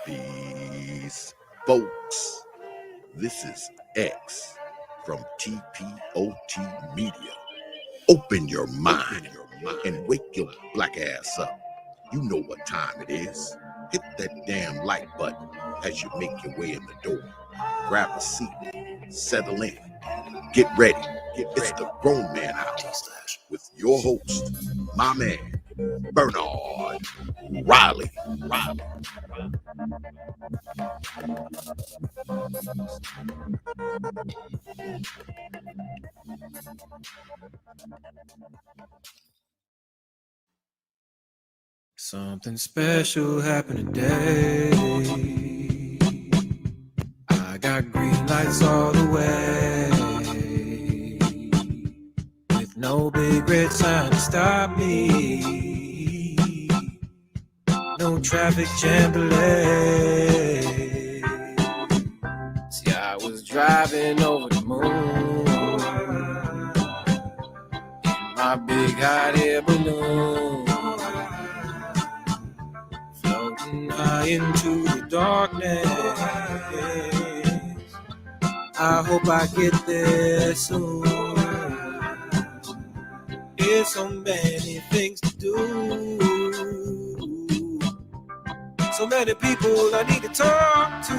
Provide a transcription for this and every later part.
Peace, folks. This is X from TPOT Media. Open your mind and wake your black ass up. You know what time it is. Hit that damn like button as you make your way in the door. Grab a seat, settle in, get ready. It's the Grown Man Hour with your host, my man, Bernard Riley. Something special happened today. I got green lights all the way, with no big red sign to stop me, no traffic jam delay. See, I was driving over the moon in my big hot air balloon, floating high into the darkness. I hope I get there soon. There's so many things to do, so many people I need to talk to,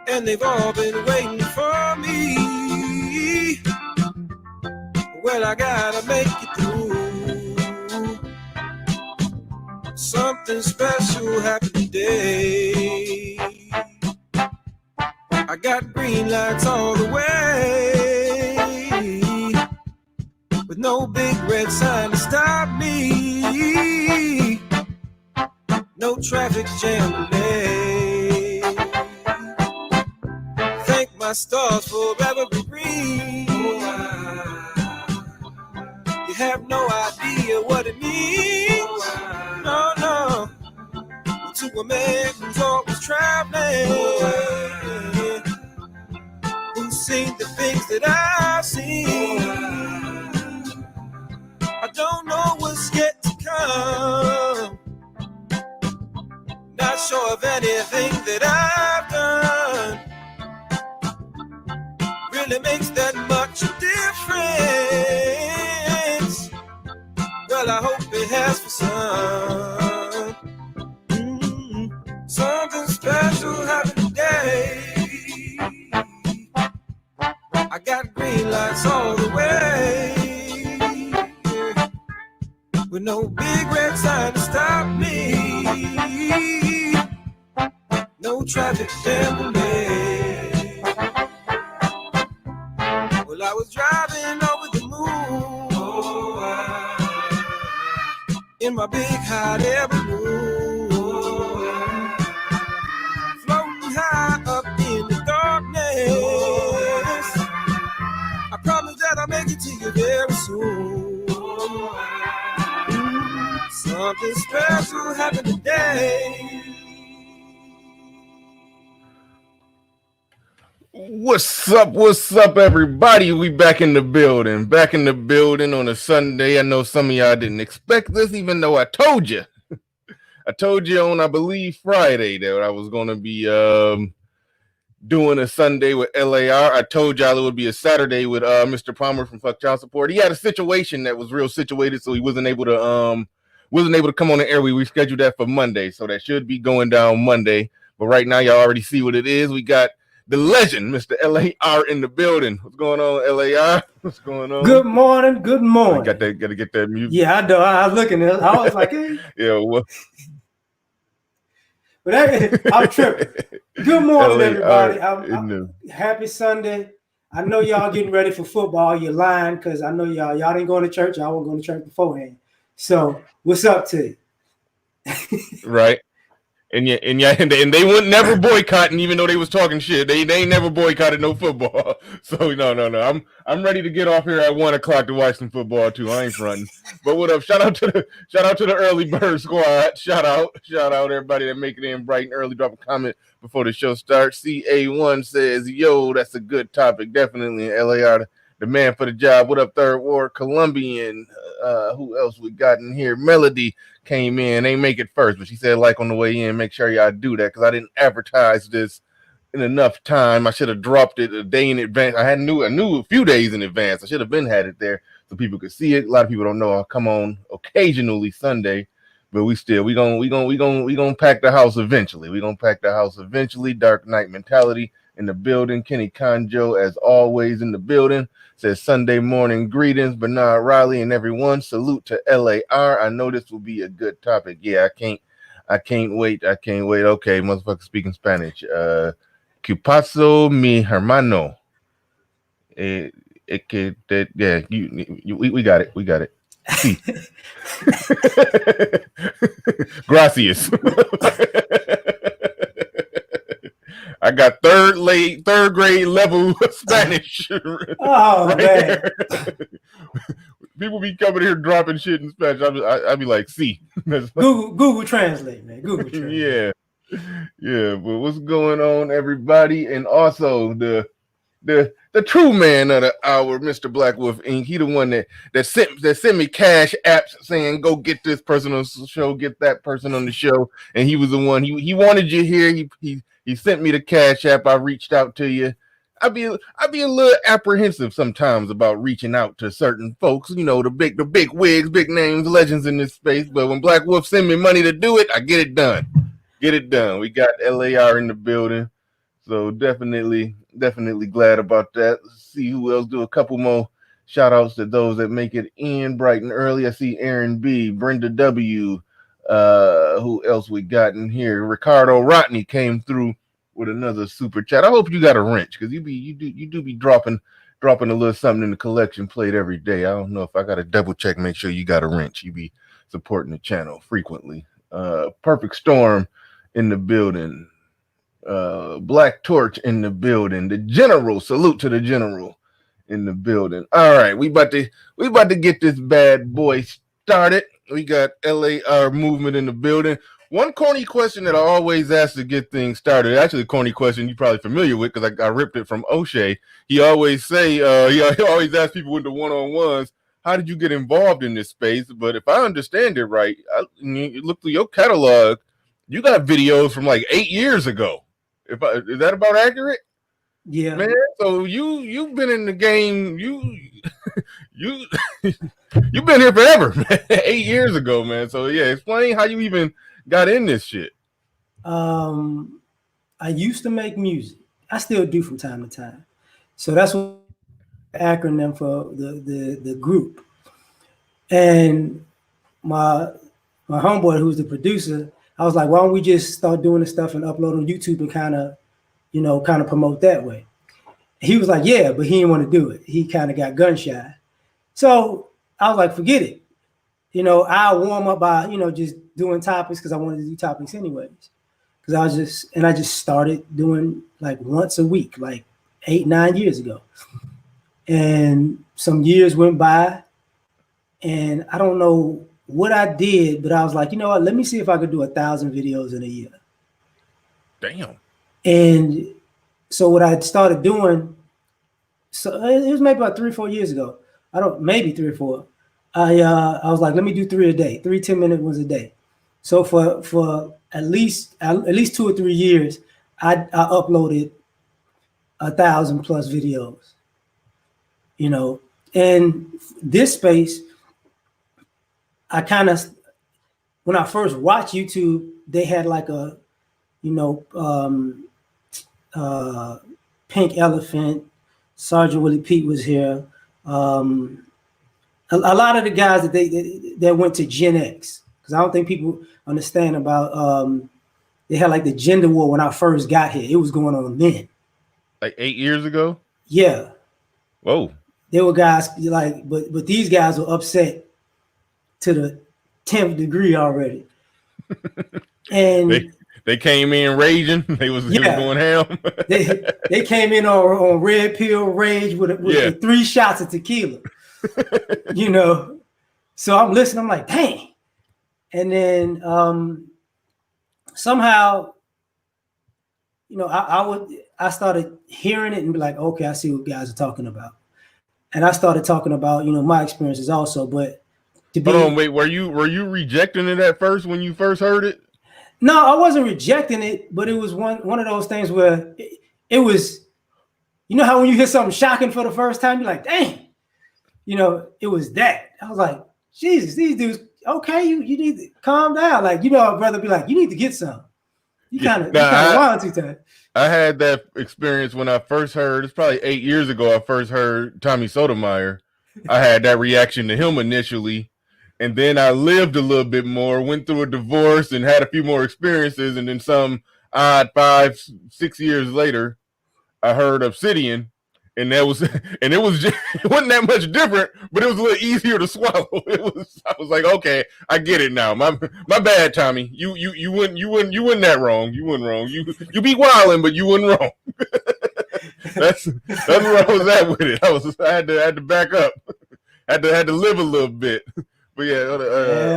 and they've all been waiting for me. Well, I gotta make it through. Something special happened today. I got green lights all the way, with no big red sign to stop me, no traffic jam delay. Thank my stars for every green. You have no idea what it means. No, to a man who's always traveling, who's seen the things that I've seen. I don't know what's yet to come, not sure of anything that I've done really makes that much difference. Well, I hope it has for some. Something special happened today. I got green lights all the way, with no big red sign to stop me, no traffic jam delay. Well, I was driving over the moon in my big hot air balloon, floating high up in the darkness. I promise that I'll make it to you very soon. Something special happened today. What's up, everybody? We back in the building on a Sunday. I know some of y'all didn't expect this, even though I told you. I told you on, I believe, Friday that I was going to be doing a Sunday with LAR. I told y'all it would be a Saturday with Mr. Palmer from Fuck Child Support. He had a situation that was real situated, so he wasn't able to come on the air. We rescheduled that for Monday, so that should be going down Monday. But right now, y'all already see what it is. We got the legend, Mr. LAR, in the building. What's going on, LAR? What's going on? Good morning. Got to get that music. Yeah, I know. I was looking at it. I was like, hey. Yeah, well. But I'm tripping. Good morning, everybody. I'm happy Sunday. I know y'all getting ready for football. You're lying because I know y'all didn't go to church. Y'all won't go to church beforehand. So what's up to you? Right. And they wouldn't never boycotting, even though they was talking shit. They ain't never boycotted no football. So no. I'm ready to get off here at 1:00 to watch some football too. I ain't fronting. But what up? Shout out to the early bird squad. Shout out everybody that make it in bright and early. Drop a comment before the show starts. CA1 says, "Yo, that's a good topic. Definitely." And LAR, the man for the job. What up, Third Ward Colombian? Who else we got in here? Melody came in. They make it first, but she said like on the way in. Make sure y'all do that because I didn't advertise this in enough time. I should have dropped it a day in advance. I knew a few days in advance. I should have been had it there so people could see it. A lot of people don't know I'll come on occasionally Sunday, but we gonna pack the house eventually. We gonna pack the house eventually. Dark Knight Mentality in the building. Kenny Conjo, as always, in the building. Says Sunday morning greetings, Bernard Riley and everyone. Salute to LAR. I know this will be a good topic. Yeah, I can't wait. Okay, motherfucker speaking Spanish. ¿Qué pasó, mi hermano? Yeah, we got it. We got it. Sí. Gracias. I got third grade level Spanish. Oh, right man. People be coming here dropping shit in Spanish. I'd be like, see. Google Translate, man. Google Translate. Yeah. But what's going on, everybody? And also the true man of the hour, Mr. Black Wolf Inc. He the one that sent me cash apps saying go get this person on the show, get that person on the show, and he was the one. He wanted you here. He sent me the cash app. I reached out to you. I'd be a little apprehensive sometimes about reaching out to certain folks, you know, the big wigs, big names, legends in this space. But when Black Wolf send me money to do it, I get it done. We got LAR in the building, so definitely glad about that. Let's see who else. Do a couple more shout outs to those that make it in bright and early. I see Aaron B, Brenda W. Who else we got in here? Ricardo Rodney came through with another super chat. I hope you got a wrench because you do be dropping a little something in the collection plate every day. I don't know if I got to double check, make sure you got a wrench. You be supporting the channel frequently. Perfect Storm in the building. Black Torch in the building. The General, salute to the General in the building. All right, we about to get this bad boy started. We got LAR Movement in the building. One corny question that I always ask to get things started, actually a corny question you're probably familiar with because I ripped it from O'Shea. He always say, he always ask people with the one-on-ones, how did you get involved in this space? But if I understand it right, you look through your catalog, you got videos from like 8 years ago. Is that about accurate? Yeah, man. So you've been in the game. You've been here forever, man. 8 years ago, man. So yeah, explain how you even got in this shit. I used to make music. I still do from time to time. So that's what the acronym for the group. And my homeboy, who's the producer, I was like, why don't we just start doing this stuff and upload on YouTube and kind of promote that way? He was like, yeah, but he didn't want to do it. He kind of got gun shy. So I was like, forget it. I'll warm up by, just doing topics because I wanted to do topics anyways. Because I just started doing like once a week, like 8-9 years ago. And some years went by and I don't know what I did, but I was like, you know what, let me see if I could do 1,000 videos in a year. Damn. And so what I started doing, so it was maybe about 3 or 4 years ago. Maybe 3 or 4. I was like, let me do 3 a day, 3 10-minute ones a day. So for at least 2 or 3 years, I uploaded 1,000 plus videos. And this space, I kind of, when I first watched YouTube, they had like a, Pink Elephant, Sergeant Willie Pete was here. A lot of the guys that went to Gen X, because I don't think people understand about, they had like the gender war when I first got here. It was going on then. Like 8 years ago? Yeah. Whoa. There were guys like, but these guys were upset to the 10th degree already. And they came in raging. They was going ham. they came in on red pill rage with 3 shots of tequila. So I'm listening. I'm like, dang. And then somehow, I started hearing it and be like, okay, I see what guys are talking about. and I started talking about, you know, my experiences also. But to be, hold on, wait, were you rejecting it at first when you first heard it? No, I wasn't rejecting it, but it was one of those things where it was, you know how when you hear something shocking for the first time, you're like, dang, you know, it was that. I was like, Jesus, these dudes, okay, you need to calm down. Like, you know, our brother be like, you need to get some. You kind of wild too tight. I had that experience when I first heard, it's probably 8 years ago, I first heard Tommy Sotomayor. I had that reaction to him initially. And then I lived a little bit more, went through a divorce and had a few more experiences. And then some odd 5-6 years later, I heard Obsidian. And it wasn't that much different, but it was a little easier to swallow. I was like, okay, I get it now. My bad, Tommy. You wouldn't that wrong. You weren't wrong. You be wilding, but you weren't wrong. that's where I was at with it. I had to back up. Had to live a little bit. But yeah,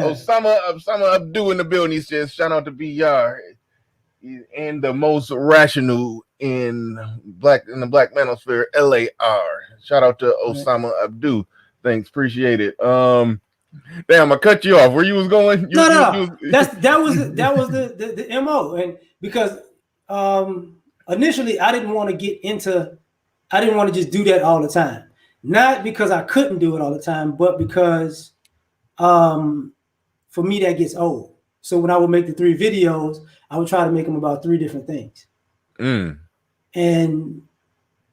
Osama Abdu in the building. He says, shout out to BR. And the most rational in the Black Manosphere, LAR. Shout out to Osama Abdu. Thanks, appreciate it. Damn, I cut you off. Where you was going? No. That was the MO, and because initially I didn't want to just do that all the time. Not because I couldn't do it all the time, but because for me that gets old. So when I would make the 3 videos, I would try to make them about 3 different things.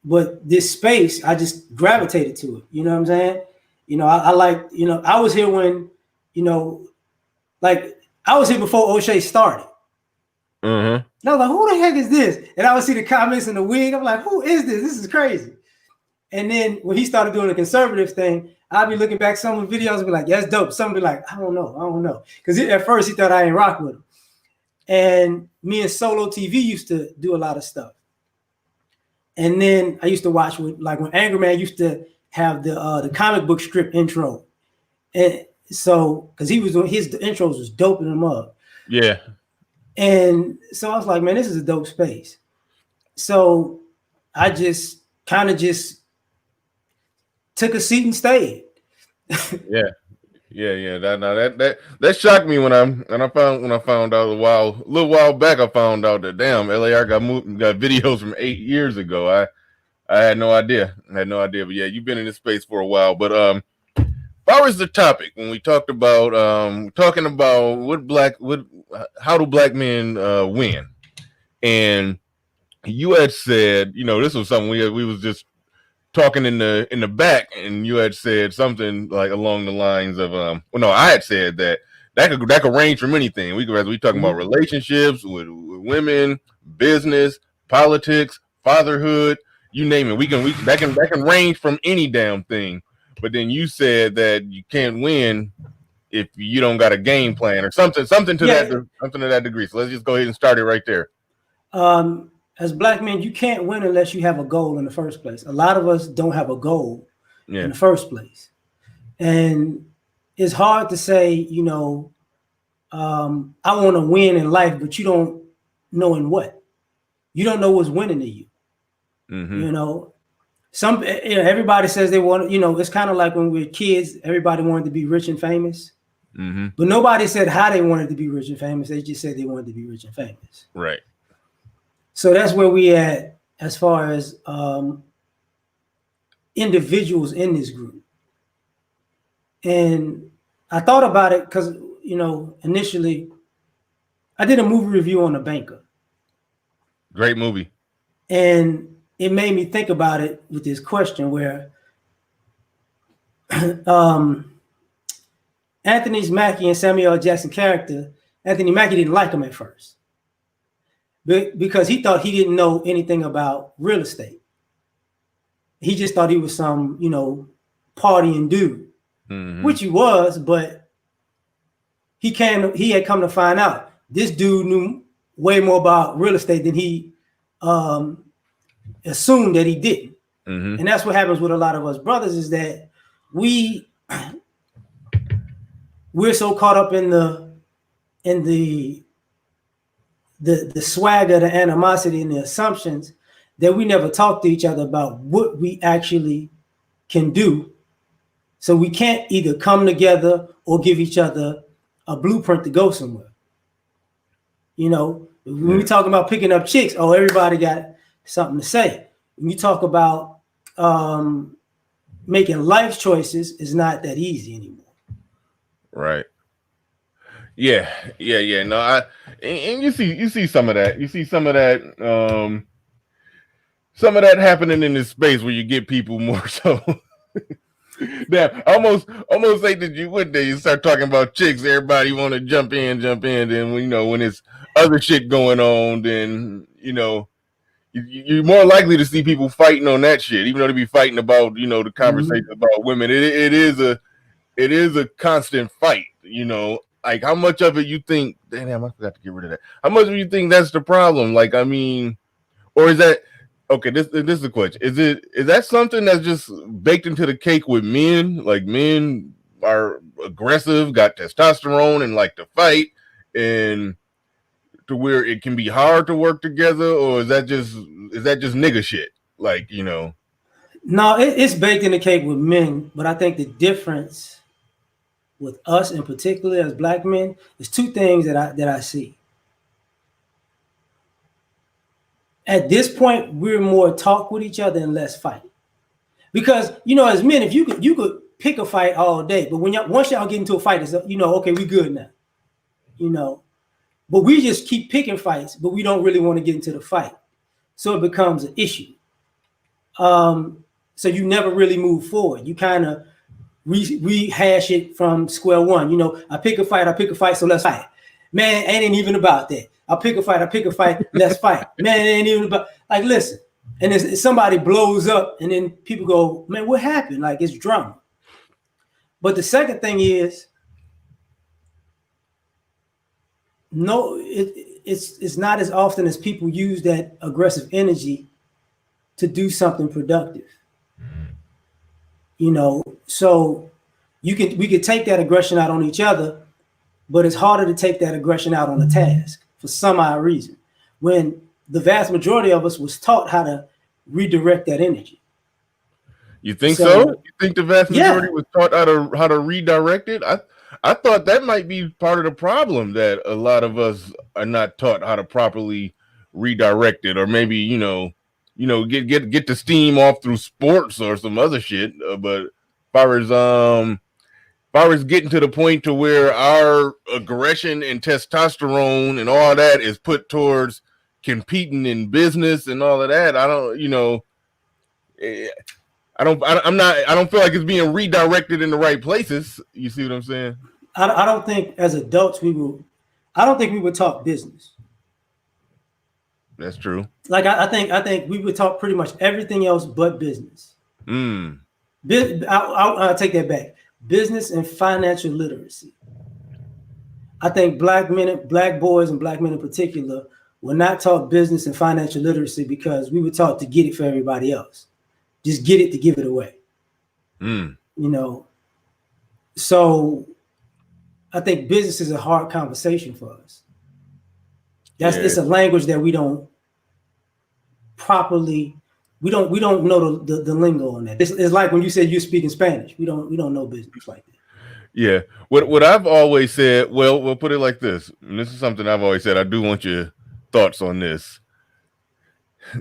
But this space, I just gravitated to it. You know what I'm saying? You know, I like, you know, I was here when, you know, like I was here before O'Shea started. And I was like, who the heck is this? And I would see the comments in the wig. I'm like, who is this? This is crazy. And then when he started doing the conservative thing, I'd be looking back some of the videos and be like, yeah, that's dope. Some be like, I don't know. Because at first he thought I ain't rock with him. And me and Solo TV used to do a lot of stuff. And then I used to watch like when Angry Man used to have the comic book strip intro. And so, because he was doing the intros was doping him up. Yeah. And so I was like, man, this is a dope space. So I just kind of took a seat and stayed. Yeah. That shocked me when I found out a little while back. I found out that damn LAR got videos from 8 years ago. I had no idea. But yeah, you've been in this space for a while. But far as the topic, when we talked about talking about how do black men win, and you had said, you know, this was something we was just talking in the back, and you had said something like along the lines of I had said that could range from anything. We talking about relationships with women, business, politics, fatherhood, you name it. That can range from any damn thing. But then you said that you can't win if you don't got a game plan or something to that degree. So let's just go ahead and start it right there. As black men, you can't win unless you have a goal in the first place. A lot of us don't have a goal in the first place. And it's hard to say, you know, I want to win in life, but you don't know in what. You don't know what's winning to you. You know, everybody says they want, you know, it's kind of like when we were kids, everybody wanted to be rich and famous. But nobody said how they wanted to be rich and famous. They just said they wanted to be rich and famous. Right. So that's where we at as far as individuals in this group. And I thought about it because, you know, initially I did a movie review on The Banker. Great movie. And it made me think about it with this question where Anthony Mackie and Samuel L. Jackson character, Anthony Mackie didn't like him at first. Because he thought he didn't know anything about real estate. He just thought he was some, you know, partying dude, which he was, but he had come to find out this dude knew way more about real estate than he assumed that he didn't. And that's what happens with a lot of us brothers is that we're so caught up in the swagger, the animosity, and the assumptions that we never talk to each other about what we actually can do. So we can't either come together or give each other a blueprint to go somewhere. You know, when we talk about picking up chicks, everybody got something to say. When you talk about making life choices, it's not that easy anymore. Right. Yeah. No, and you see some of that. You see some of that happening in this space where you get people more so. Damn, almost say that you would there. You start talking about chicks, everybody want to jump in. Then when it's other shit going on, then you're more likely to see people fighting on that shit, even though they be fighting about the conversation about women. It is a constant fight. Like how much of it you think? Damn, I forgot to get rid of that. How much do you think that's the problem? Like, I mean, or is that? Okay, this is the question. Is that something that's just baked into the cake with men? Like men are aggressive, got testosterone, and like to fight, and to where it can be hard to work together, or is that just nigga shit? Like No, it's baked in the cake with men, but I think the difference with us in particular as black men is two things that I see. At this point, we're more talk with each other and less fight. Because, as men, if you could pick a fight all day, but once y'all get into a fight, it's, okay, we good now. But we just keep picking fights, but we don't really want to get into the fight. So it becomes an issue. So you never really move forward. You kind of rehash it from square one. I pick a fight, so let's fight. Man, it ain't even about that. I pick a fight, let's fight. Man, it ain't even about, like, listen. And if somebody blows up and then people go, man, what happened? Like, it's drama. But the second thing is, no, it's not as often as people use that aggressive energy to do something productive. So we could take that aggression out on each other, but it's harder to take that aggression out on a task for some odd reason, when the vast majority of us was taught how to redirect that energy. You think so? You think the vast majority was taught how to redirect it? I thought that might be part of the problem, that a lot of us are not taught how to properly redirect it, or maybe get the steam off through sports or some other shit. But as far as getting to the point to where our aggression and testosterone and all that is put towards competing in business and all of that, I don't feel like it's being redirected in the right places. You see what I'm saying? I don't think as adults we were taught business. That's true. Like I think we were taught pretty much everything else but business. I'll take that back. Business and financial literacy. I think black boys and black men in particular were not taught business and financial literacy because we were taught to get it for everybody else. Just get it to give it away. So I think business is a hard conversation for us. It's a language that we don't properly. We don't know the lingo on that. It's like when you said you're speaking Spanish. We don't know business like that. Yeah. What I've always said, we'll put it like this. And this is something I've always said. I do want your thoughts on this.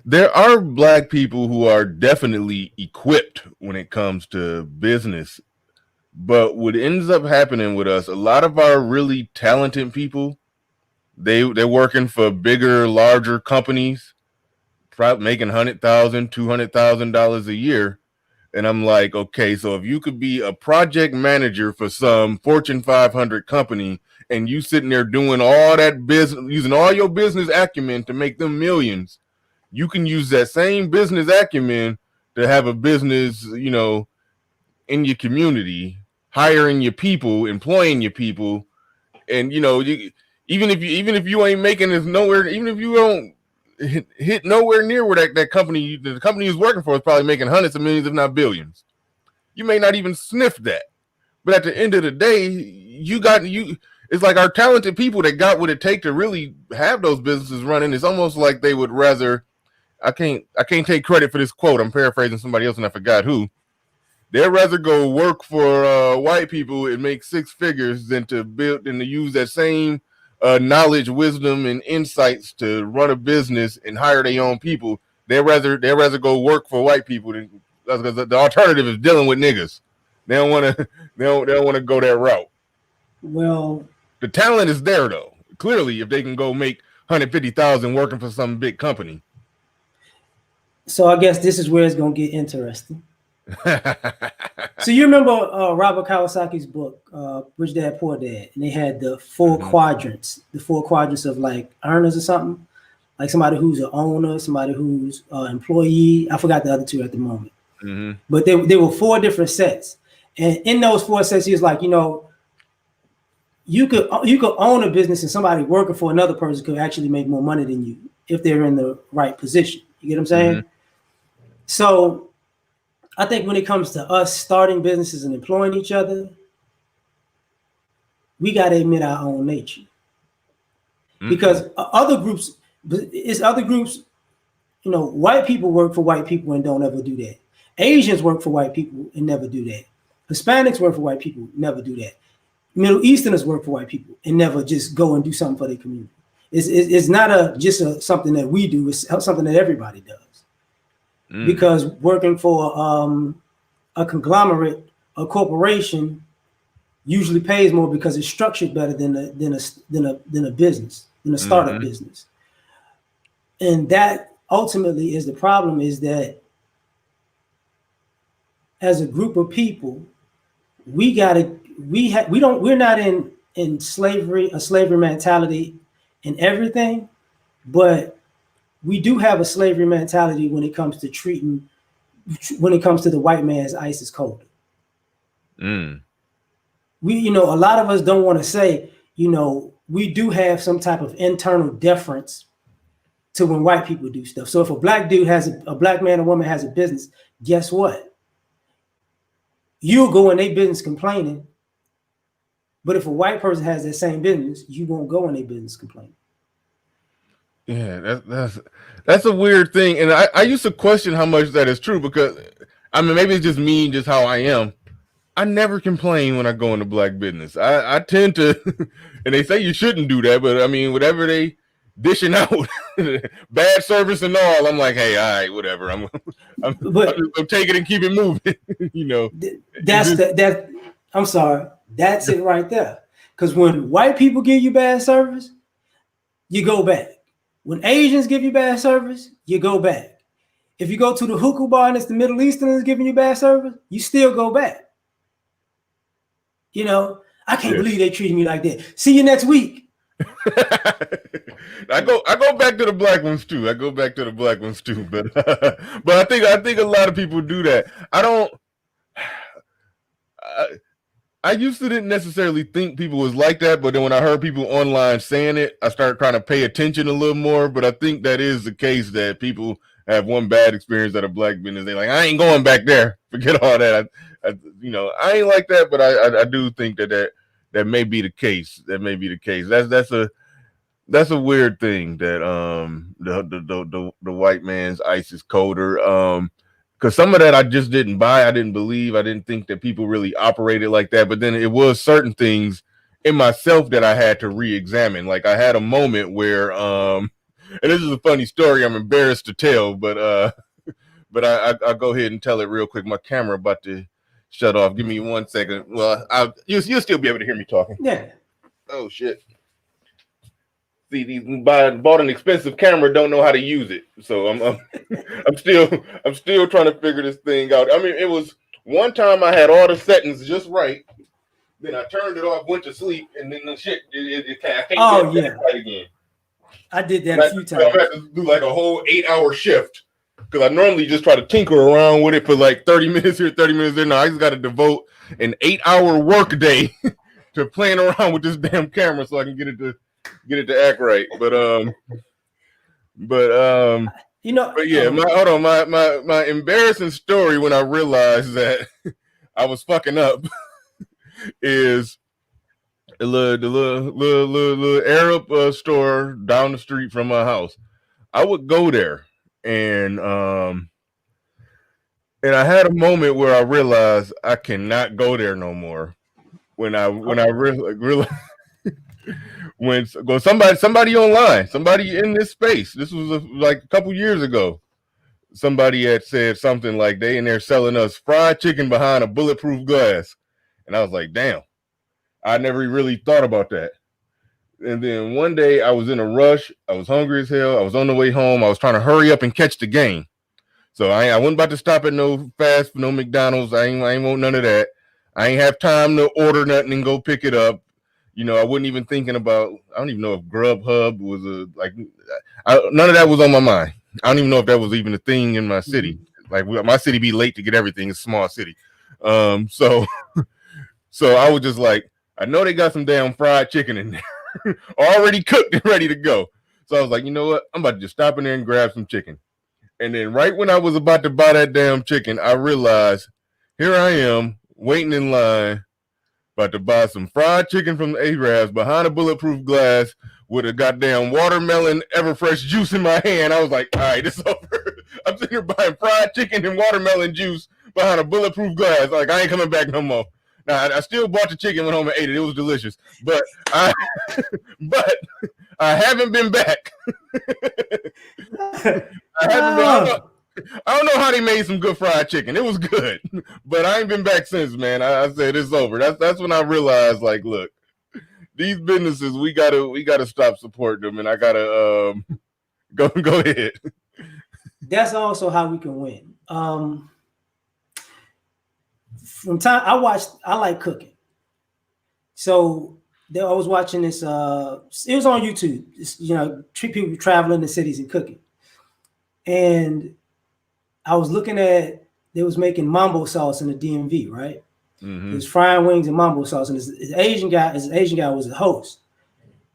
There are black people who are definitely equipped when it comes to business. But what ends up happening with us, a lot of our really talented people, they're working for bigger, larger companies, probably making $100,000, $200,000 a year. And I'm like, okay, so if you could be a project manager for some Fortune 500 company and you sitting there doing all that business, using all your business acumen to make them millions, you can use that same business acumen to have a business, in your community, hiring your people, employing your people. And, even if you ain't making it nowhere, even if you don't hit nowhere near where the company is working for is probably making hundreds of millions, if not billions. You may not even sniff that. But at the end of the day, it's like our talented people that got what it take to really have those businesses running. It's almost like they would rather, I can't take credit for this quote. I'm paraphrasing somebody else and I forgot who. they'd rather go work for white people and make six figures than to use that same knowledge, wisdom, and insights to run a business and hire their own people. They'd rather go work for white people than, because the alternative is dealing with niggas. They don't want to. They don't want to go that route. Well, the talent is there though. Clearly, if they can go make $150,000 working for some big company. So I guess this is where it's gonna get interesting. So you remember Robert Kiyosaki's book, Rich Dad Poor Dad, and they had the four quadrants, of like earners or something, like somebody who's an owner, somebody who's an employee. I forgot the other two at the moment, but there were four different sets, and in those four sets, he was like, you could own a business and somebody working for another person could actually make more money than you if they're in the right position. You get what I'm saying? So I think when it comes to us starting businesses and employing each other, we got to admit our own nature. Because other groups, white people work for white people and don't ever do that. Asians work for white people and never do that. Hispanics work for white people, never do that. Middle Easterners work for white people and never just go and do something for their community. It's not just something that we do. It's something that everybody does. Because working for a conglomerate, a corporation, usually pays more because it's structured better than a business, than a startup business. And that ultimately is the problem, is that as a group of people, we're not in slavery, a slavery mentality in everything, but we do have a slavery mentality when it comes to the white man's ice is colder. We, a lot of us don't want to say, we do have some type of internal deference to when white people do stuff. So if a black dude a black man or woman has a business, guess what? You'll go in their business complaining. But if a white person has that same business, you won't go in their business complaining. Yeah, that's a weird thing. And I used to question how much that is true, because maybe it's just me, just how I am. I never complain when I go into black business. I tend to, and they say you shouldn't do that, but whatever they dishing out, bad service and all, I'm like, hey, all right, whatever. I'm take it and keep it moving. I'm sorry. That's it right there. Because when white people give you bad service, you go back. When Asians give you bad service, you go back. If you go to the hookah bar and it's the Middle Easterners giving you bad service, you still go back. I can't believe they treated me like that. See you next week. I go back to the black ones too. But but I think a lot of people do that. I used to didn't necessarily think people was like that, but then when I heard people online saying it, I started trying to pay attention a little more. But I think that is the case, that people have one bad experience at a black business. They're like, I ain't going back there. Forget all that. I ain't like that, but I do think that may be the case. That may be the case. That's a weird thing, that the white man's ice is colder. Because some of that I just didn't buy. I didn't believe. I didn't think that people really operated like that. But then it was certain things in myself that I had to re-examine. Like I had a moment where, and this is a funny story. I'm embarrassed to tell, but I'll go ahead and tell it real quick. My camera about to shut off. Give me 1 second. Well, you'll still be able to hear me talking. Yeah. Oh shit. See, bought an expensive camera, don't know how to use it. So I'm still trying to figure this thing out. It was one time I had all the settings just right, then I turned it off, went to sleep, and then the shit it can't get right again. I did that a few times. I had to do like a whole 8-hour shift, because I normally just try to tinker around with it for like 30 minutes here, 30 minutes there. No, I just got to devote an 8-hour work day to playing around with this damn camera so I can get it to act right. But yeah, my embarrassing story when I realized that I was fucking up is the little Arab store down the street from my house. I would go there, and And I had a moment where I realized I cannot go there no more. When I realized when somebody online, somebody in this space, this was like a couple years ago, somebody had said something like they in there selling us fried chicken behind a bulletproof glass. And I was like, damn, I never really thought about that. And then one day I was in a rush. I was hungry as hell. I was on the way home. I was trying to hurry up and catch the game. So I wasn't about to stop at no McDonald's. I ain't want none of that. I ain't have time to order nothing and go pick it up. You know, I wasn't even thinking about, I don't even know if Grubhub was none of that was on my mind. I don't even know if that was even a thing in my city. Like my city be late to get everything. It's a small city. So I was just like, I know they got some damn fried chicken in there already cooked and ready to go. So I was like, you know what? I'm about to just stop in there and grab some chicken. And then right when I was about to buy that damn chicken, I realized here I am waiting in line, about to buy some fried chicken from the Arabs behind a bulletproof glass with a goddamn watermelon Everfresh juice in my hand. I was like, all right, it's over. I'm sitting here buying fried chicken and watermelon juice behind a bulletproof glass. Like, I ain't coming back no more. Now, I still bought the chicken, went home and ate it. It was delicious. But I haven't been back. I don't know how they made some good fried chicken. It was good, but I ain't been back since, man. I said it's over. That's when I realized, like, look, these businesses, we gotta stop supporting them, and I gotta go ahead. That's also how we can win. From time I like cooking, so I was watching this. It was on YouTube. Treat people traveling the cities and cooking, and I was looking at, they was making mambo sauce in the DMV, right? Mm-hmm. It was frying wings and mambo sauce, and his Asian guy was the host.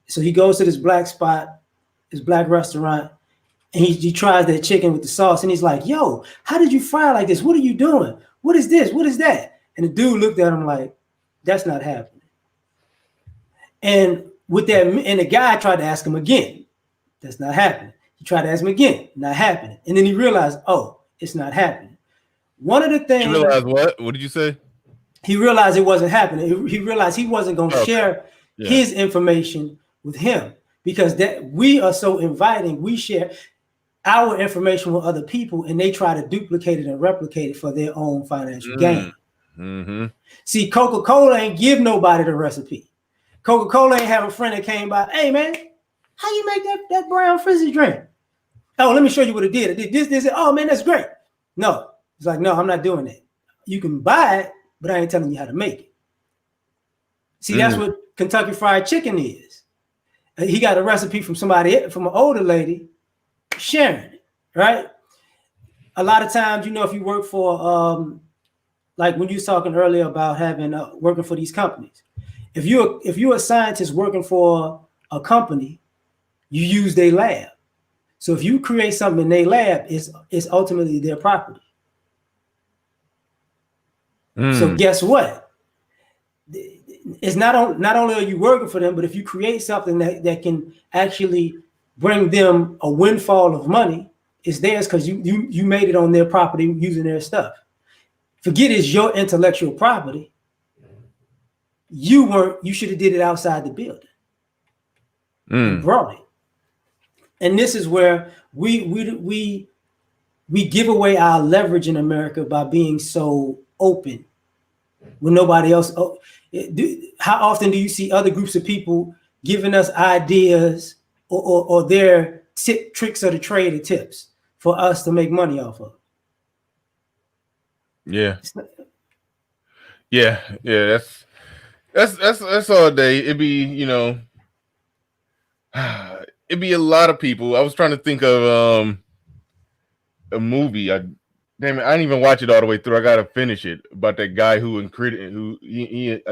So he goes to this black spot, this black restaurant, and he tries that chicken with the sauce, and he's like, "Yo, how did you fry like this? What are you doing? What is this? What is that?" And the dude looked at him like, "That's not happening." And with that, and the guy tried to ask him again, "That's not happening." He tried to ask him again, not happening. And then he realized, oh, it's not happening. One of the things. You realized what? What did you say? He realized it wasn't happening. He realized he wasn't going to share his information with him, because that we are so inviting. We share our information with other people, and they try to duplicate it and replicate it for their own financial gain. Mm-hmm. See, Coca-Cola ain't give nobody the recipe. Coca-Cola ain't have a friend that came by, "Hey man, how you make that brown fizzy drink? Oh, let me show you what it did. It did this. Oh man, that's great." No, it's like, no, I'm not doing that. You can buy it, but I ain't telling you how to make it. See, that's what Kentucky Fried Chicken is. He got a recipe from an older lady, sharing it, right? A lot of times, if you work for, like when you was talking earlier about having working for these companies, if you're a scientist working for a company, you use their lab. So if you create something in their lab, it's ultimately their property. So guess what? It's not only are you working for them, but if you create something that can actually bring them a windfall of money, it's theirs because you made it on their property using their stuff. Forget it's your intellectual property. You should have did it outside the building. And brought it. And this is where we give away our leverage in America by being so open when nobody else. How often do you see other groups of people giving us ideas or their tricks of the trade or tips for us to make money off of? Yeah. That's all day. It'd be, it'd be a lot of people. I was trying to think of a movie. Damn it, I didn't even watch it all the way through. I gotta finish it, about that guy I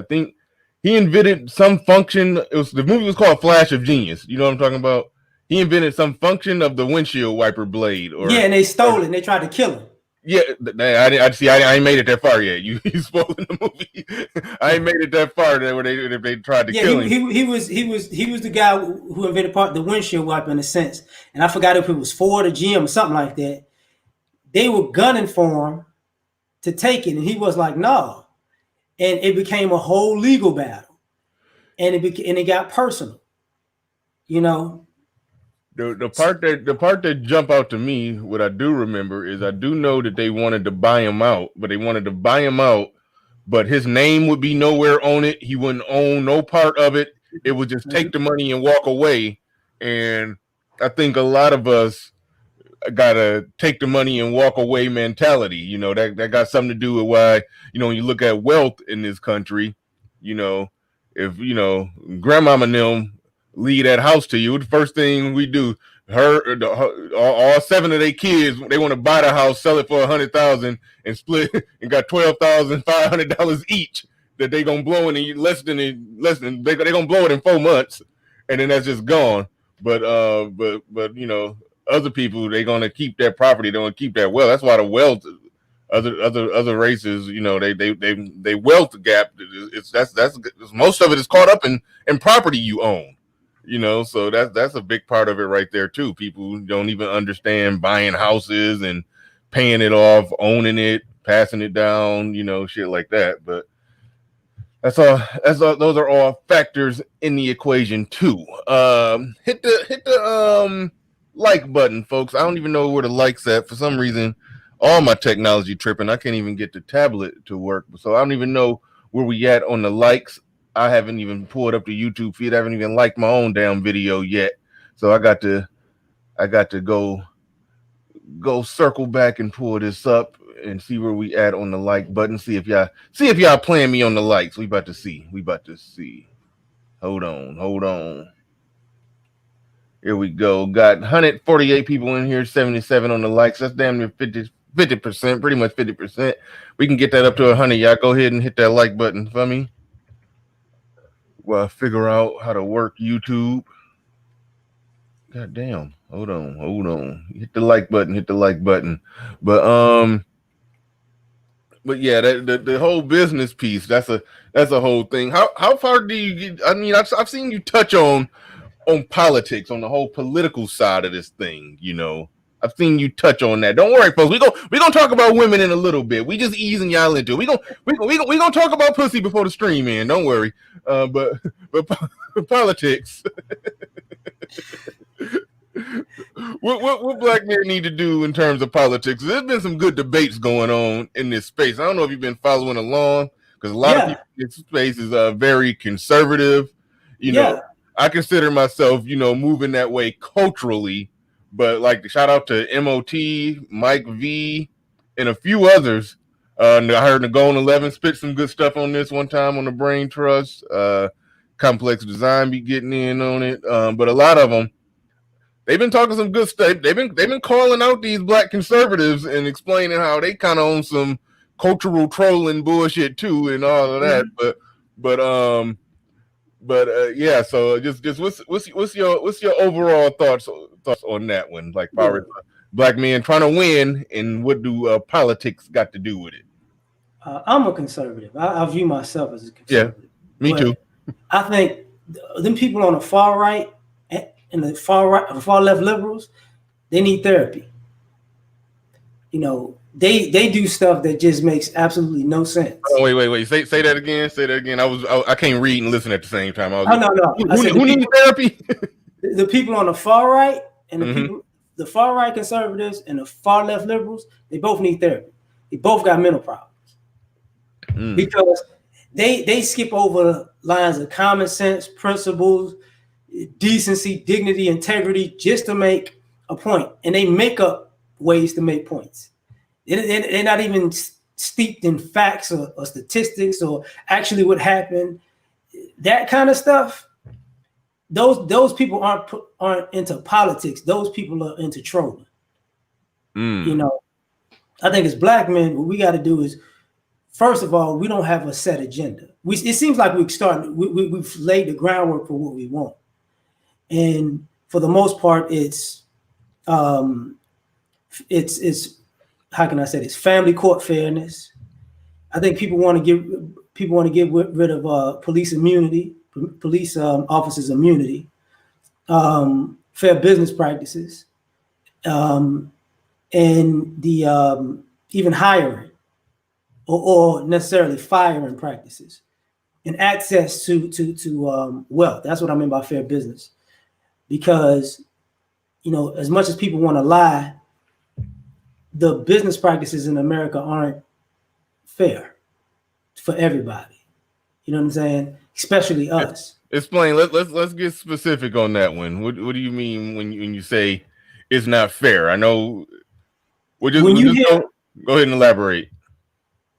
think he invented some function. The movie was called Flash of Genius. You know what I'm talking about? He invented some function of the windshield wiper blade. And they stole it and they tried to kill him. Yeah, I ain't made it that far yet. You spoiling the movie. I ain't made it that far where they tried to kill him. He was the guy who invented the windshield wiper in a sense. And I forgot if it was Ford or GM or something like that. They were gunning for him to take it, and he was like, no, and it became a whole legal battle, and it got personal, you know. The part that jump out to me, what I do remember is I do know that they wanted to buy him out, but his name would be nowhere on it. He wouldn't own no part of it. It would just take the money and walk away. And I think a lot of us gotta take the money and walk away mentality. You know, that got something to do with why, you know, when you look at wealth in this country, you know, if, you know, grandmama and them leave that house to you, the first thing we do, all 7 of their kids, they want to buy the house, sell it for $100,000 and split and got $12,500 each that they gonna blow in less than they gonna blow it in 4 months, and then that's just gone. But you know, other people, they're gonna keep that property, they're gonna keep that wealth. That's why the wealth, other races, you know, they wealth gap. That's most of it is caught up in property you own. You know, so that's a big part of it right there too. People don't even understand buying houses and paying it off, owning it, passing it down, you know, shit like that. But that's all. Those are all factors in the equation too. Hit the like button, folks. I don't even know where the likes at. For some reason, all my technology tripping. I can't even get the tablet to work. So I don't even know where we at on the likes. I haven't even pulled up the YouTube feed. I haven't even liked my own damn video yet. So I got to go circle back and pull this up and see where we at on the like button. See if y'all playing me on the likes. We about to see. Hold on. Here we go. Got 148 people in here, 77 on the likes. That's damn near 50%, pretty much 50%. We can get that up to 100. Y'all go ahead and hit that like button for me. Well, figure out how to work YouTube. God damn. Hold on. Hit the like button. But yeah, the whole business piece, that's a whole thing. How far do you get? I mean, I've seen you touch on politics, on the whole political side of this thing, you know. I've seen you touch on that. Don't worry, folks. We're gonna talk about women in a little bit. We just easing y'all into it. We gonna talk about pussy before the stream, man. Don't worry. But politics. What black men need to do in terms of politics? There's been some good debates going on in this space. I don't know if you've been following along, because a lot of people in this space is very conservative. You know, I consider myself, you know, moving that way culturally. But like, shout out to MOT, Mike V, and a few others. I heard Nagone 11 spit some good stuff on this one time on the Brain Trust. Complex Design be getting in on it. But a lot of them, they've been talking some good stuff. They've been calling out these black conservatives and explaining how they kind of own some cultural trolling bullshit too, and all of that. Yeah. So just what's your overall thoughts on that one? Like, far as black men trying to win, and what do politics got to do with it? I'm a conservative. I view myself as a conservative. Yeah, me too. I think them people on the far right and the far left liberals, they need therapy. You know, they do stuff that just makes absolutely no sense. Oh, wait. Say that again. I can't read and listen at the same time. No. Who needs therapy? The people on the far right and the far right conservatives and the far left liberals, they both need therapy. They both got mental problems because they skip over lines of common sense, principles, decency, dignity, integrity, just to make a point, and they make up ways to make points. They're not even steeped in facts or statistics or actually what happened. That kind of stuff. Those people aren't into politics. Those people are into trolling. You know, I think as black men, what we got to do is, first of all, we don't have a set agenda. It seems like we've laid the groundwork for what we want, and for the most part, it's how can I say this? Family court fairness. I think people want to get rid of police immunity, police officers' immunity, fair business practices, and the even hiring. or necessarily firing practices, and access to wealth. That's what I mean by fair business. Because, as much as people want to lie, the business practices in America aren't fair for everybody. You know what I'm saying? Especially us. Explain. Let's get specific on that one. What do you mean when you say it's not fair? I know. Go ahead and elaborate.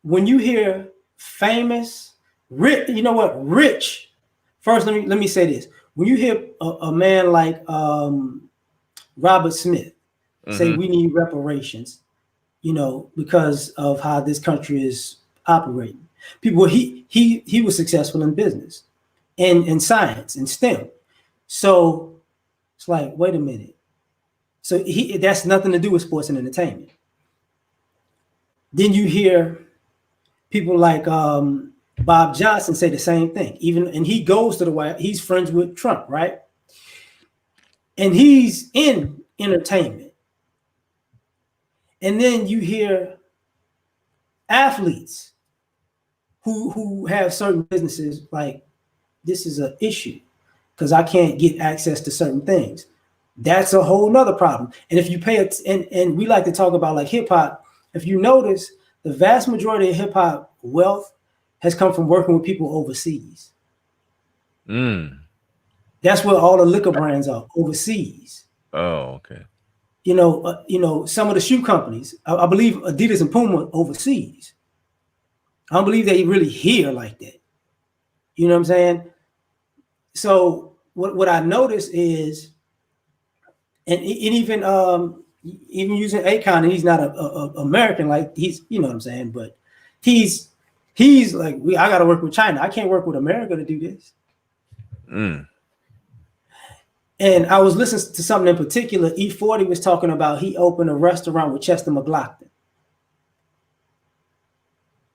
When you hear famous, rich, rich. First, let me say this. When you hear a man like Robert Smith say we need reparations, because of how this country is operating. People, he was successful in business and in science and STEM. So it's like, wait a minute. So that's nothing to do with sports and entertainment. Then you hear people like Bob Johnson say the same thing. And he goes to the White House. He's friends with Trump, right? And he's in entertainment. And then you hear athletes who have certain businesses like, this is an issue because I can't get access to certain things. That's a whole nother problem. And if you pay it, and we like to talk about like hip hop, if you notice, the vast majority of hip hop wealth has come from working with people overseas. That's where all the liquor brands are, overseas. Oh, okay. Some of the shoe companies, I believe Adidas and Puma overseas. I don't believe they really here like that. You know what I'm saying? So what I notice is, and even using Akon, and he's not a American, like he's, you know what I'm saying, but he's like, I got to work with China. I can't work with America to do this. And I was listening to something in particular. E40 was talking about he opened a restaurant with Chester McLaughlin.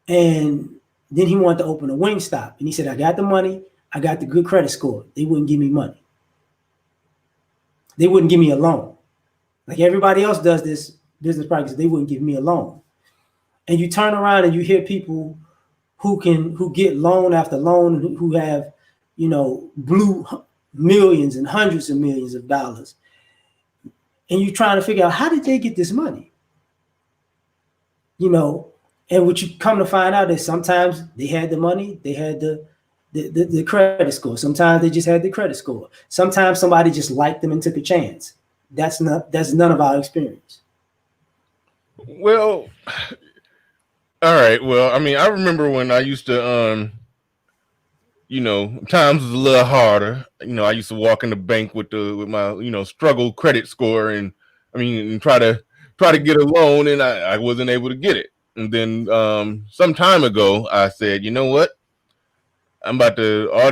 And then he wanted to open a Wingstop. And he said, I got the money. I got the good credit score. They wouldn't give me money. They wouldn't give me a loan. Like everybody else does this business practice, they wouldn't give me a loan. And you turn around and you hear people who get loan after loan, who have, blue millions and hundreds of millions of dollars. And you're trying to figure out, how did they get this money? And what you come to find out is sometimes they had the money, they had the credit score. Sometimes they just had the credit score. Sometimes somebody just liked them and took a chance. That's none of our experience. Well, all right. Well, I mean, I remember when I used to, times was a little harder. I used to walk in the bank with my, struggle credit score, and try to get a loan, and I wasn't able to get it. And then some time ago, I said, you know what? I'm about to all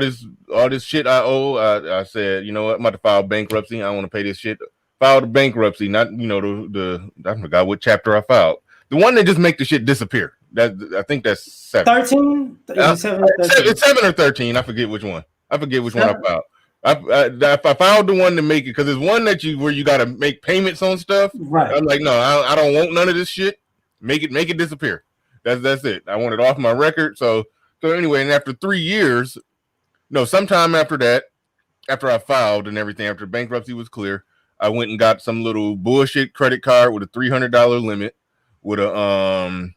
this shit I owe. I said, you know what? I'm about to file bankruptcy. I don't want to pay this shit. Filed a bankruptcy, not I forgot what chapter I filed. The one that just make the shit disappear. I think that's 7. 13? It's 7 or 13. I forget which one. I filed. I filed the one to make it, because there's one where you got to make payments on stuff. Right. I'm like, no, I don't want none of this shit. Make it disappear. That's it. I want it off my record. So anyway, and after 3 years, sometime after that, after I filed and everything, after bankruptcy was clear, I went and got some little bullshit credit card with a $300 limit, with a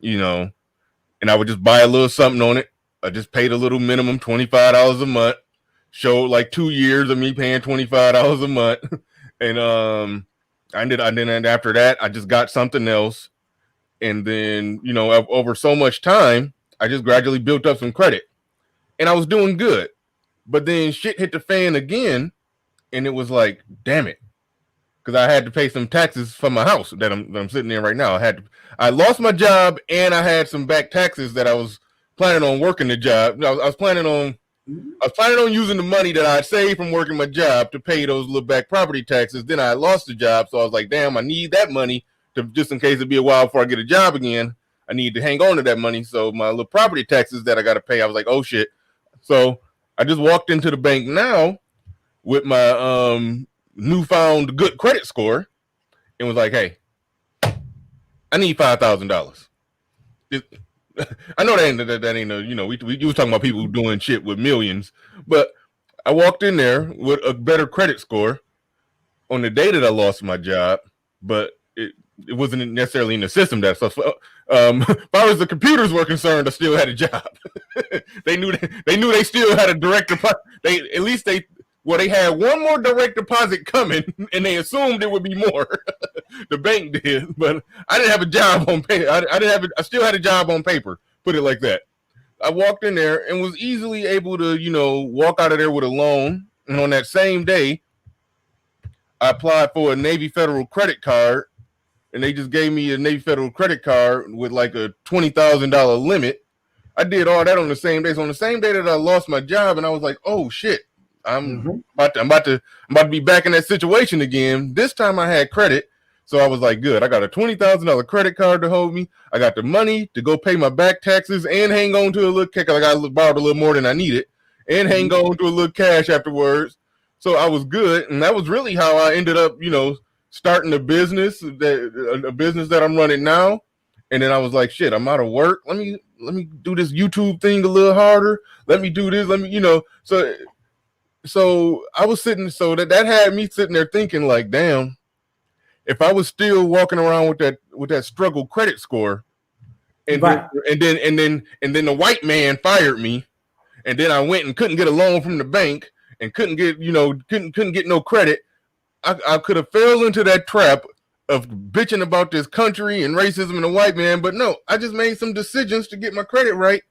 and I would just buy a little something on it. I just paid a little minimum, $25 a month. Showed like 2 years of me paying $25 a month, and and after that, I just got something else, and then over so much time, I just gradually built up some credit, and I was doing good. But then shit hit the fan again, and it was like, damn it, because I had to pay some taxes for my house that I'm sitting in right now. I lost my job, and I had some back taxes that I was planning on working the job. I was planning on using the money that I saved from working my job to pay those little back property taxes. Then I lost the job, so I was like, damn, I need that money to, just in case it'd be a while before I get a job again. I need to hang on to that money. So my little property taxes that I got to pay, I was like, oh shit. So I just walked into the bank now with my newfound good credit score and was like, hey, I need $5,000. I know that ain't a, you know, we was talking about people doing shit with millions, but I walked in there with a better credit score on the day that I lost my job, but it wasn't necessarily in the system that stuff. As far as the computers were concerned, I still had a job. They knew they still had a direct deposit. They had one more direct deposit coming, and they assumed it would be more. The bank did, but I didn't have a job on paper. I still had a job on paper. Put it like that. I walked in there and was easily able to, you know, walk out of there with a loan. And on that same day, I applied for a Navy Federal credit card, and they just gave me a Navy Federal credit card with like a $20,000 limit. I did all that on the same day. So on the same day that I lost my job, and I was like, "Oh shit, I'm about to be back in that situation again." This time I had credit, so I was like, "Good. I got a $20,000 credit card to hold me. I got the money to go pay my back taxes and hang on to a little cash. I got borrowed a little more than I needed, and hang on to a little cash afterwards." So I was good, and that was really how I ended up, you know, starting a business that I'm running now. And then I was like, shit, I'm out of work. Let me do this YouTube thing a little harder. Let me do this. Let me, you know. So I was sitting. So that had me sitting there thinking, like, damn, if I was still walking around with that struggle credit score, and then the white man fired me, and then I went and couldn't get a loan from the bank and couldn't get no credit. I could have fell into that trap of bitching about this country and racism and the white man, but no, I just made some decisions to get my credit right,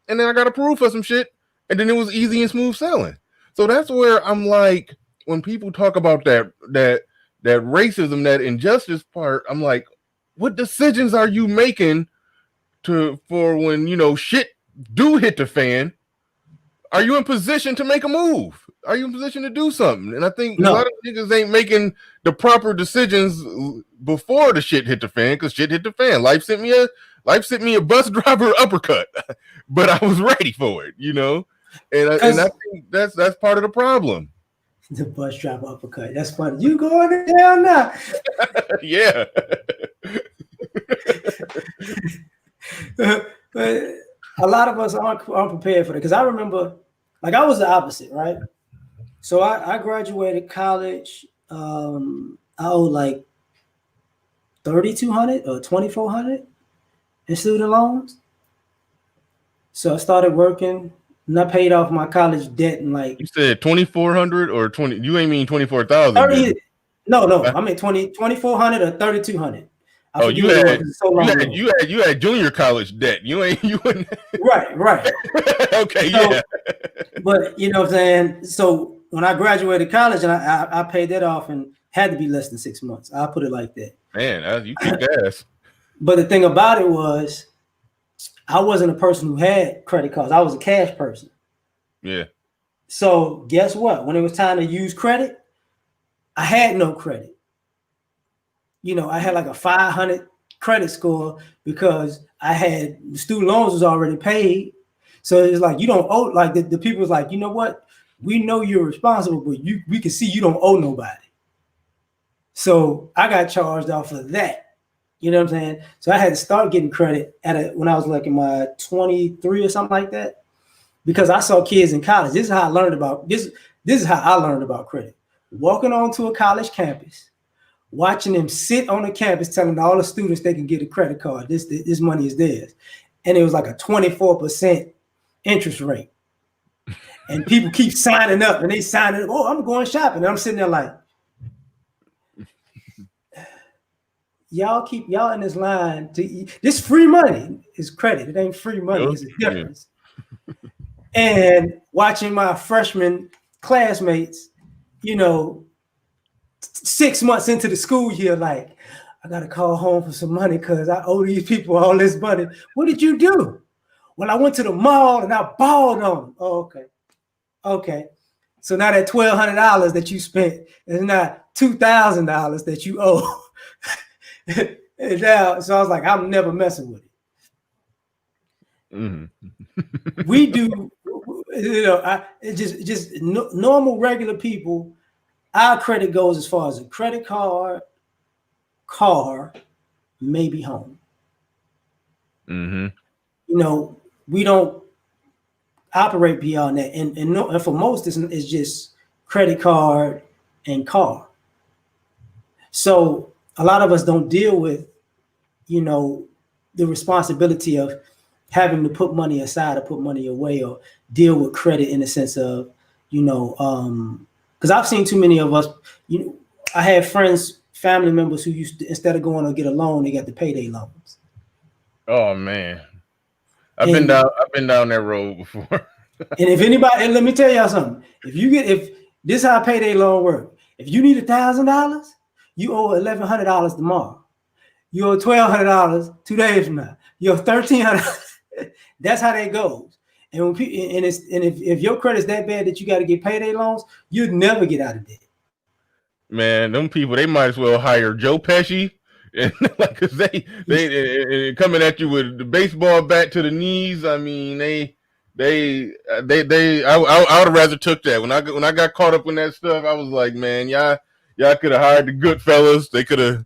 and then I got approved for some shit, and then it was easy and smooth sailing. So that's where I'm like, when people talk about that racism, that injustice part, I'm like, what decisions are you making for when, you know, shit do hit the fan? Are you in position to make a move? Are you in position to do something? And I think a lot of niggas ain't making the proper decisions before the shit hit the fan, because shit hit the fan. Life sent me a bus driver uppercut, but I was ready for it, you know? And I think that's part of the problem. The bus driver uppercut. That's funny. You going down now? Yeah. But a lot of us aren't prepared for it, because I remember, like, I was the opposite, right? So I graduated college. I owed like $3,200 or $2,400 in student loans. So I started working, and I paid off my college debt in like. You said 2,400 or 20? You ain't mean 24,000? No. I mean 2,400 or 3,200. Oh, you had junior college debt. You wouldn't. Right. Okay, so, yeah. But you know what I'm saying? So when I graduated college, and I paid that off, and had to be less than 6 months. I'll put it like that. Man, you kicked ass. But the thing about it was, I wasn't a person who had credit cards. I was a cash person. Yeah. So guess what? When it was time to use credit, I had no credit. You know, I had like a 500 credit score because I had the student loans was already paid. So it's like, you don't owe, like the people was like, you know what? We know you're responsible, but we can see you don't owe nobody. So I got charged off of that. You know what I'm saying? So I had to start getting credit when I was like in my 23 or something like that, because I saw kids in college. This is how I learned about this. This is how I learned about credit. Walking onto a college campus, watching them sit on the campus, telling all the students they can get a credit card. This money is theirs. And it was like a 24% interest rate. And people keep signing up, and they sign up. Oh, I'm going shopping. And I'm sitting there like, y'all in this line this free money is credit. It ain't free money. It's a difference. And watching my freshman classmates, you know, 6 months into the school year, like, I got to call home for some money because I owe these people all this money. What did you do? Well, I went to the mall and I balled on them. Oh, okay. So now that $1,200 that you spent is not $2,000 that you owe. And now, so I was like, I'm never messing with it. Mm-hmm. We do, you know, just normal, regular people. Our credit goes as far as a credit card, car, maybe home. Mm-hmm. we don't operate beyond that. And for most, it's just credit card and car. So a lot of us don't deal with, the responsibility of having to put money aside or put money away or deal with credit in the sense of, because I've seen too many of us, I had friends, family members who used to, instead of going to get a loan, they got the payday loans. Oh man. I've been down that road before. And if anybody, and let me tell y'all something. If this is how payday loan work. If you need $1,000, you owe $1,100 tomorrow. You owe $1,200 2 days from now. You owe $1,300. That's how that goes. And if your credit's that bad that you got to get payday loans, you'd never get out of debt. Man, them people, they might as well hire Joe Pesci, and like, cause they coming at you with the baseball bat to the knees. I mean, I would have rather took that. When I got caught up in that stuff, I was like, man, y'all could have hired the good fellas. They could have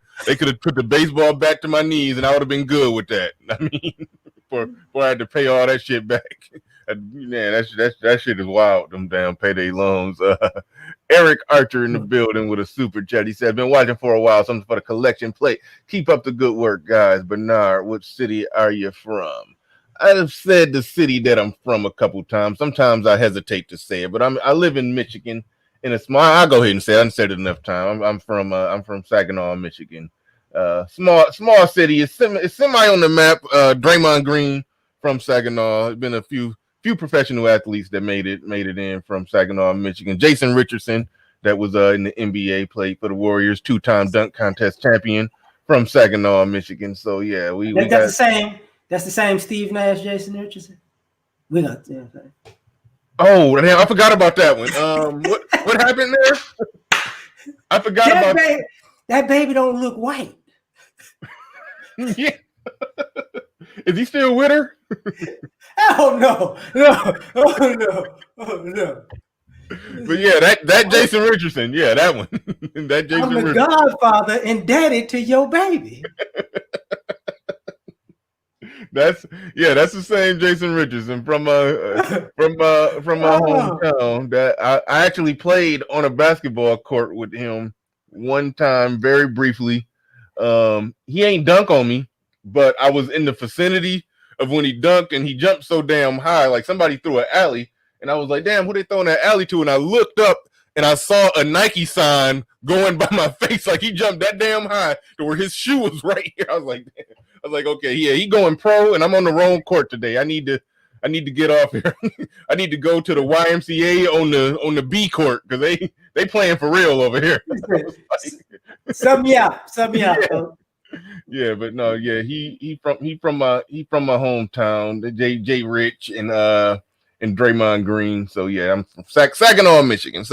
put the baseball bat to my knees, and I would have been good with that. I mean, before I had to pay all that shit back. Man, that shit is wild. Them damn payday loans. Eric Archer in the building with a super chat. He said, "I've been watching for a while. Something for the collection plate. Keep up the good work, guys." Bernard, which city are you from? I've said the city that I'm from a couple times. Sometimes I hesitate to say it, but I live in Michigan. In a small, I'll go ahead and say it. I haven't said it enough time. I'm from Saginaw, Michigan. Small city. It's semi on the map. Draymond Green from Saginaw. There's been a few professional athletes that made it in from Saginaw, Michigan. Jason Richardson, that was in the NBA, played for the Warriors, 2-time dunk contest champion from Saginaw, Michigan. So yeah, we got the same. That's the same Steve Nash, Jason Richardson. We got the same thing. Oh, damn, I forgot about that one. What happened there? I forgot about that baby. Don't look white. Yeah. Is he still with her? Oh no. But yeah, that Jason Richardson, yeah, that one. That Jason I'm the Richardson. godfather and daddy to your baby. That's the same Jason Richardson from my hometown. That I actually played on a basketball court with him one time, very briefly. He ain't dunk on me, but I was in the vicinity of when he dunked, and he jumped so damn high, like somebody threw an alley, and I was like, damn, who they throwing that alley to? And I looked up and I saw a Nike sign going by my face, like he jumped that damn high to where his shoe was right here. I was like, okay, yeah, he going pro, and I'm on the wrong court today. I need to get off here. I need to go to the YMCA on the B court, because they playing for real over here. Sub me out. Yeah, but no, yeah, he from my hometown, Jay Rich and Draymond Green. So yeah, I'm from Saginaw, Michigan.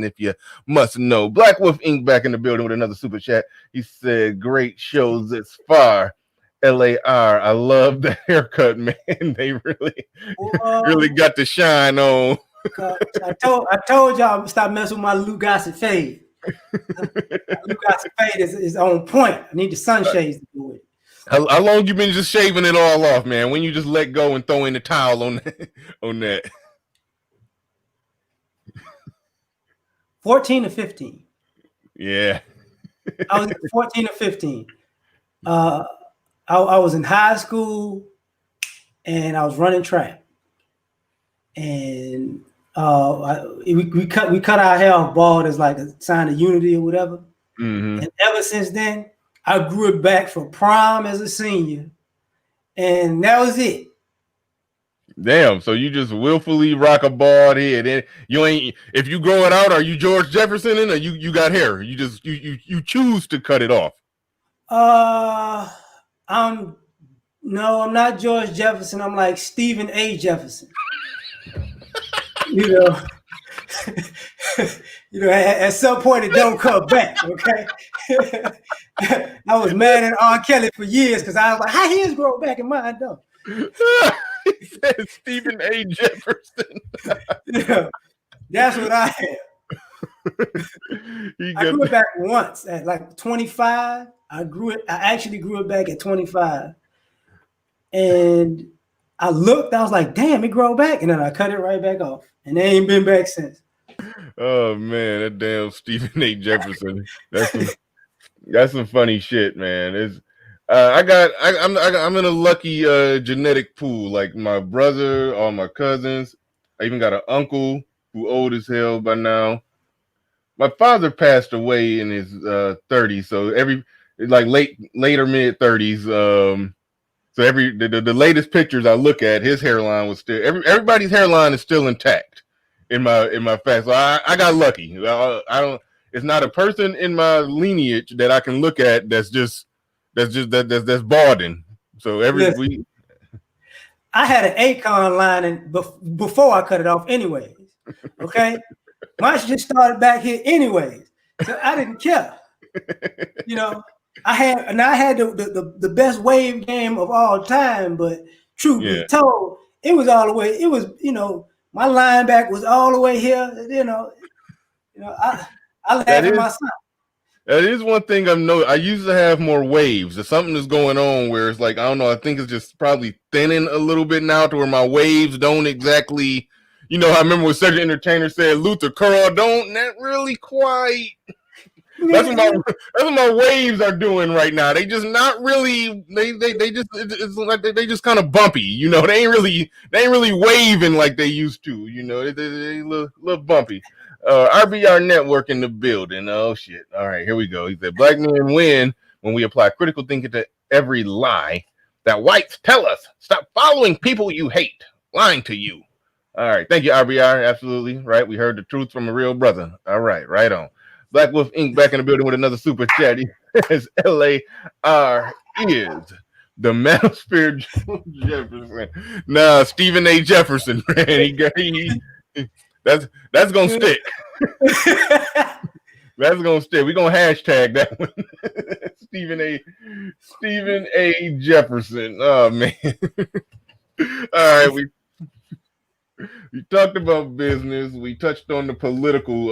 If you must know. Black Wolf Inc. back in the building with another super chat. He said, "Great shows this far." LAR, I love the haircut, man. They really got the shine on. I told y'all stop messing with my Lou Gossett fade. Lou Gossett fade is on point. I need the sunshades to do it. How long you been just shaving it all off, man? When you just let go and throw in the towel on that? 14 or 15. Yeah. I was 14 or 15. I was in high school and I was running track. And we cut our hair off bald as like a sign of unity or whatever. Mm-hmm. And ever since then, I grew it back for prom as a senior, and that was it. Damn! So you just willfully rock a bald head, and you ain't. If you grow it out, are you George Jefferson, or you got hair? You just you choose to cut it off. I'm not George Jefferson. I'm like Stephen A. Jefferson. At some point it don't come back, okay? I was mad at R. Kelly for years because I was like, how his grow back and mine don't? He said Stephen A. Jefferson. Yeah, that's what I have. I grew it back once at like 25. I actually grew it back at 25. And I looked, I was like, damn, it grow back. And then I cut it right back off. And they ain't been back since. Oh man, that damn Stephen A. Jefferson. That's some funny shit, man. It's I'm in a lucky genetic pool. Like my brother, all my cousins. I even got an uncle who old as hell by now. My father passed away in his 30s, so later mid 30s. So the latest pictures I look at, his hairline was still everybody's hairline is still intact in my face. So I got lucky. I don't. It's not a person in my lineage that I can look at that's balding. So I had an Akon line before I cut it off, anyways. Okay, mine just started back here, anyways. So I didn't care. You know, I had the best wave game of all time, but truth be told, it was all the way. It was, my linebacker was all the way here. I laugh at my son. That is one thing I used to have more waves. There's something that's going on where it's like, I don't know, I think it's just probably thinning a little bit now to where my waves don't exactly, I remember when Cedric Entertainer said Luther Curl don't not really quite. That's what my waves are doing right now. They just not really. It's like they just kind of bumpy. They ain't really waving like they used to. They a little bumpy. RBR Network in the building. Oh shit! All right, here we go. He said, "Black men win when we apply critical thinking to every lie that whites tell us. Stop following people you hate, lying to you." All right, thank you, RBR. Absolutely right. We heard the truth from a real brother. All right, right on. Black Wolf Inc. back in the building with another super chat. As LAR is the Manosphere Jefferson. Nah, Stephen A. Jefferson, man. That's gonna stick. That's gonna stick. We're gonna hashtag that one. Stephen A. Jefferson. Oh man. All right, we talked about business. We touched on the political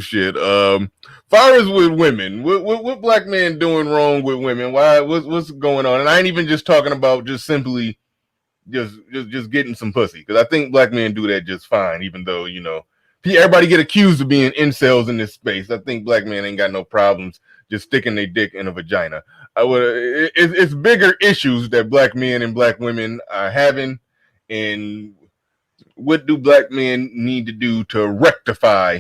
shit. Far as with women, what black men doing wrong with women? Why? What's going on? And I ain't even just talking about just simply just getting some pussy, because I think black men do that just fine. Even though everybody get accused of being incels in this space, I think black men ain't got no problems just sticking their dick in a vagina. It's bigger issues that black men and black women are having, and what do black men need to do to rectify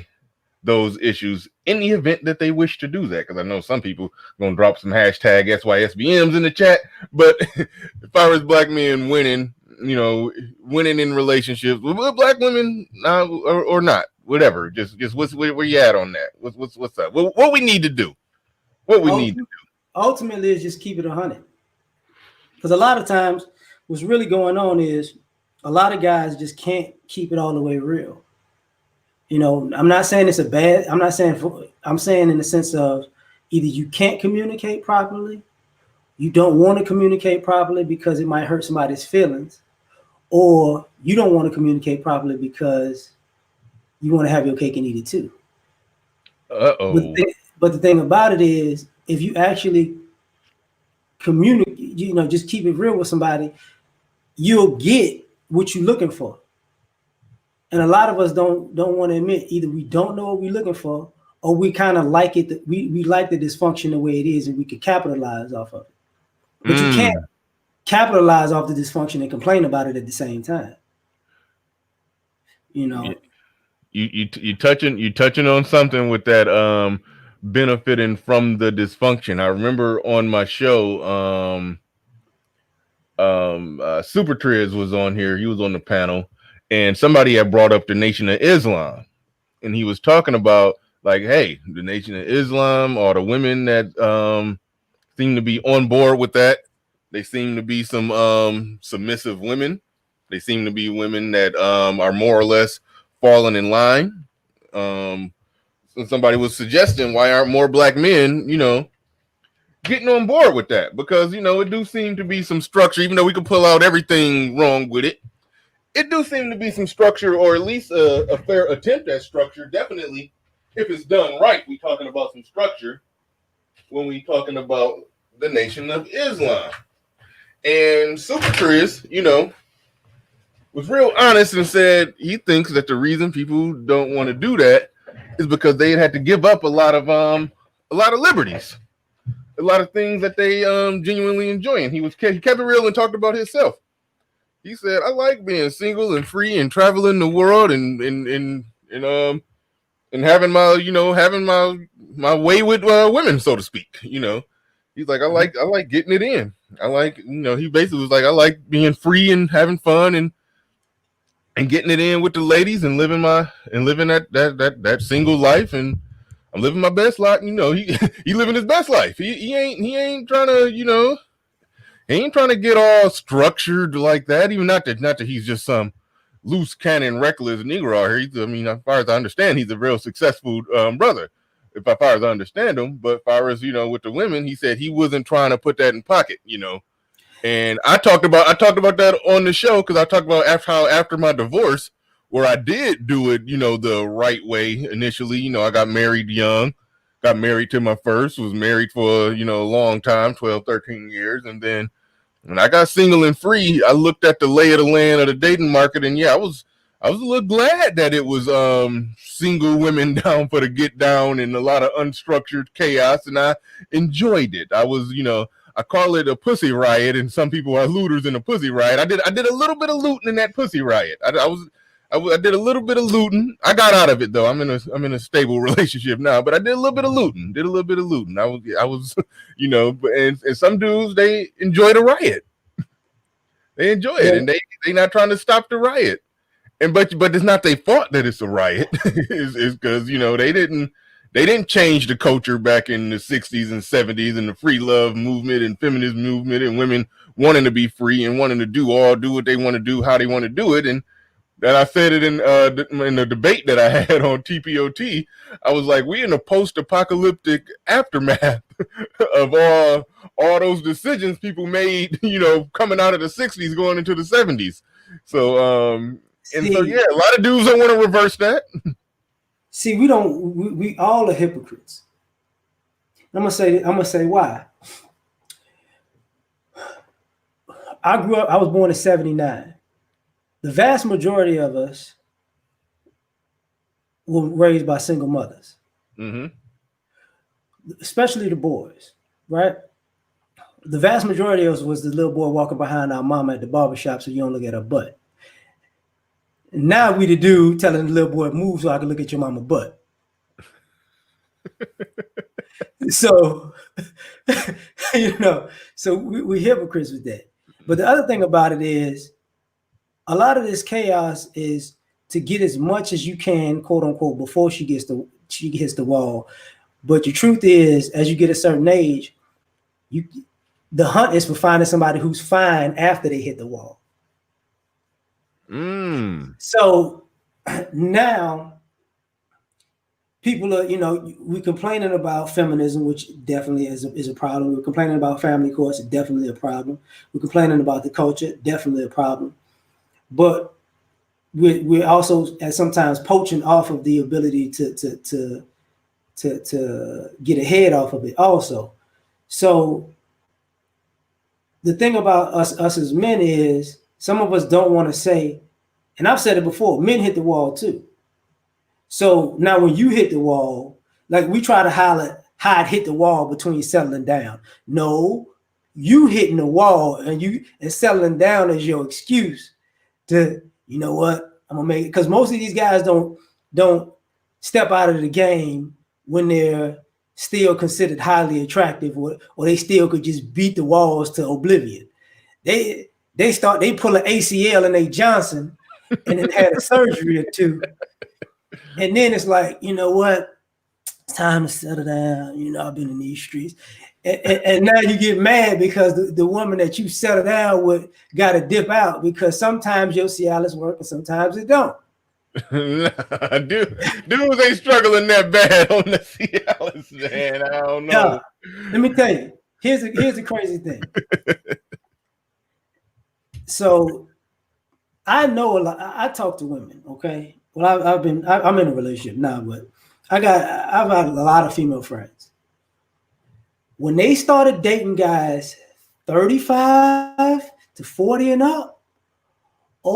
those issues in the event that they wish to do that? Because I know some people are going to drop some hashtag SYSBMs in the chat, but as far as black men winning in relationships with black women or not, whatever, just where you at on that? What's up? What we need to do? Ultimately is just keep it 100. Because a lot of times what's really going on is a lot of guys just can't keep it all the way real. I'm not saying it's I'm saying in the sense of either you can't communicate properly, you don't want to communicate properly because it might hurt somebody's feelings, or you don't want to communicate properly because you want to have your cake and eat it too. But the thing about it is, if you actually communicate, just keep it real with somebody, you'll get what you're looking for. And a lot of us don't want to admit either we don't know what we're looking for, or we kind of like it. We like the dysfunction the way it is, and we can capitalize off of it. But you can't capitalize off the dysfunction and complain about it at the same time. You touching on something with that benefiting from the dysfunction. I remember on my show, Super Triz was on here. He was on the panel. And somebody had brought up the Nation of Islam, and he was talking about like, hey, the Nation of Islam, or the women that seem to be on board with that. They seem to be some submissive women. They seem to be women that are more or less falling in line. So somebody was suggesting, why aren't more black men, getting on board with that? Because it do seem to be some structure, even though we can pull out everything wrong with it. It do seem to be some structure, or at least a fair attempt at structure. Definitely, if it's done right, we talking about some structure when we talking about the Nation of Islam. And Super Chris, was real honest and said he thinks that the reason people don't want to do that is because they had to give up a lot of liberties, a lot of things that they genuinely enjoy. And he kept it real and talked about himself. He said, "I like being single and free and traveling the world and having my way with women, so to speak." He's like, I like getting it in. I like, he basically was like, I like being free and having fun and getting it in with the ladies and living that single life, and I'm living my best life. He living his best life. He ain't trying to, he ain't trying to get all structured like that. Even not that he's just some loose cannon, reckless Negro out here. As far as I understand, he's a real successful brother. As far as I understand him, but as far as with the women, he said he wasn't trying to put that in pocket. And I talked about that on the show because I talked about how after my divorce, where I did do it, the right way initially. I got married young, got married to my first, was married for a long time, 12, 13 years, and then when I got single and free, I looked at the lay of the land of the dating market, and I was a little glad that it was single women down for the get down and a lot of unstructured chaos, and I enjoyed it. I was, I call it a pussy riot, and some people are looters in a pussy riot. I did a little bit of looting in that pussy riot. I did a little bit of looting. I got out of it though. I'm in a stable relationship now, but I did a little bit of looting. I was, and some dudes, they enjoy the riot. They enjoy it, and they not trying to stop the riot. And but it's not their fault that it's a riot. It's because they didn't change the culture back in the 60s and 70s and the free love movement and feminist movement and women wanting to be free and wanting to do what they want to do, how they want to do it. And I said it in the debate that I had on TPOT. I was like, we in a post-apocalyptic aftermath of all those decisions people made, coming out of the 60s going into the 70s. So a lot of dudes don't want to reverse that. See, we all are hypocrites. I'm gonna say why. I was born in 79. The vast majority of us were raised by single mothers. Mm-hmm. Especially the boys, right? The vast majority of us was the little boy walking behind our mama at the barbershop so you don't look at her butt. Now we the dude telling the little boy, move so I can look at your mama butt. So, so we hypocrites with that. But the other thing about it is, a lot of this chaos is to get as much as you can, quote unquote, before she hits the wall. But the truth is, as you get a certain age, the hunt is for finding somebody who's fine after they hit the wall. So now people are, we're complaining about feminism, which definitely is a problem. We're complaining about family courts, definitely a problem. We're complaining about the culture, definitely a problem. But we're also sometimes poaching off of the ability to get ahead off of it also. So the thing about us as men is some of us don't want to say, and I've said it before, men hit the wall too. So now when you hit the wall, like we try to hide hit the wall between settling down. No, you hitting the wall and settling down is your excuse to, you know what, I'm gonna make it. Because most of these guys don't step out of the game when they're still considered highly attractive, or they still could just beat the walls to oblivion. They pull an ACL in a Johnson and then had a surgery or two. And then it's like, you know what? It's time to settle down. I've been in these streets. And now you get mad because the woman that you settle down with got to dip out, because sometimes your Cialis work and sometimes it don't. Dudes ain't struggling that bad on the Cialis, man. I don't know. Let me tell you. Here's the crazy thing. So I know a lot. I talk to women, okay? Well, I'm in a relationship now, but I've had a lot of female friends. When they started dating guys 35 to 40 and up. It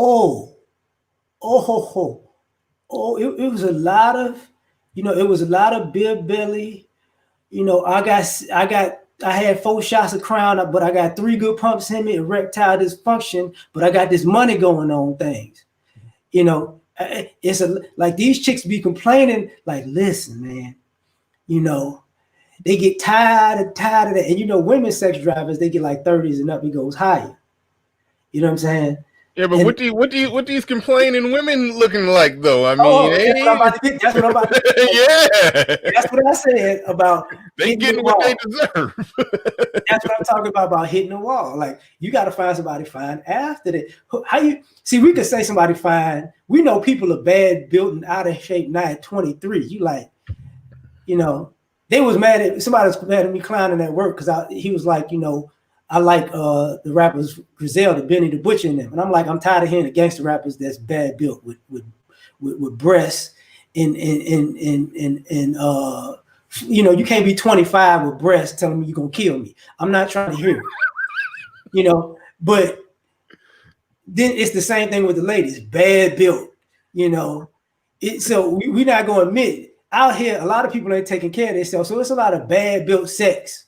was a lot of, it was a lot of beer belly. I had 4 shots of Crown, but I got 3 good pumps in me, erectile dysfunction, but I got this money going on things. It's like these chicks be complaining, like, listen, man, they get tired of that. And women sex drivers, they get like 30s and up, it goes higher. You know what I'm saying? Yeah, but what these complaining women looking like though? I mean, that's what I'm about to get. Yeah, that's what I said about they getting what they deserve. That's what I'm talking about hitting the wall. Like, you got to find somebody fine after that. How you see? We could say somebody fine. We know people are bad built and out of shape now at 23. You like, they was mad at somebody was mad at me clowning at work because he was like, I like the rappers Griselda, Benny the Butcher, and them, and I'm like, I'm tired of hearing the gangster rappers that's bad built with breasts and you can't be 25 with breasts telling me you're gonna kill me. I'm not trying to hear it, But then it's the same thing with the ladies, bad built, So we're not gonna admit it. Out here, a lot of people ain't taking care of themselves, so it's a lot of bad built sex.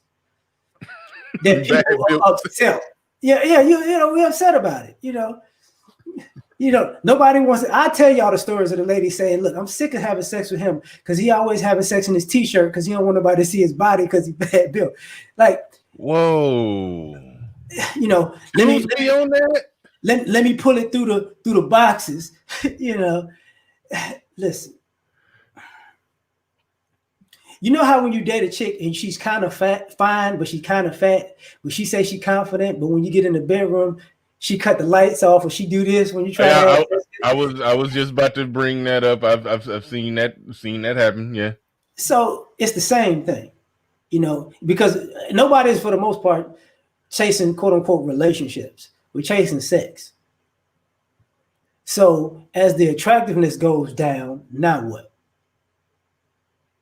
That people are upset. We're upset about it. Nobody wants to. I tell y'all the stories of the lady saying, "Look, I'm sick of having sex with him because he always having sex in his t-shirt because he don't want nobody to see his body because he's bad built." Like, whoa, let me be on that. Let me pull it through the boxes. Listen. You know how when you date a chick and she's kind of fine, but she's kind of fat, but she says she's confident, but when you get in the bedroom, she cut the lights off or she do this when you try I was just about to bring that up. I've seen that happen. Yeah. So it's the same thing, because nobody is for the most part chasing quote unquote relationships. We're chasing sex. So as the attractiveness goes down, now what?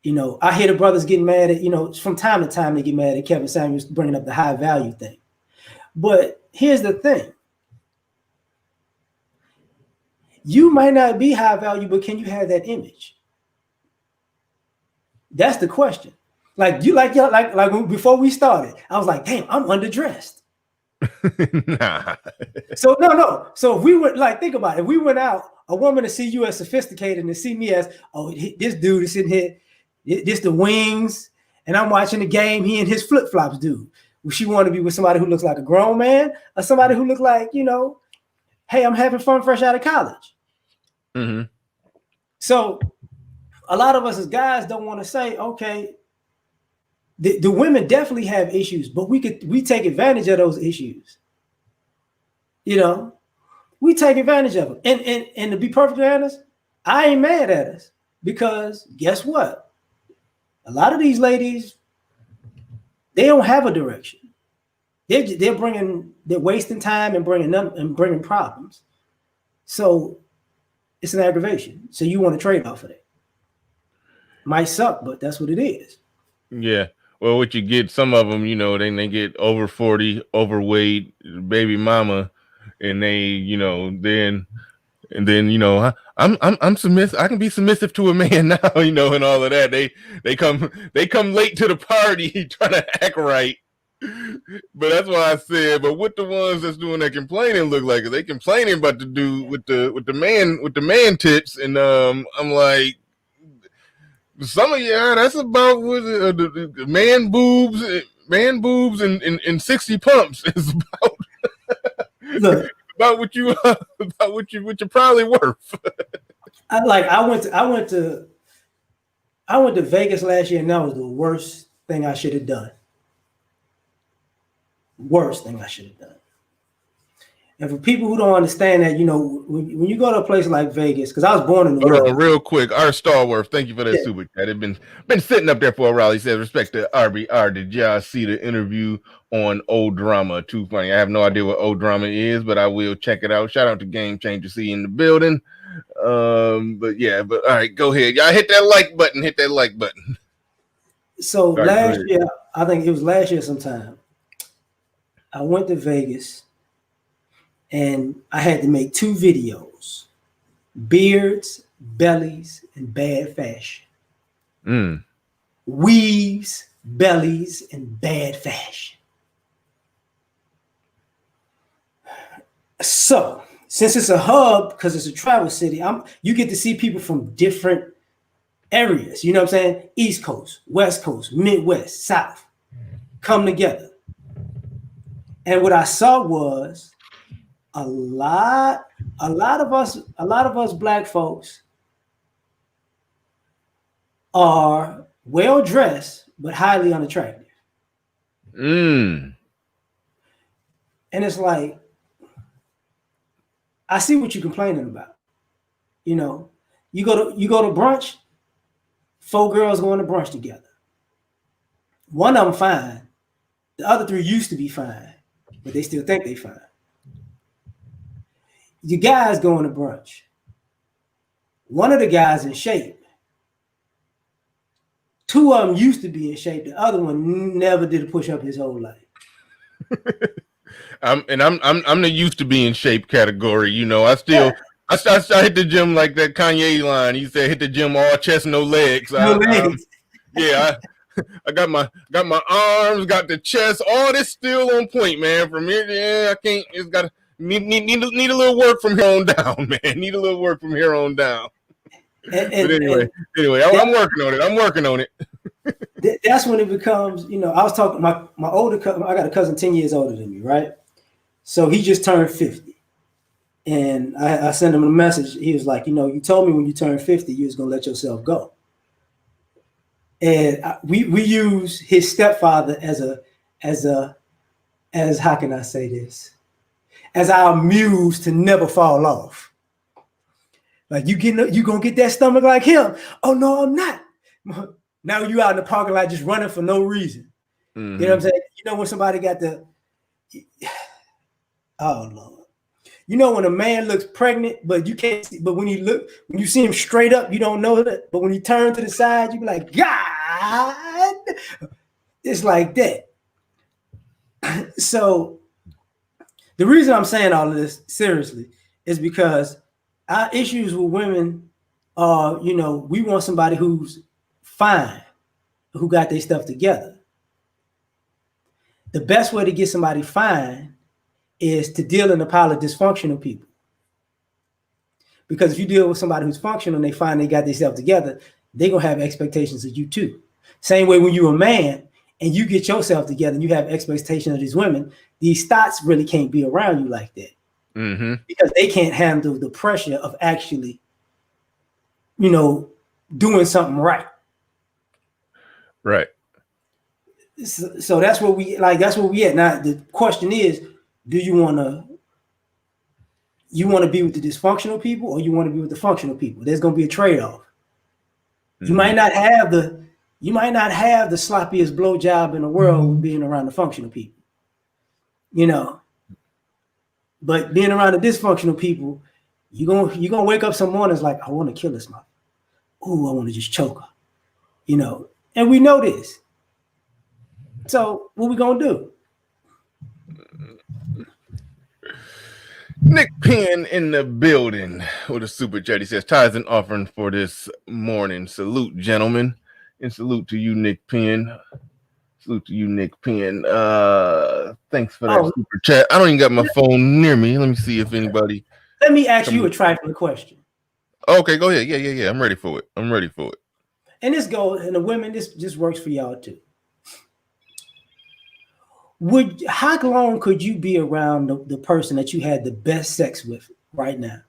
I hear the brothers getting mad at, from time to time they get mad at Kevin Samuels bringing up the high value thing. But here's the thing. You might not be high value, but can you have that image? That's the question. Like before we started, I was like, damn, I'm underdressed. Nah. So no. So if we went, think about it. If we went out, a woman to see you as sophisticated and to see me as, this dude is sitting here, this the wings, and I'm watching the game. He in his flip flops, dude. Would she want to be with somebody who looks like a grown man or somebody who looks like, hey, I'm having fun fresh out of college? Mm-hmm. So a lot of us as guys don't want to say, okay, the women definitely have issues, but we take advantage of those issues. We take advantage of them. And to be perfectly honest, I ain't mad at us because guess what? A lot of these ladies, they don't have a direction. They're wasting time and bringing problems. So it's an aggravation. So you want to trade off of it. Might suck, but that's what it is. Yeah. Well, what you get, some of them, then they get over 40, overweight, baby mama, and they, I'm submissive. I can be submissive to a man now, and all of that. They come late to the party trying to act right. But that's why I said, but what the ones that's doing that complaining look like? They complaining about the dude with the man tits, and I'm like, some of y'all, that's about what the man boobs and 60 pumps is about. Look, about what you're probably worth. I went to Vegas last year, and that was the worst thing I should have done. Worst thing I should have done. And for people who don't understand that, when you go to a place like Vegas, because I was born in the world. Real quick, our Starworth, thank you for that super chat. It's been sitting up there for a while. He says, respect to RBR. Did y'all see the interview on Old Drama? Too funny. I have no idea what Old Drama is, but I will check it out. Shout out to Game Changer C in the building. But all right, go ahead. Y'all hit that like button. So last year, I think it was last year sometime, I went to Vegas and I had to make 2 videos: beards, bellies, and bad fashion. Weaves, bellies, and bad fashion. So, since it's a hub, because it's a travel city, you get to see people from different areas. You know what I'm saying? East Coast, West Coast, Midwest, South come together. And what I saw was a lot of us black folks are well dressed but highly unattractive. And it's like, I see what you're complaining about. You know, you go to brunch, 4 girls going to brunch together. One of them fine. The other 3 used to be fine, but they still think they fine. You guys going to brunch. One of the guys in shape. 2 of them used to be in shape. The other one never did a push-up his whole life. I'm the used to be in shape category. You know, I hit the gym like that Kanye line. He said, hit the gym all chest, no legs. No legs. I got my arms, got the chest, all this still on point, man. From here, I can't. It's got to need a little work from here on down, man. Need a little work from here on down. But anyway, I'm working on it. That's when it becomes, you know, I was talking my older cousin. I got a cousin 10 years older than me, right? So he just turned 50, and I sent him a message. He was like, you know, you told me when you turned 50 you was gonna let yourself go. And we use his stepfather as how can I say this? As our muse to never fall off. Like you gonna get that stomach like him? Oh no, I'm not. Now you out in the parking lot just running for no reason. You know what I'm saying? You know when somebody got the oh Lord. You know when a man looks pregnant, but you can't see, but when you see him straight up, you don't know that. But when you turn to the side, you be like, God, it's like that. So the reason I'm saying all of this seriously is because our issues with women are, you know, we want somebody who's fine, who got their stuff together. The best way to get somebody fine is to deal in a pile of dysfunctional people. Because if you deal with somebody who's functional and they find they got themselves together, they're going to have expectations of you too. Same way when you're a man and you get yourself together and you have expectations of these women, these thoughts really can't be around you like that. Because they can't handle the pressure of actually, you know, doing something right. Right. So that's where we at. Now the question is, do you want to be with the dysfunctional people or you want to be with the functional people? There's going to be a trade-off. You might not have the sloppiest blowjob in the world with being around the functional people, you know. But being around the dysfunctional people, you're gonna wake up some mornings like, I want to kill this mother. Ooh, I want to just choke her, you know. And we know this. So what we gonna do? Nick Penn in the building with a super chat. He says, ties and offering for this morning. Salute, gentlemen. And salute to you, Nick Penn. Salute to you, Nick Penn. Thanks for that super chat. I don't even got my phone near me. Let me see if anybody. Let me ask you a trifling question. Okay, go ahead. Yeah. I'm ready for it. And this goes, and the women, this just works for y'all too. How long could you be around the person that you had the best sex with right now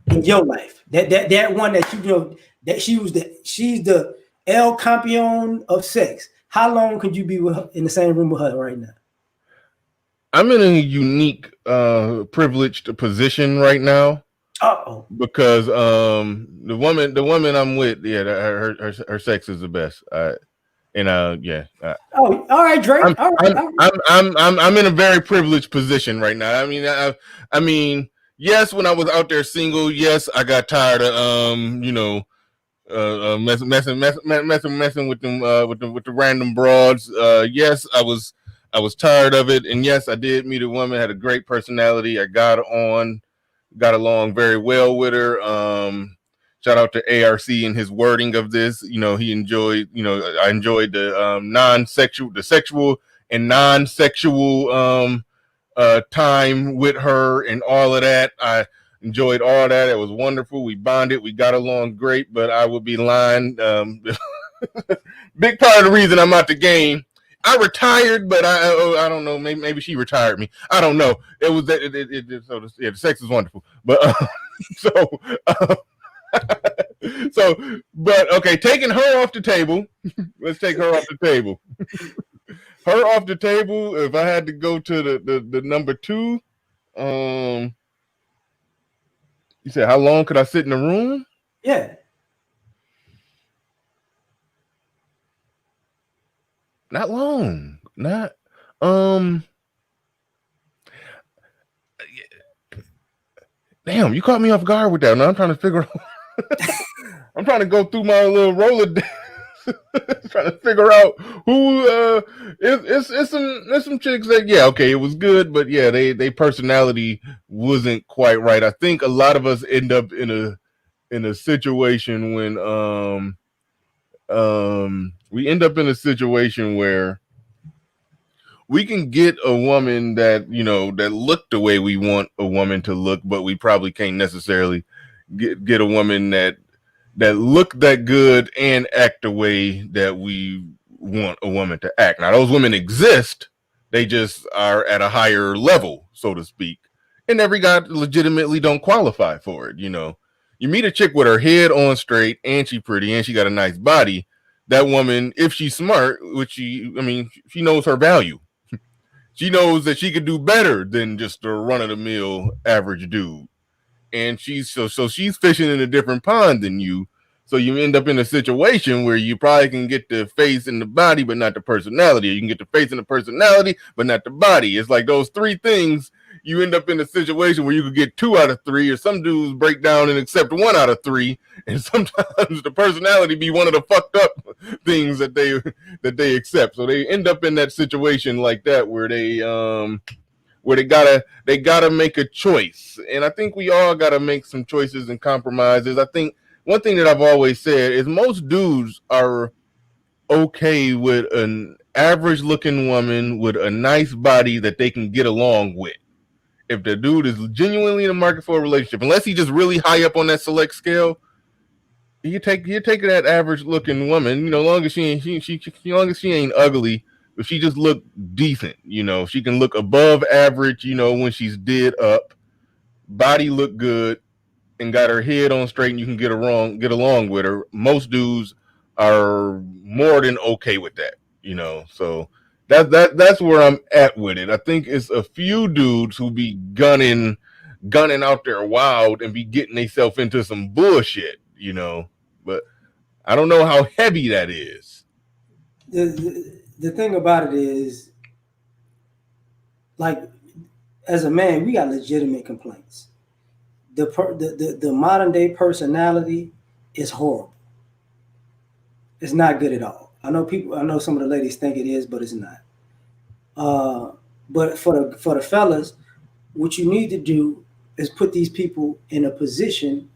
in your life? That one that you know that she's the El Campeon of sex. How long could you be with her, in the same room with her right now? I'm in a unique, privileged position right now. Because the woman I'm with, yeah, her sex is the best. All right, Drake. I'm in a very privileged position right now. I mean, yes, when I was out there single, yes, I got tired of messing with them with the random broads. Yes, I I was tired of it. And yes, I did meet a woman, had a great personality. I got along very well with her. Shout out to ARC and his wording of this. He enjoyed, I enjoyed the sexual and non-sexual time with her and all of that. I enjoyed all that. It was wonderful. We bonded. We got along great, but I would be lying. Big part of the reason I'm out the game. I retired, but I don't know. Maybe she retired me. I don't know. It was the sex is wonderful, but but okay, taking her off the table. Let's take her off the table. Her off the table. If I had to go to the number 2, you said how long could I sit in the room? Yeah. Not long. Not damn, you caught me off guard with that. Now I'm trying to figure out I'm trying to go through my little Rolodex. Trying to figure out who it's some chicks that it was good, but they personality wasn't quite right. I think a lot of us end up in a situation when we end up in a situation where we can get a woman that that look the way we want a woman to look, but we probably can't necessarily get a woman that look that good and act the way that we want a woman to act. Now, those women exist. They just are at a higher level, so to speak. And every guy legitimately don't qualify for it. You meet a chick with her head on straight and she pretty and she got a nice body. That woman, if she's smart, she knows her value. She knows that she could do better than just a run-of-the-mill average dude. And she's fishing in a different pond than you. So you end up in a situation where you probably can get the face and the body, but not the personality. Or you can get the face and the personality, but not the body. It's like those 3 things. You end up in a situation where you could get 2 out of 3, or some dudes break down and accept 1 out of 3. And sometimes the personality be one of the fucked up things that they accept. So they end up in that situation like that where they gotta make a choice. And I think we all gotta make some choices and compromises. I think one thing that I've always said is most dudes are okay with an average looking woman with a nice body that they can get along with. If the dude is genuinely in the market for a relationship, unless he's just really high up on that select scale, you take that average looking woman, long as she ain't ugly. If she just look decent, she can look above average, when she's did up, body look good, and got her head on straight, and you can get along with her. Most dudes are more than okay with that, So that's where I'm at with it. I think it's a few dudes who be gunning out there wild and be getting themselves into some bullshit, But I don't know how heavy that is. The thing about it is, like, as a man, we got legitimate complaints. The modern day personality is horrible. It's not good at all. I know some of the ladies think it is, but it's not. But for the fellas, what you need to do is put these people in a position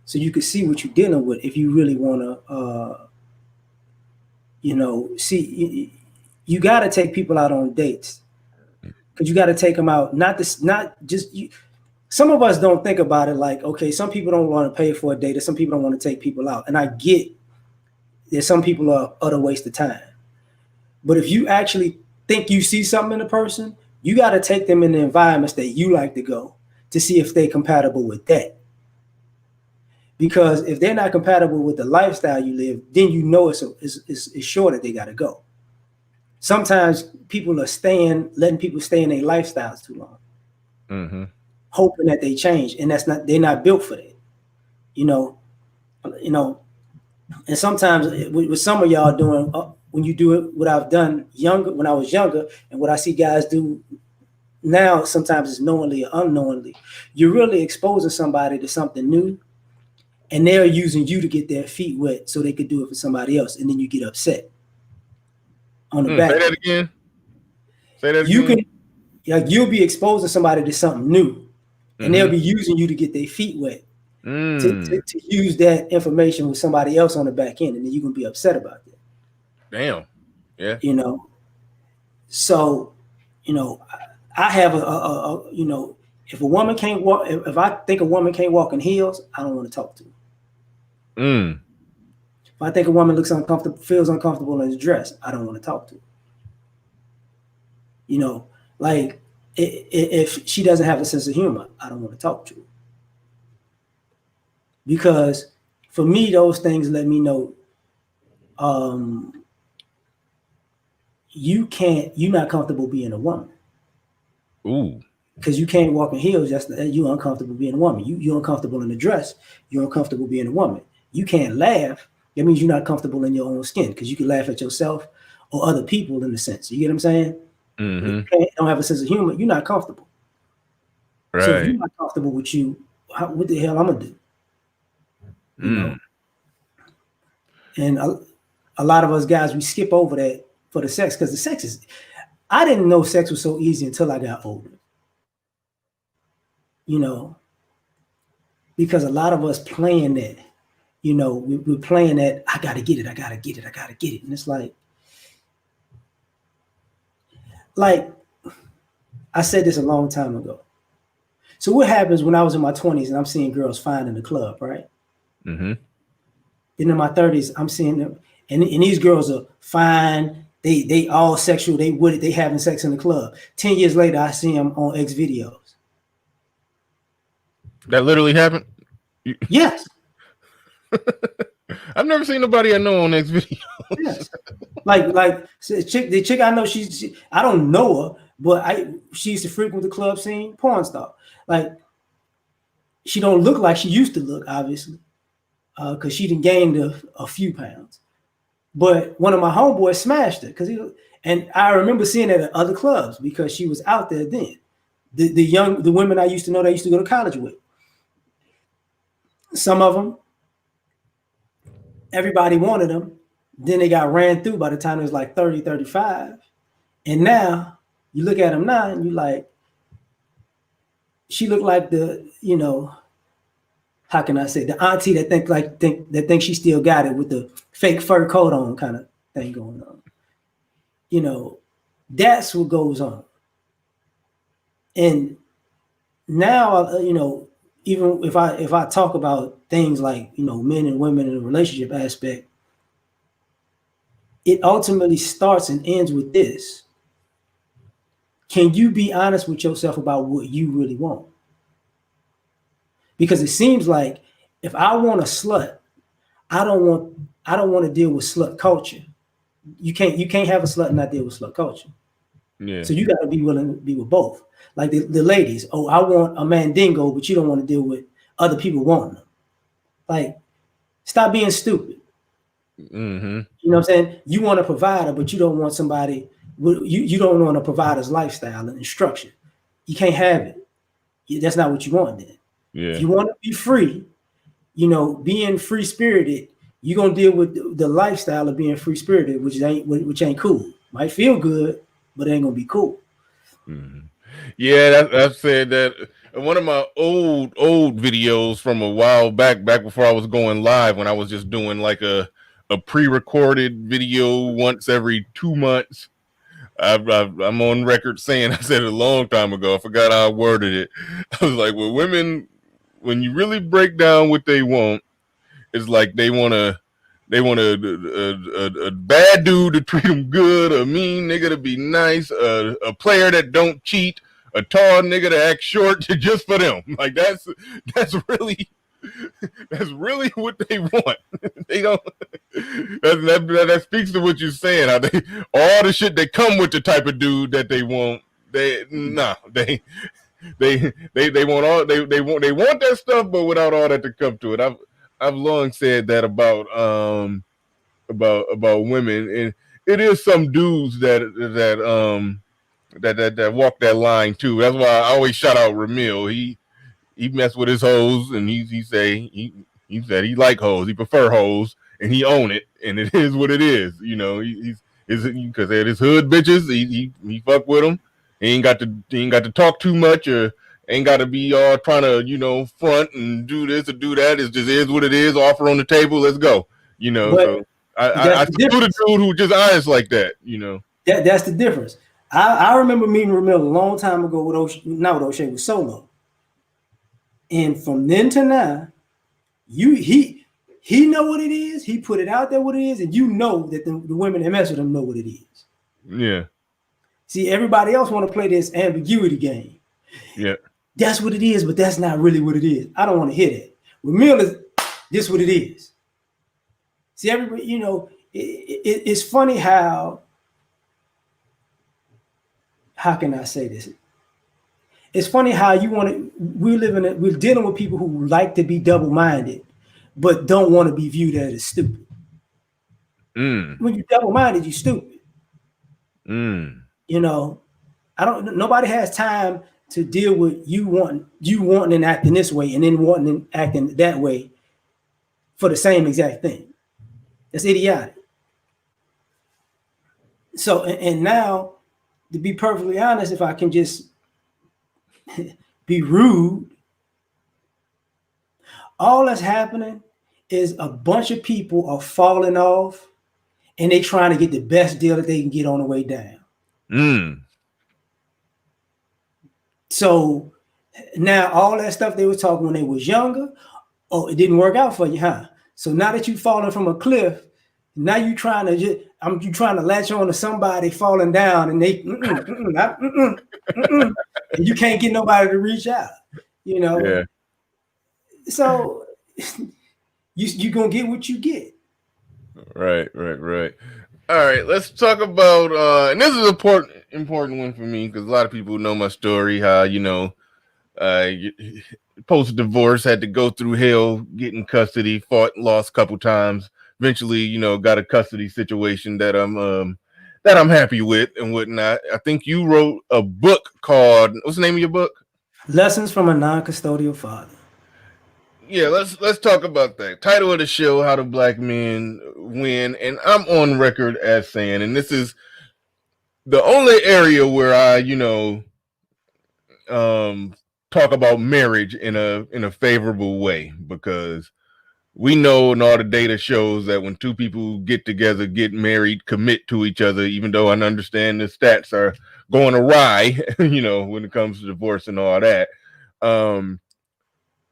so you can see what you're dealing with. If you really want to, see, you got to take people out on dates, because you got to take them out. Some of us don't think about it like, okay, some people don't want to pay for a date, or some people don't want to take people out. And I get that some people are utter waste of time. But if you actually think you see something in a person, you got to take them in the environments that you like to go to see if they're compatible with that. Because if they're not compatible with the lifestyle you live, then it's sure that they got to go. Sometimes people are letting people stay in their lifestyles too long, hoping that they change, and they're not built for that, And sometimes with some of y'all doing, when you do it, what I've done when I was younger, and what I see guys do now, sometimes it's knowingly or unknowingly, you're really exposing somebody to something new, and they're using you to get their feet wet so they could do it for somebody else, and then you get upset on the back. Say that again. Say that you again. can, like, you'll be exposing somebody to something new, and they'll be using you to get their feet wet. To use that information with somebody else on the back end, and then you're gonna be upset about that. Damn. Yeah. You know. So, I have a if a woman can't walk, if I think a woman can't walk in heels, I don't want to talk to her. If I think a woman looks uncomfortable, feels uncomfortable in a dress, I don't want to talk to her. Like if she doesn't have a sense of humor, I don't want to talk to her. Because for me, those things let me know you're not comfortable being a woman. Ooh. Because you can't walk in heels, you're uncomfortable being a woman. You're uncomfortable in a dress, you're uncomfortable being a woman. You can't laugh, that means you're not comfortable in your own skin, because you can laugh at yourself or other people in a sense. You get what I'm saying? If you don't have a sense of humor, you're not comfortable. Right. So if you're not comfortable with you, what the hell I'm gonna do? And a lot of us guys, we skip over that for the sex, because the sex is, I didn't know sex was so easy until I got older. Because a lot of us playing that, we're playing that, I gotta get it, I gotta get it, I gotta get it. And it's like I said this a long time ago. So what happens when I was in my 20s and I'm seeing girls fine in the club, right? Then in my 30s, I'm seeing them, and these girls are fine. They all sexual. They having sex in the club. 10 years later, I see them on X videos. That literally happened? Yes. I've never seen nobody I know on X videos. Yes. Like the chick I know, I don't know her, but she used to frequent the club scene, porn star. Like, she don't look like she used to look, obviously, because she done gained a few pounds. But one of my homeboys smashed her and I remember seeing that at other clubs because she was out there then. The women I used to know that I used to go to college with. Some of them, everybody wanted them. Then they got ran through by the time it was like 30, 35. And now you look at them now and you like, she looked like how can I say, the auntie that think she still got it with the fake fur coat on kind of thing going on. That's what goes on. And now, even if I talk about things like, men and women in a relationship aspect, it ultimately starts and ends with this. Can you be honest with yourself about what you really want? Because it seems like if I want a slut, I don't want to deal with slut culture. You can't have a slut and not deal with slut culture. Yeah. So you got to be willing to be with both. Like the ladies, I want a mandingo, but you don't want to deal with other people wanting them. Like, stop being stupid. You know what I'm saying? You want a provider, but you don't want somebody. You don't want a provider's lifestyle and structure. You can't have it. That's not what you want then. Yeah. If you want to be free, being free spirited, you're gonna deal with the lifestyle of being free spirited, which ain't cool. Might feel good, but it ain't gonna be cool. Yeah, I've said that. One of my old videos from a while back before I was going live, when I was just doing like a pre-recorded video once every 2 months. I'm on record saying, I said it a long time ago, I forgot how I worded it. I was like, well, women, when you really break down what they want, it's like they want a bad dude to treat them good, a mean nigga to be nice, a player that don't cheat, a tall nigga to act short, just for them. Like that's really what they want. They don't. That speaks to what you're saying. How all the shit that come with the type of dude that they want. They want all they want that stuff, but without all that to come to it. I've long said that about women, and it is some dudes that walk that line too. That's why I always shout out Ramil. He mess with his hoes, and he said he like hoes. He prefer hoes, and he own it, and it is what it is. He's Is it because they're his hood bitches? He fuck with them. He ain't got to talk too much, or ain't got to be all trying to front and do this or do that. It just is what it is. Offer on the table. Let's go. But So I salute a dude who just honest like that. That's the difference. I remember meeting Ramil a long time ago with O'Shea, with Solo, and from then to now, he know what it is. He put it out there what it is, and that the women that mess with him know what it is. Yeah. See, everybody else want to play this ambiguity game. Yeah. That's what it is, but that's not really what it is. I don't want to hear that. Ramil is this what it is. See, everybody, it's funny how can I say this? It's funny how we're dealing with people who like to be double-minded, but don't want to be viewed as stupid. When you're double-minded, you're stupid. Nobody has time to deal with you wanting and acting this way and then wanting and acting that way for the same exact thing. That's idiotic. So, and now, to be perfectly honest, if I can just be rude, all that's happening is a bunch of people are falling off and they trying to get the best deal that they can get on the way down. So now all that stuff they were talking when they was younger, it didn't work out for you, huh? So now that you've fallen from a cliff, now you trying to latch on to somebody falling down, and they and you can't get nobody to reach out, Yeah. So you gonna get what you get. Right. All right, let's talk about and this is an important one for me because a lot of people know my story. How post divorce had to go through hell getting custody, fought and lost a couple times. Eventually, got a custody situation that I'm happy with and whatnot. I think you wrote a book called, what's the name of your book? Lessons from a Non-Custodial Father. Yeah, let's talk about that. Title of the show: How do Black Men Win? And I'm on record as saying, and this is the only area where I, talk about marriage in a favorable way, because we know, and all the data shows, that when two people get together, get married, commit to each other, even though I understand the stats are going awry, when it comes to divorce and all that.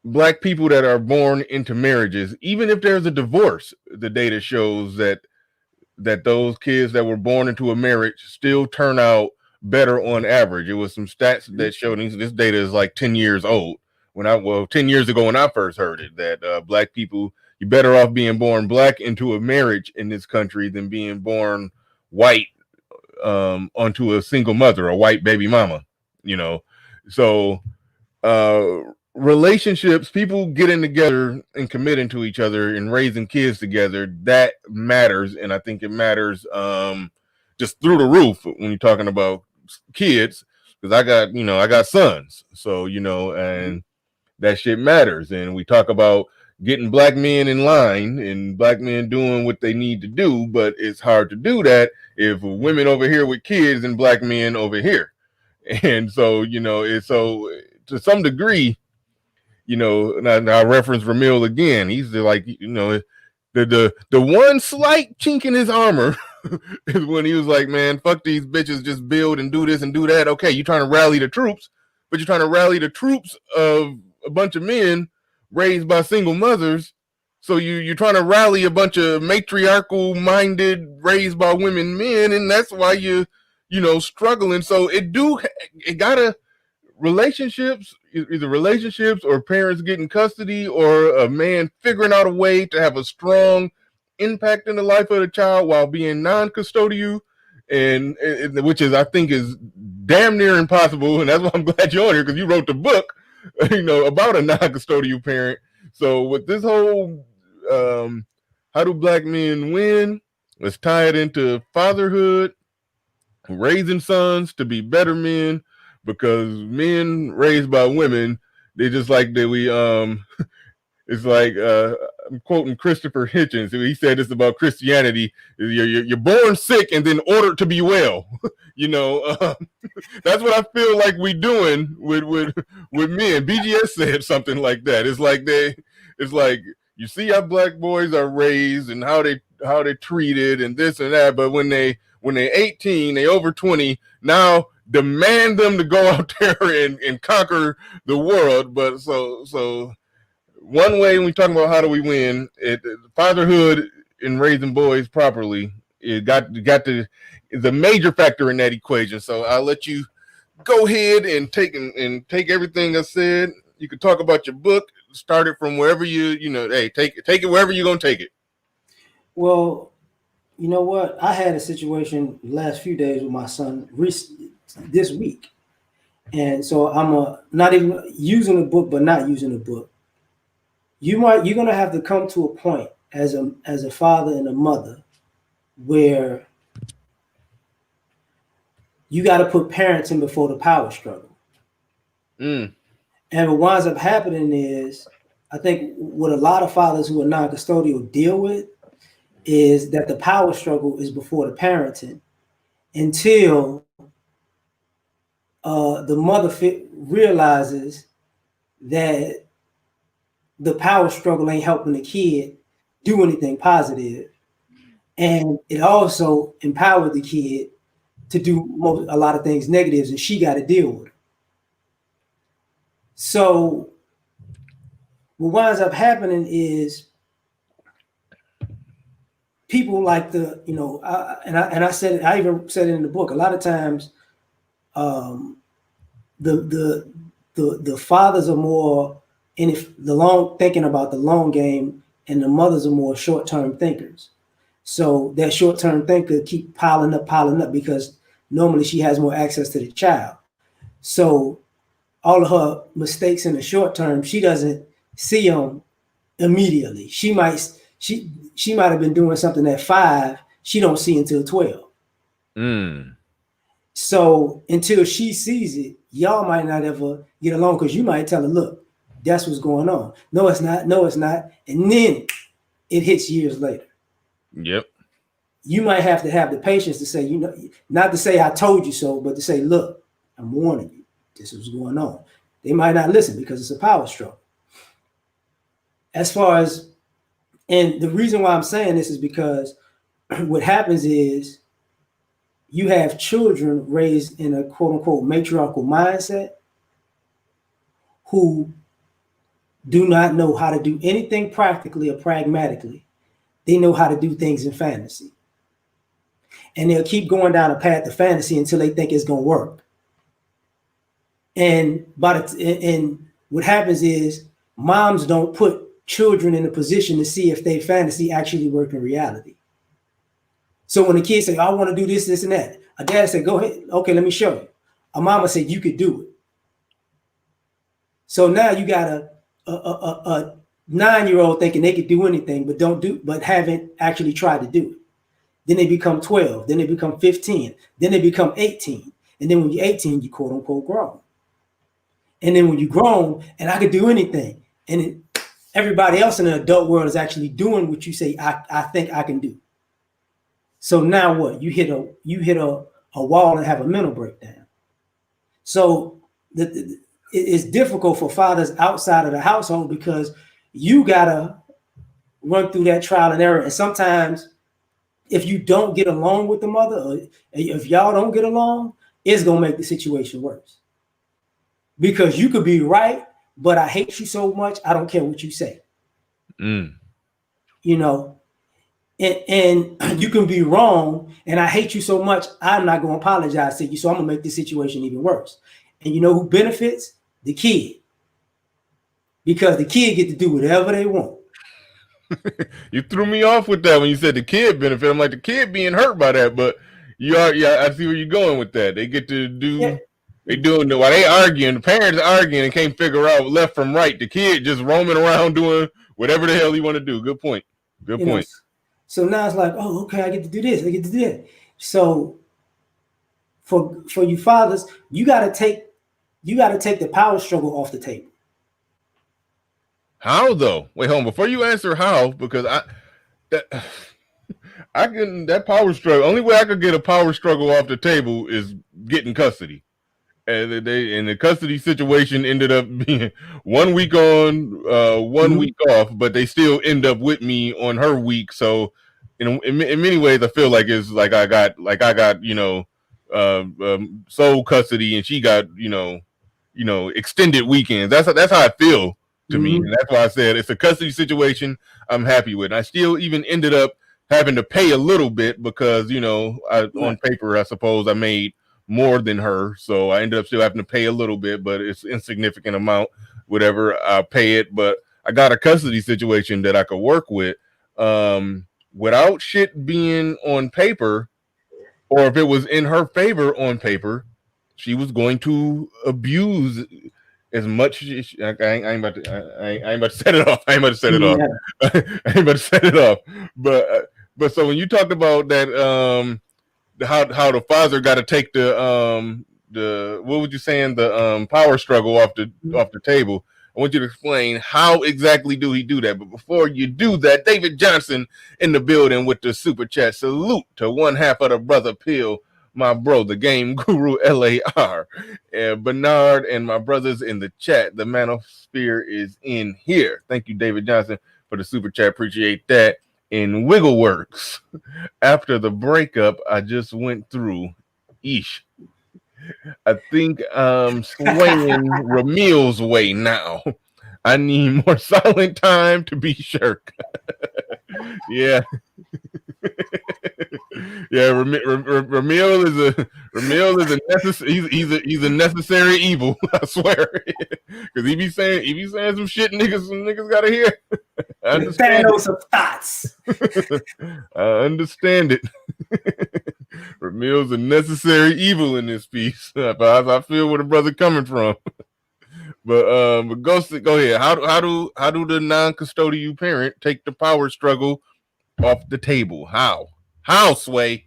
Black people that are born into marriages, even if there's a divorce, the data shows that those kids that were born into a marriage still turn out better on average. It was some stats that showed, this data is like 10 years old. 10 years ago when I first heard it, that Black people, you're better off being born Black into a marriage in this country than being born white onto a single mother, a white baby mama, So relationships, people getting together and committing to each other and raising kids together, that matters. And I think it matters just through the roof when you're talking about kids, because I got sons. So, and that shit matters. And we talk about getting Black men in line and Black men doing what they need to do, but it's hard to do that if women over here with kids and Black men over here. And so, it's so to some degree, now I reference Ramil again. He's like, the one slight chink in his armor is when he was like, man, fuck these bitches, just build and do this and do that. Okay, you're trying to rally the troops, but you're trying to rally the troops of a bunch of men raised by single mothers. So you're trying to rally a bunch of matriarchal minded, raised by women men, and that's why you're struggling. So it gotta, relationships, either relationships or parents getting custody or a man figuring out a way to have a strong impact in the life of the child while being non-custodial, and which is, I think, is damn near impossible. And that's why I'm glad you're on here, because you wrote the book about a non-custodial parent. So with this whole how do Black men win, let's tie it into fatherhood, raising sons to be better men, because men raised by women, they just like that we it's like I'm quoting Christopher Hitchens. He said this about Christianity: you're born sick and then ordered to be well. That's what I feel like we doing with men. BGS said something like that. It's like you see how black boys are raised and how they treated and this and that, but when they're 18, they over 20, now demand them to go out there and conquer the world. But so one way when we talk about how do we win, fatherhood and raising boys properly, it got the major factor in that equation. So I'll let you go ahead and take everything I said. You can talk about your book, start it from wherever hey, take it wherever you're gonna take it. Well, you know what? I had a situation the last few days with my son this week. And so I'm not even using a book, but not using a book. You're going to have to come to a point as a father and a mother where you got to put parenting before the power struggle. And what winds up happening is, I think what a lot of fathers who are non-custodial deal with is that the power struggle is before the parenting until the mother realizes that the power struggle ain't helping the kid do anything positive, and it also empowered the kid to do a lot of things negatives, and she got to deal with it. So what winds up happening is people like I even said it in the book. A lot of times, the fathers are more thinking about the long game, and the mothers are more short-term thinkers. So that short-term thinker keep piling up because normally she has more access to the child. So all of her mistakes in the short term, she doesn't see them immediately. She might have been doing something at 5, she don't see until 12. So until she sees it, y'all might not ever get along, because you might tell her, look, that's what's going on. No, it's not. No, it's not. And then it hits years later. Yep. You might have to have the patience to say, not to say I told you so, but to say, look, I'm warning you. This is what's going on. They might not listen because it's a power struggle. As far as, and the reason why I'm saying this is because what happens is you have children raised in a quote unquote matriarchal mindset who do not know how to do anything practically or pragmatically. They know how to do things in fantasy. And they'll keep going down a path of fantasy until they think it's going to work. And what happens is moms don't put children in a position to see if their fantasy actually work in reality. So when the kids say, I want to do this, this, and that, a dad said, go ahead. Okay, let me show you. A mama said, you could do it. So now you got a 9-year-old thinking they could do anything, but haven't actually tried to do it. Then they become 12, then they become 15, then they become 18. And then when you're 18, you quote unquote grown. And then when you're grown, and I could do anything, and everybody else in the adult world is actually doing what you say, I think I can do. So now what? You hit a wall and have a mental breakdown. So it's difficult for fathers outside of the household because you gotta run through that trial and error. And sometimes if you don't get along with the mother, or if y'all don't get along, it's gonna make the situation worse. Because you could be right, but I hate you so much, I don't care what you say. And you can be wrong, and I hate you so much, I'm not gonna apologize to you, so I'm gonna make this situation even worse. And you know who benefits? The kid. Because the kid get to do whatever they want. You threw me off with that when you said the kid benefit. I'm like, the kid being hurt by that, but I see where you're going with that. They get to do, they doing while they arguing, the parents are arguing and can't figure out left from right. The kid just roaming around doing whatever the hell he want to do. Good point. Good point. So now it's like, oh, okay, I get to do this, I get to do that. So for you fathers, you gotta take the power struggle off the table. How though? Wait, hold on. Before you answer how, because that power struggle. Only way I could get a power struggle off the table is getting custody. And the custody situation ended up being 1 week on, 1 week off, but they still end up with me on her week. So, in many ways, I feel like it's like I got sole custody, and she got extended weekends. That's how I feel to me, and that's why I said it's a custody situation I'm happy with. And I still even ended up having to pay a little bit because on paper I suppose I made more than her, so I ended up still having to pay a little bit, but it's insignificant amount. Whatever, I'll pay it. But I got a custody situation that I could work with without shit being on paper, or if it was in her favor on paper, she was going to abuse as much. I ain't about to set it off. I ain't about to set it off. But so when you talked about that, how the father got to take the what would you saying, the power struggle off the table. I want you to explain how exactly do he do that. But before you do that, David Johnson in the building with the super chat. Salute to one half of the brother Pill, my bro, the game guru LAR, and Bernard, and my brothers in the chat. The manosphere is in here. Thank you, David Johnson, for the super chat. Appreciate that. In Wiggleworks, after the breakup I just went through, I think swaying Ramil's way now. I need more silent time to be shirk. Yeah. Yeah, Ramil is a necessary. He's a necessary evil. I swear, because he be saying some shit. Niggas gotta hear. I understand Thanos of thoughts. I understand it. Ramil's a necessary evil in this piece. I feel where the brother coming from. But go ahead. How do the non-custodial parent take the power struggle off the table? How, Sway?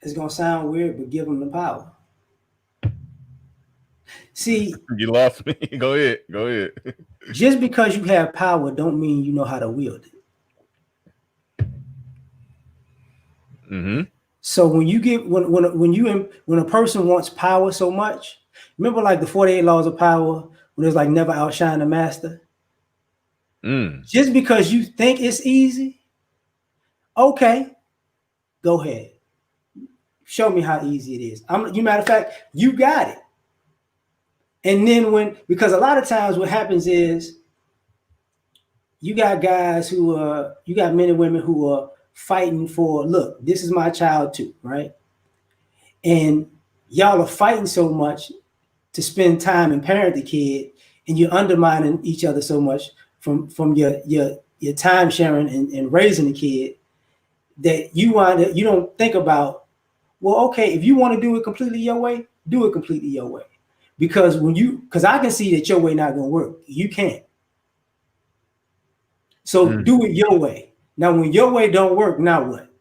It's gonna sound weird, but give them the power. See, you lost me. Go ahead. Just because you have power don't mean you know how to wield it. Mm-hmm. So when you get when a person wants power so much, remember like the 48 laws of power when it's like never outshine the master. Just because you think it's easy, okay, go ahead. Show me how easy it is. Matter of fact, you got it. And then because a lot of times what happens is you got guys you got men and women who are fighting for, look, this is my child too, right? And y'all are fighting so much to spend time and parent the kid, and you're undermining each other so much from your time sharing and raising the kid that you don't think about, well, okay, if you want to do it completely your way, do it completely your way. Because I can see that your way not gonna work. You can't. So do it your way. Now, when your way don't work, now what?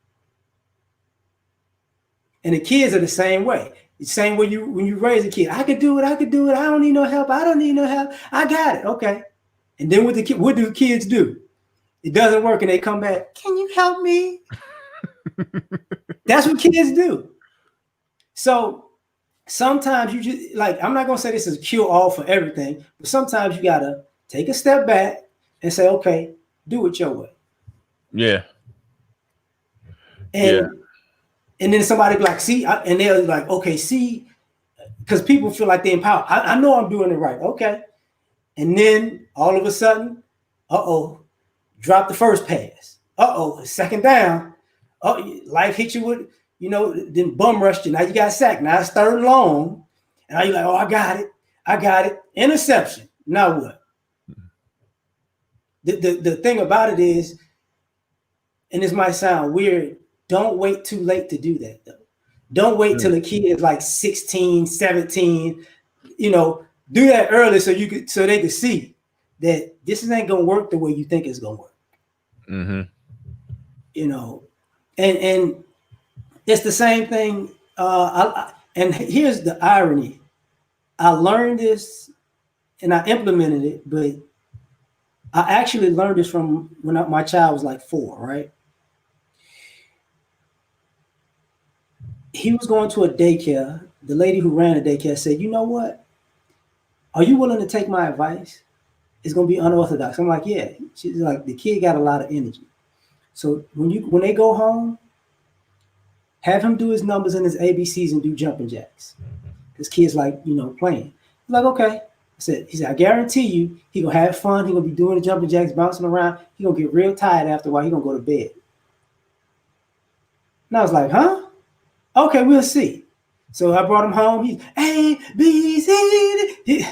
And the kids are the same way. The same way when you raise a kid. I could do it. I don't need no help. I don't need no help. I got it. Okay. And then what do the kids do? It doesn't work and they come back. Can you help me? That's what kids do. So sometimes you just, like, I'm not going to say this is a cure all for everything, but sometimes you got to take a step back and say, okay, do it your way. Yeah. And then somebody be like, see, and they're like, okay, see, because people feel like they're empowered. I know I'm doing it right. Okay. And then all of a sudden, drop the first pass. Second down. Life hit you with, then bum rushed you. Now you got sacked. Now it's third and long. And now you're like, I got it. Interception. Now what? The thing about it is, and this might sound weird, don't wait too late to do that, though. Don't wait till the kid is like 16, 17. Do that early so they could see that this ain't gonna work the way you think it's gonna work. Mm-hmm. And it's the same thing. And here's the irony. I learned this, and I implemented it, but I actually learned this from when my child was like 4, right? He was going to a daycare. The lady who ran the daycare said, "You know what? Are you willing to take my advice? It's going to be unorthodox." I'm like, "Yeah." She's like, "The kid got a lot of energy. So when they go home, have him do his numbers and his ABCs and do jumping jacks." This kid's like, playing. I'm like, "Okay." He said, "I guarantee you, he gonna have fun. He gonna be doing the jumping jacks, bouncing around. He gonna get real tired after a while. He gonna go to bed." And I was like, "Huh? Okay, we'll see." So I brought him home. He's A, B, C, D.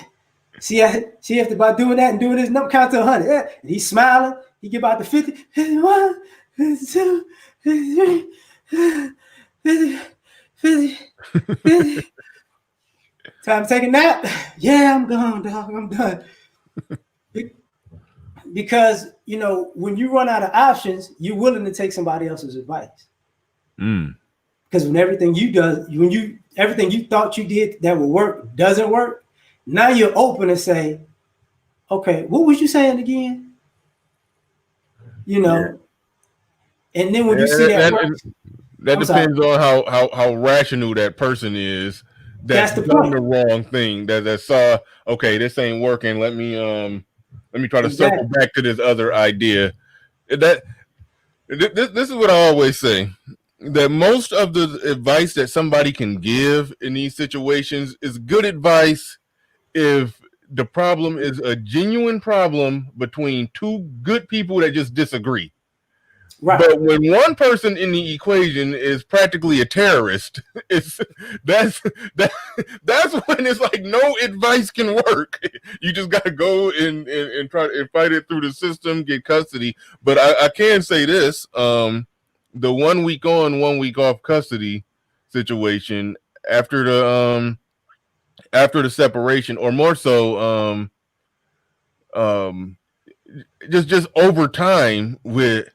See after about doing that and doing his number count to 100. Yeah. And he's smiling. He get about to 50. 51, 52, 53, 50, 50. Time to take a nap. Yeah, I'm gone, dog. I'm done. Because, when you run out of options, you're willing to take somebody else's advice. Because when everything you thought you did that would work doesn't work, now you're open to say, "Okay, what was you saying again?" Yeah. And then when you see that depends on how rational that person is. That's the done the wrong thing. That saw, okay, this ain't working. Let me try to circle back to this other idea. This is what I always say. That most of the advice that somebody can give in these situations is good advice if the problem is a genuine problem between two good people that just disagree. Right. But when one person in the equation is practically a terrorist, that's when it's like no advice can work. You just got to go and try and fight it through the system, get custody. But I can say this: the 1 week on, 1 week off custody situation after the separation, or more so, just over time with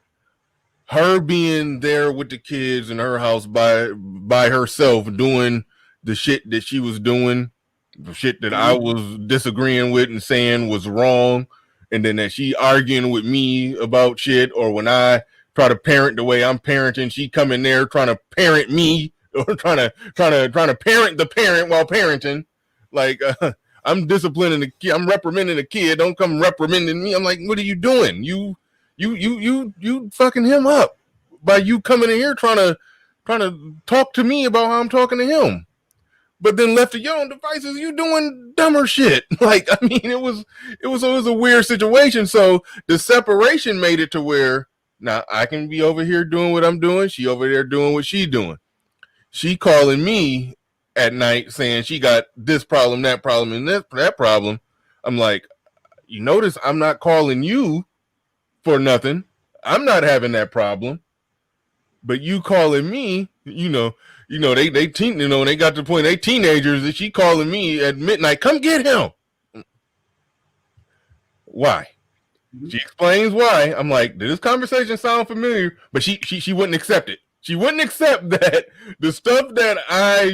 her being there with the kids in her house by herself, doing the shit that she was doing, the shit that I was disagreeing with and saying was wrong, and then that she arguing with me about shit, or when I try to parent the way I'm parenting, she come in there trying to parent me, or trying to parent the parent while parenting. Like, I'm disciplining the kid, I'm reprimanding the kid. Don't come reprimanding me. I'm like, what are you doing? You fucking him up by you coming in here trying to talk to me about how I'm talking to him. But then left to your own devices, you doing dumber shit. Like, I mean, it was a weird situation. So the separation made it to where now I can be over here doing what I'm doing. She over there doing what she doing. She calling me at night saying she got this problem, that problem, and that problem. I'm like, you notice I'm not calling you for nothing. I'm not having that problem. But you calling me, they got to the point they teenagers that she calling me at midnight, come get him. Why? She explains why. I'm like, did this conversation sound familiar? But she wouldn't accept it. She wouldn't accept that the stuff that I,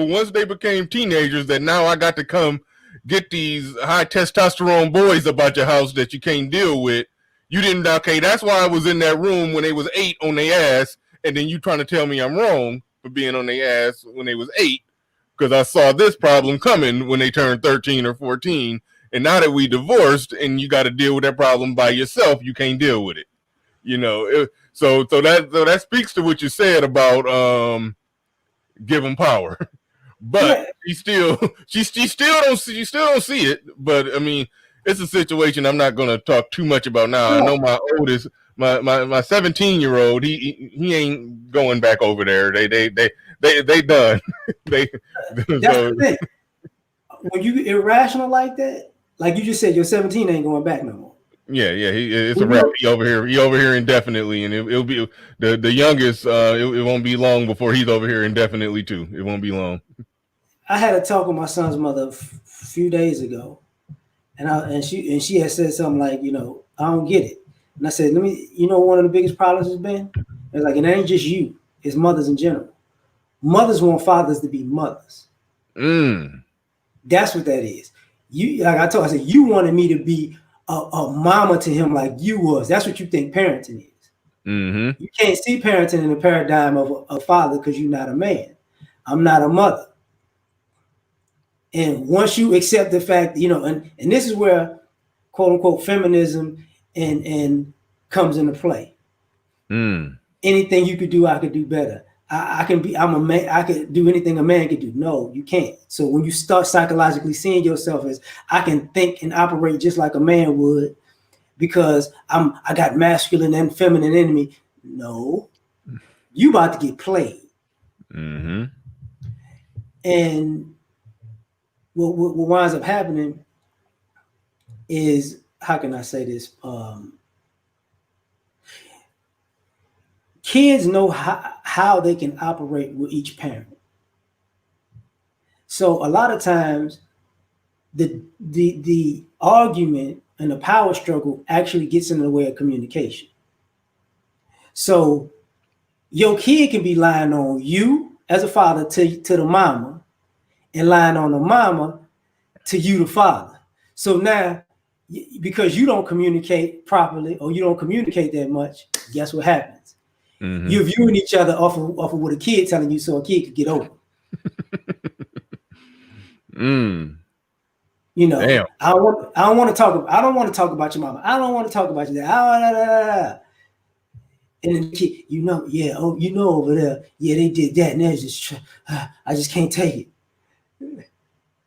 once they became teenagers, that now I got to come get these high testosterone boys about your house that you can't deal with. You didn't, okay, that's why I was in that room when they was 8 on their ass, and then you trying to tell me I'm wrong for being on their ass when they was 8, because I saw this problem coming when they turned 13 or 14, and now that we divorced and you got to deal with that problem by yourself, you can't deal with it. So that speaks to what you said about give them power, but she still don't see it. But I mean, it's a situation I'm not going to talk too much about now. I know my oldest, my 17-year-old, he ain't going back over there. They done. That's the thing. When you irrational like that, like you just said, your 17 ain't going back no more. Yeah, it's a wrap. He over here indefinitely, and it'll be the youngest. It won't be long before he's over here indefinitely too. It won't be long. I had a talk with my son's mother a few days ago, and she had said something like, I don't get it. And I said, one of the biggest problems has been, it's like, it ain't just you, it's mothers in general. Mothers want fathers to be mothers. That's what that is. I said, you wanted me to be a mama to him like you was. That's what you think parenting is. Mm-hmm. You can't see parenting in the paradigm of a father because you're not a man. I'm not a mother. And once you accept the fact, and this is where quote unquote feminism and comes into play. Anything you could do, I could do better. I'm a man, I could do anything a man could do. No, you can't. So when you start psychologically seeing yourself as I can think and operate just like a man would, because I got masculine and feminine in me. No, you about to get played. Mm-hmm. And what winds up happening is, how can I say this? Kids know how they can operate with each parent. So a lot of times the argument and the power struggle actually gets in the way of communication. So your kid can be lying on you as a father to the mama, and lying on the mama to you, the father. So now, because you don't communicate properly or you don't communicate that much, guess what happens? Mm-hmm. You're viewing each other off of what a kid telling you so a kid could get over. Damn. I don't want to talk about your mama. I don't want to talk about your dad. And then the kid, over there, they did that, and that's just, I just can't take it.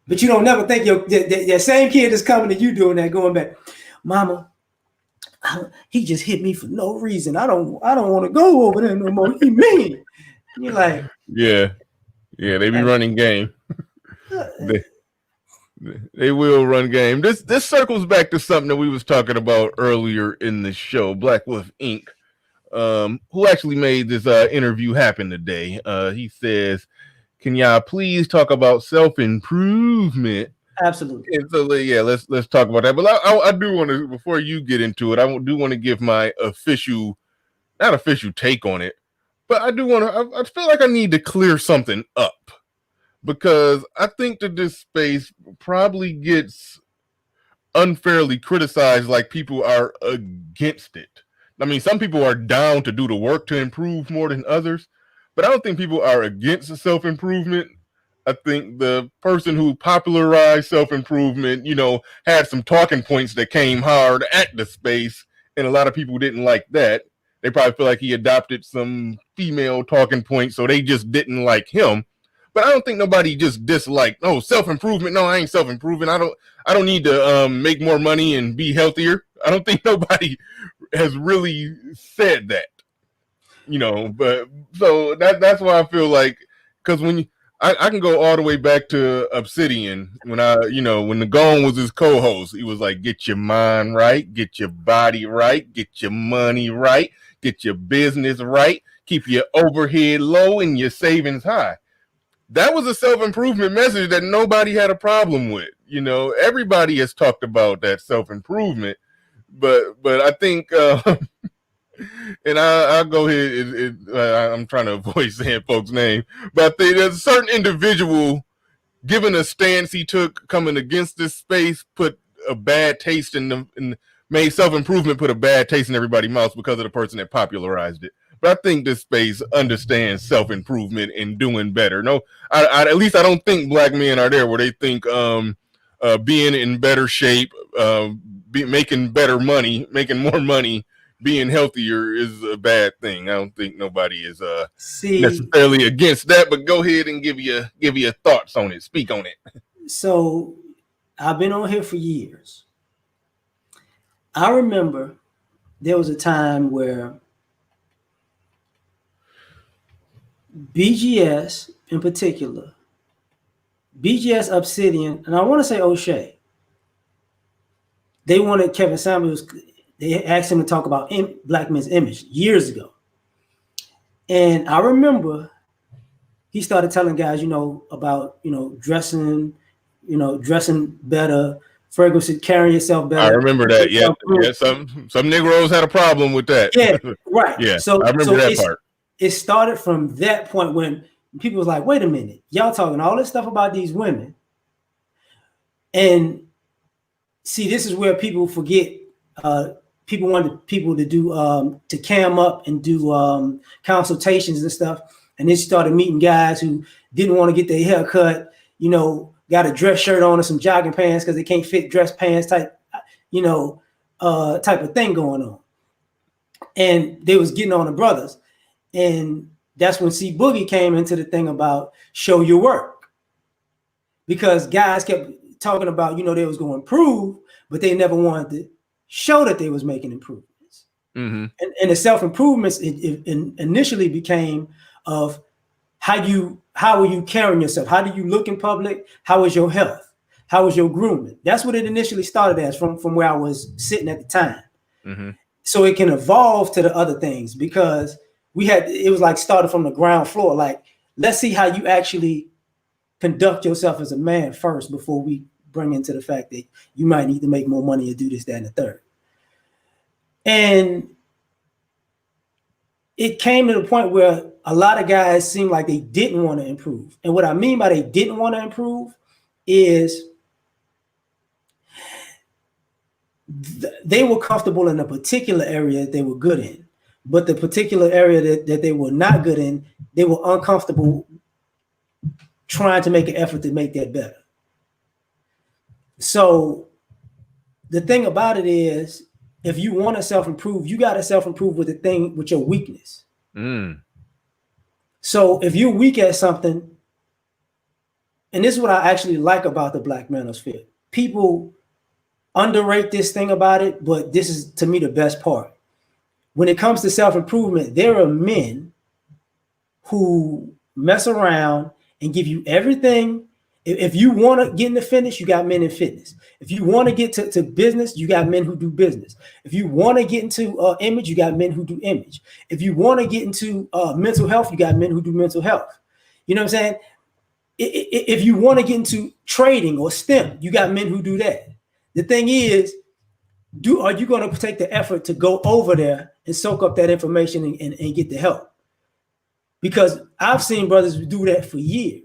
But you don't never think that same kid is coming to you doing that, going back, mama, he just hit me for no reason. I don't want to go over there no more. He mean. You're like, yeah, they be running game. They will run game. This circles back to something that we was talking about earlier in the show. Black Wolf Inc., who actually made this interview happen today. He says, "Can y'all please talk about self-improvement?" Absolutely. And so let's talk about that. But I do want to, before you get into it, I do want to give my not official take on it, but I do want to. I feel like I need to clear something up, because I think that this space probably gets unfairly criticized, like people are against it. I mean, some people are down to do the work to improve more than others, but I don't think people are against self-improvement. I think the person who popularized self-improvement, had some talking points that came hard at the space, and a lot of people didn't like that. They probably feel like he adopted some female talking points, so they just didn't like him. But I don't think nobody just disliked, self-improvement. No, I ain't self-improving. I don't need to make more money and be healthier. I don't think nobody has really said that, but so that's why I feel like, because when I can go all the way back to Obsidian, when when the Gone was his co-host, he was like, get your mind right, get your body right, get your money right, get your business right, keep your overhead low and your savings high. That was a self-improvement message that nobody had a problem with. Everybody has talked about that self-improvement, but I think, and I'll go ahead. I'm trying to avoid saying folks' name, but I think there's a certain individual, given a stance he took coming against this space, put a bad taste in made self-improvement put a bad taste in everybody's mouth because of the person that popularized it. But I think this space understands self-improvement and doing better. No, at least I don't think black men are there where they think being in better shape, making better money, making more money, being healthier is a bad thing. I don't think nobody is necessarily against that. But go ahead and give your thoughts on it. Speak on it. So I've been on here for years. I remember there was a time where BGS in particular, BGS, Obsidian, and I want to say O'Shea, they wanted Kevin Samuels, they asked him to talk about black men's image years ago. And I remember he started telling guys, about, dressing better, fragrances, carrying yourself better. I remember that. Yeah. Some Negroes had a problem with that. Yeah, right. Yeah. So I remember that part. It started from that point when people was like, wait a minute, y'all talking all this stuff about these women. And see, this is where people forget. People wanted people to do to cam up and do consultations and stuff, and then started meeting guys who didn't want to get their hair cut. You know, got a dress shirt on and some jogging pants because they can't fit dress pants type, you know, type of thing going on. And they was getting on the brothers, and that's when C Boogie came into the thing about show your work, because guys kept talking about, you know, they was going to improve, but they never wanted to show that they was making improvements. Mm-hmm. And the self-improvements it initially became of how are you carrying yourself? How do you look in public? How is your health? How is your grooming? That's what it initially started as from where I was sitting at the time. Mm-hmm. So it can evolve to the other things, because it was like started from the ground floor. Like, let's see how you actually conduct yourself as a man first before we bring into the fact that you might need to make more money or do this, that, and the third. And it came to the point where a lot of guys seemed like they didn't want to improve. And what I mean by they didn't want to improve is they were comfortable in a particular area that they were good in, but the particular area that they were not good in, they were uncomfortable trying to make an effort to make that better. So the thing about it is, if you want to self-improve, you got to self-improve with with your weakness. Mm. So if you're weak at something, and this is what I actually like about the Black Manosphere, people underrate this thing about it, but this is, to me, the best part. When it comes to self-improvement, there are men who mess around and give you everything. If you want to get into fitness, you got men in fitness. If you want to get to business, you got men who do business. If you want to get into image, you got men who do image. If you want to get into mental health, you got men who do mental health. You know what I'm saying? If you want to get into trading or STEM, you got men who do that. The thing is, are you going to take the effort to go over there and soak up that information and get the help? Because I've seen brothers do that for years.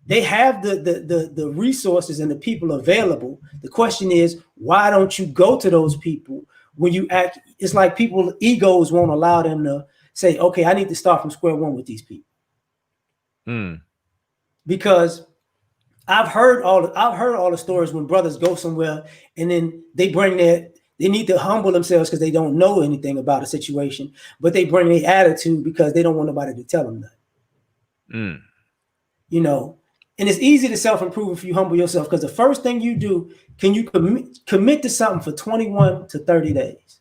They have the resources and the people available. The question is, why don't you go to those people when you act? It's like people's egos won't allow them to say, okay, I need to start from square one with these people. Mm. Because I've heard all the stories when brothers go somewhere and then they need to humble themselves because they don't know anything about a situation, but they bring their attitude because they don't want nobody to tell them that. Mm. You know, and it's easy to self-improve if you humble yourself, because the first thing you do, can you commit to something for 21 to 30 days?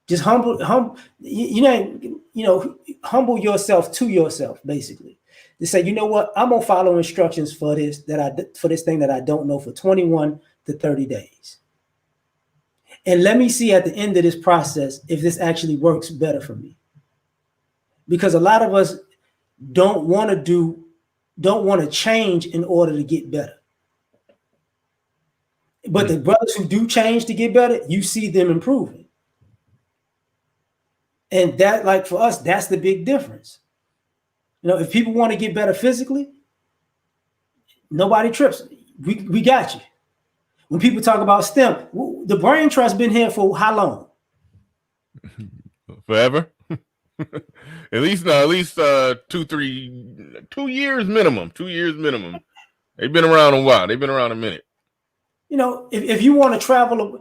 Just humble yourself to yourself, basically. To say, you know what, I'm gonna follow instructions for this thing that I don't know for 21 to 30 days. And let me see at the end of this process if this actually works better for me. Because a lot of us don't want to change in order to get better. But the brothers who do change to get better, you see them improving. And that, like for us, that's the big difference. You know, if people want to get better physically, nobody trips. We got you. When people talk about STEM, the brain trust been here for how long? Forever. At least 2 years minimum. 2 years minimum. They've been around a while. They've been around a minute. You know, if you want to travel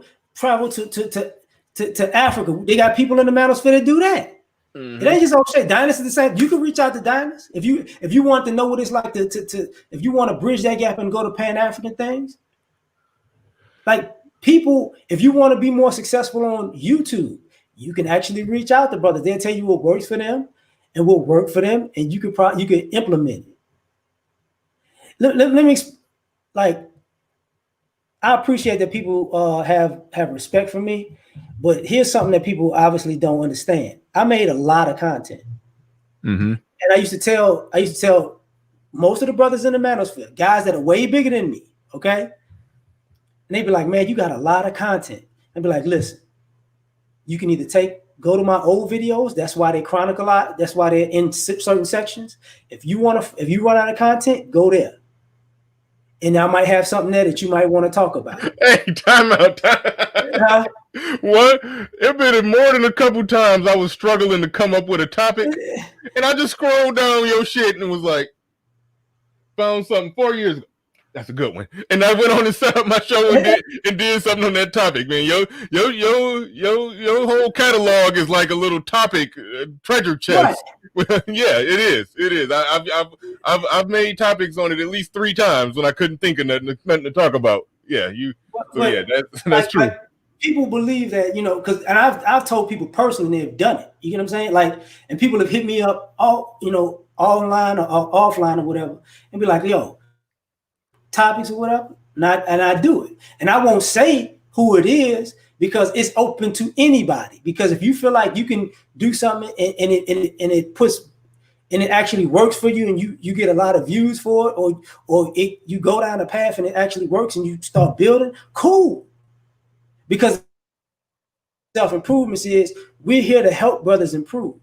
to Africa, they got people in the manosphere that do that. Mm-hmm. It ain't just okay. Diners is the same. You can reach out to diners if you want to know what it's like to if you want to bridge that gap and go to Pan-African things. Like people, if you want to be more successful on YouTube, you can actually reach out to brothers. They'll tell you what works for them and what worked for them, and you can implement it. Let me like. I appreciate that people have respect for me, but here's something that people obviously don't understand. I made a lot of content, mm-hmm. and I used to tell most of the brothers in the manosphere, guys that are way bigger than me, okay, and they'd be like, "Man, you got a lot of content." I'd be like, "Listen, you can either go to my old videos. That's why they chronicle a lot. That's why they're in certain sections. If you run out of content, go there. and I might have something there that you might want to talk about. Hey, time out. What? It been more than a couple times I was struggling to come up with a topic, and I just scrolled down your shit and was like, found something 4 years ago. That's a good one. And I went on and set up my show and did something on that topic, man. Your whole catalog is like a little topic treasure chest. Right. Yeah, it is. It is. I've made topics on it at least 3 times when I couldn't think of nothing to talk about. Yeah, that's true. Like, people believe that, you know, because, and I've told people personally they've done it. You know what I'm saying? Like, and people have hit me up online or offline or whatever, and be like, yo, topics or whatever, and I do it. And I won't say who it is because it's open to anybody. Because if you feel like you can do something and it actually works for you, and you get a lot of views for it, or you go down a path and it actually works and you start building, cool. Because self-improvement is, we're here to help brothers improve.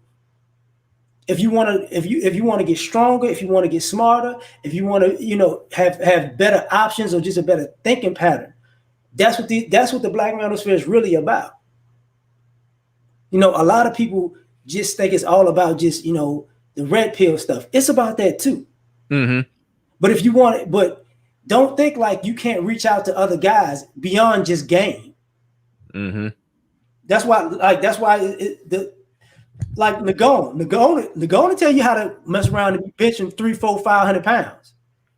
If you want to get stronger, if you want to get smarter, if you want to, have better options or just a better thinking pattern, that's what the Black Manosphere is really about. You know, a lot of people just think it's all about just, the red pill stuff. It's about that too. Mm-hmm. But if you want it, but don't think like you can't reach out to other guys beyond just game. Mm-hmm. That's why Nagone tell you how to mess around and be benching 300, 400, 500 pounds.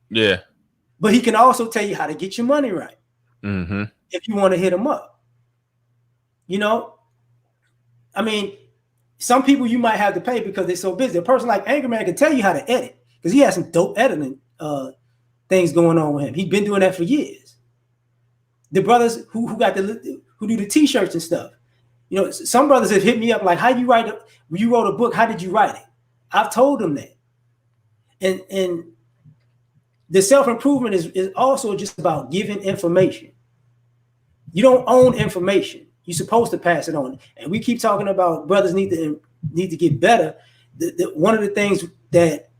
Yeah. But he can also tell you how to get your money right. Mm-hmm. If you want to hit him up. I mean, some people you might have to pay because they're so busy. A person like Anger Man can tell you how to edit because he has some dope editing things going on with him. He's been doing that for years. The brothers who do the t-shirts and stuff. Some brothers have hit me up like, how you write when you wrote a book, how did you write it? I've told them that. And the self-improvement is also just about giving information. You don't own information. You're supposed to pass it on. And we keep talking about brothers need to get better. One of the things that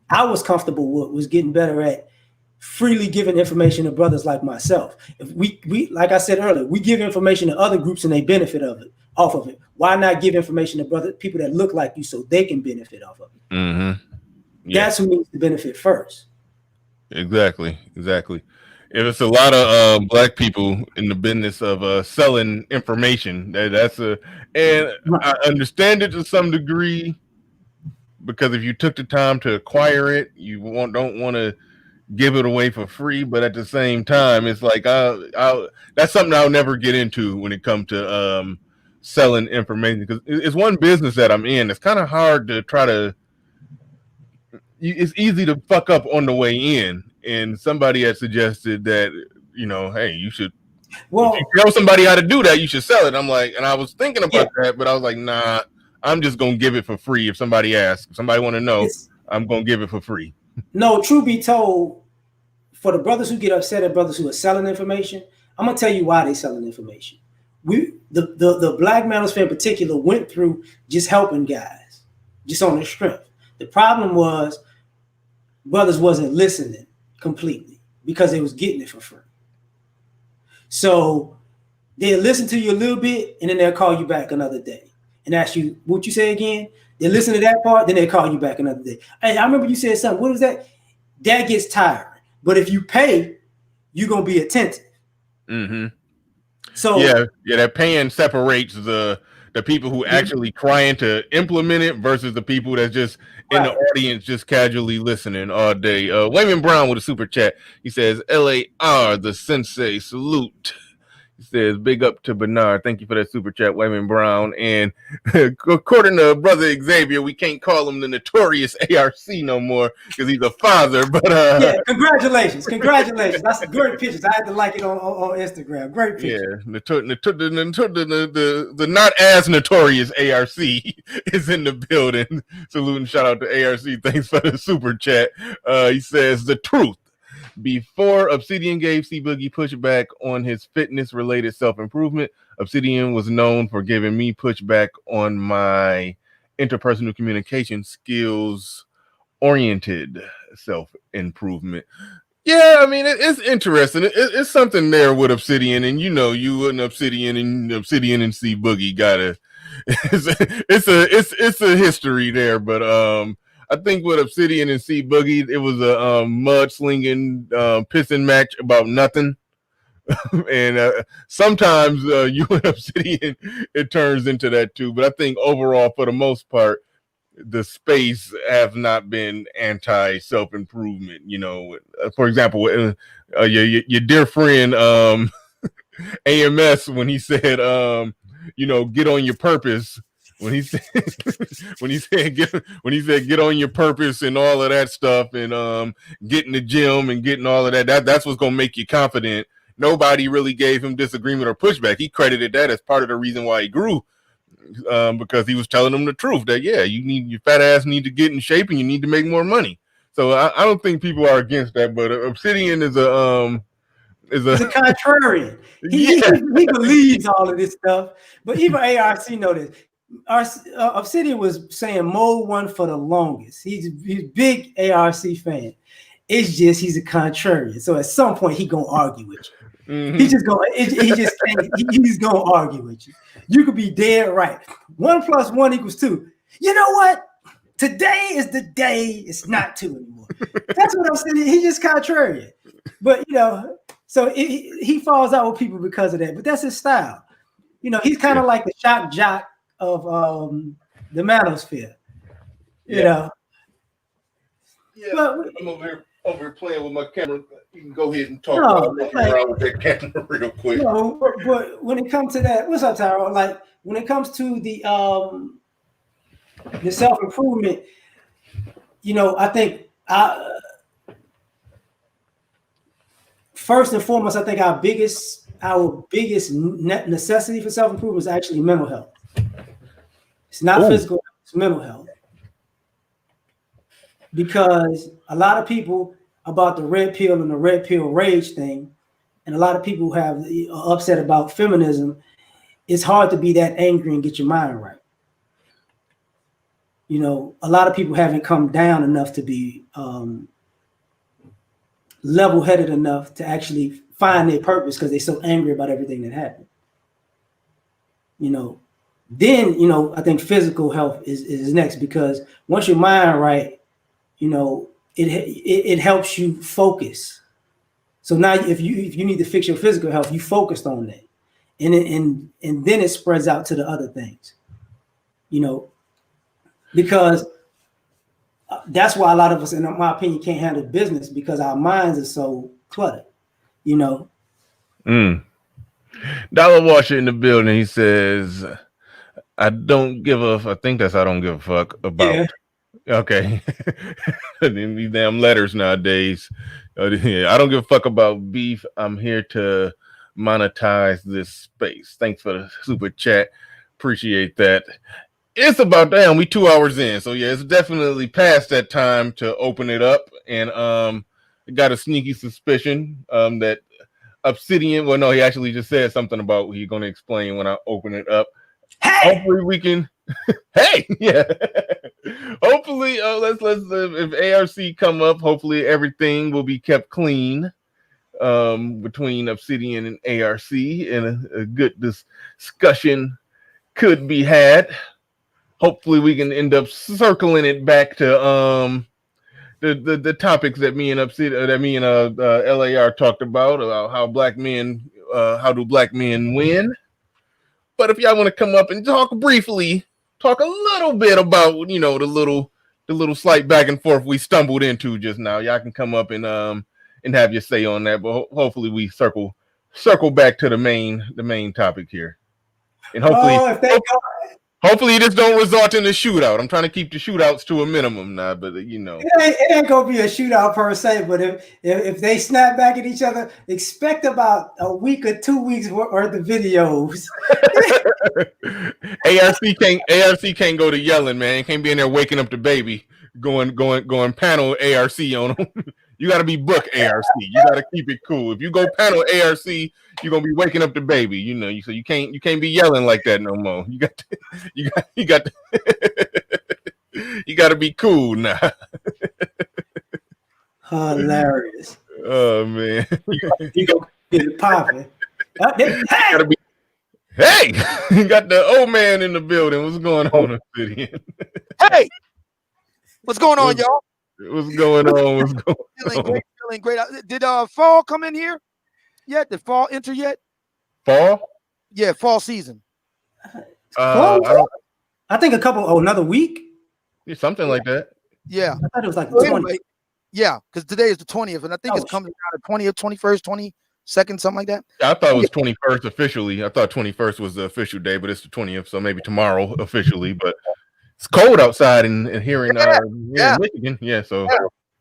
I was comfortable with was getting better at freely giving information to brothers like myself. If we like I said earlier, we give information to other groups and they benefit off of it. Why not give information to people that look like you so they can benefit off of it? Mm-hmm. Yeah. That's who needs to benefit first. Exactly. If it's a lot of Black people in the business of selling information, and I understand it to some degree, because if you took the time to acquire it, you don't want to give it away for free. But at the same time, it's like that's something I'll never get into when it comes to selling information, because it's one business that I'm in. It's kind of hard to try to. It's easy to fuck up on the way in. And somebody had suggested that, hey, you should. Well, if you tell somebody how to do that, you should sell it. I'm like, and I was thinking about that, but I was like, nah, I'm just gonna give it for free. If somebody asks, if somebody want to know, I'm gonna give it for free. No, truth be told, for the brothers who get upset at brothers who are selling information, I'm gonna tell you why they're selling information. The Black Manosphere in particular went through just helping guys, just on their strength. The problem was brothers wasn't listening completely because they was getting it for free. So they'll listen to you a little bit and then they'll call you back another day and ask you what you say again. They listen to that part, then they call you back another day. Hey, I remember you said something. What was that? That gets tiring. But if you pay, you're gonna be attentive. Mm-hmm. So yeah, that paying separates the people who actually trying to implement it versus the people that's just in the audience just casually listening all day. Wayman Brown with a super chat. He says, LAR, the sensei, salute. He says, big up to Bernard. Thank you for that super chat, Wayman Brown. And according to Brother Xavier, we can't call him the notorious ARC no more because he's a father. But yeah, congratulations. That's great pictures. I had to like it on Instagram. Great picture. Yeah, the not as notorious ARC is in the building. Salute and shout out to ARC. Thanks for the super chat. He says, the truth. Before Obsidian gave C Boogie pushback on his fitness-related self-improvement, Obsidian was known for giving me pushback on my interpersonal communication skills-oriented self-improvement. Yeah, I mean it's interesting. It's something there with Obsidian, and you and Obsidian and C Boogie got it's a history there, but I think with Obsidian and C Boogie, it was a mudslinging pissing match about nothing. And sometimes you and Obsidian, it turns into that too. But I think overall, for the most part, the space have not been anti self-improvement. For example, your dear friend AMS, when he said get on your purpose, when he said get on your purpose and all of that stuff, and get in the gym and getting all of that's what's gonna make you confident. Nobody really gave him disagreement or pushback. He credited that as part of the reason why he grew, because he was telling them the truth that your fat ass need to get in shape and you need to make more money. So I don't think people are against that, but Obsidian is a He's a contrarian. He believes all of this stuff, but even ARC know this. Obsidian was saying Mode 1 for the longest. He's big ARC fan. It's just he's a contrarian. So at some point he gonna argue with you. Mm-hmm. He's gonna argue with you. You could be dead right. 1 + 1 = 2. You know what? Today is the day. It's not 2 anymore. That's what I'm saying. He's just contrarian. But so he falls out with people because of that. But that's his style. He's kind of like the shock jock of the manosphere. You know. Yeah, but I'm over here playing with my camera. You can go ahead and talk around with that camera real quick. But when it comes to that, what's up, Tyrone? Like when it comes to the self-improvement, I think first and foremost, I think our biggest necessity for self-improvement is actually mental health. It's not physical, it's mental health. Because a lot of people about the red pill and the red pill rage thing, and a lot of people are upset about feminism, it's hard to be that angry and get your mind right. A lot of people haven't come down enough to be level-headed enough to actually find their purpose because they're so angry about everything that happened. Then I think physical health is next, because once your mind right, it helps you focus. So now if you need to fix your physical health, you focused on that, and then it spreads out to the other things. Because that's why a lot of us, in my opinion, can't handle business, because our minds are so cluttered. Dollar Washer in the building. He says, I think that's I don't give a fuck about. Yeah. Okay. These damn letters nowadays. I don't give a fuck about beef. I'm here to monetize this space. Thanks for the super chat. Appreciate that. It's about we 2 hours in. So yeah, it's definitely past that time to open it up. And I got a sneaky suspicion that Obsidian, well, no, he actually just said something about what he's going to explain when I open it up. Hey! Hopefully we can hey, yeah. Hopefully, let's if ARC come up, hopefully everything will be kept clean between Obsidian and ARC, and a good discussion could be had. Hopefully we can end up circling it back to the topics that me and LAR talked about how black men how do black men win. But if y'all want to come up and talk a little bit about the little slight back and forth we stumbled into just now, y'all can come up and have your say on that. But hopefully we circle back to the main topic here, and hopefully this don't result in a shootout. I'm trying to keep the shootouts to a minimum now, but it ain't gonna be a shootout per se. But if they snap back at each other, expect about a week or 2 weeks worth of videos. ARC can't go to yelling, man. Can't be in there waking up the baby, going panel ARC on them. You got to be book ARC. You got to keep it cool. If you go panel ARC, you're gonna be waking up the baby. So you can't be yelling like that no more. You got to be cool now. Hilarious. Oh man, you go get it popping. Hey, you got the old man in the building. What's going on, Obsidian? Hey, what's going on, y'all? What's going on? What's going feeling great, feeling great. Did fall come in here yet? Did fall enter yet? Fall? Yeah, fall season. I think another week. Yeah, something like that. Yeah, I thought it was like the 20th. Anyway, yeah, because today is the 20th, and I think it's coming out the 20th, 21st, 22nd, something like that. I thought it was 21st officially. I thought 21st was the official day, but it's the 20th, so maybe tomorrow officially. But it's cold outside and here in Michigan. Yeah, so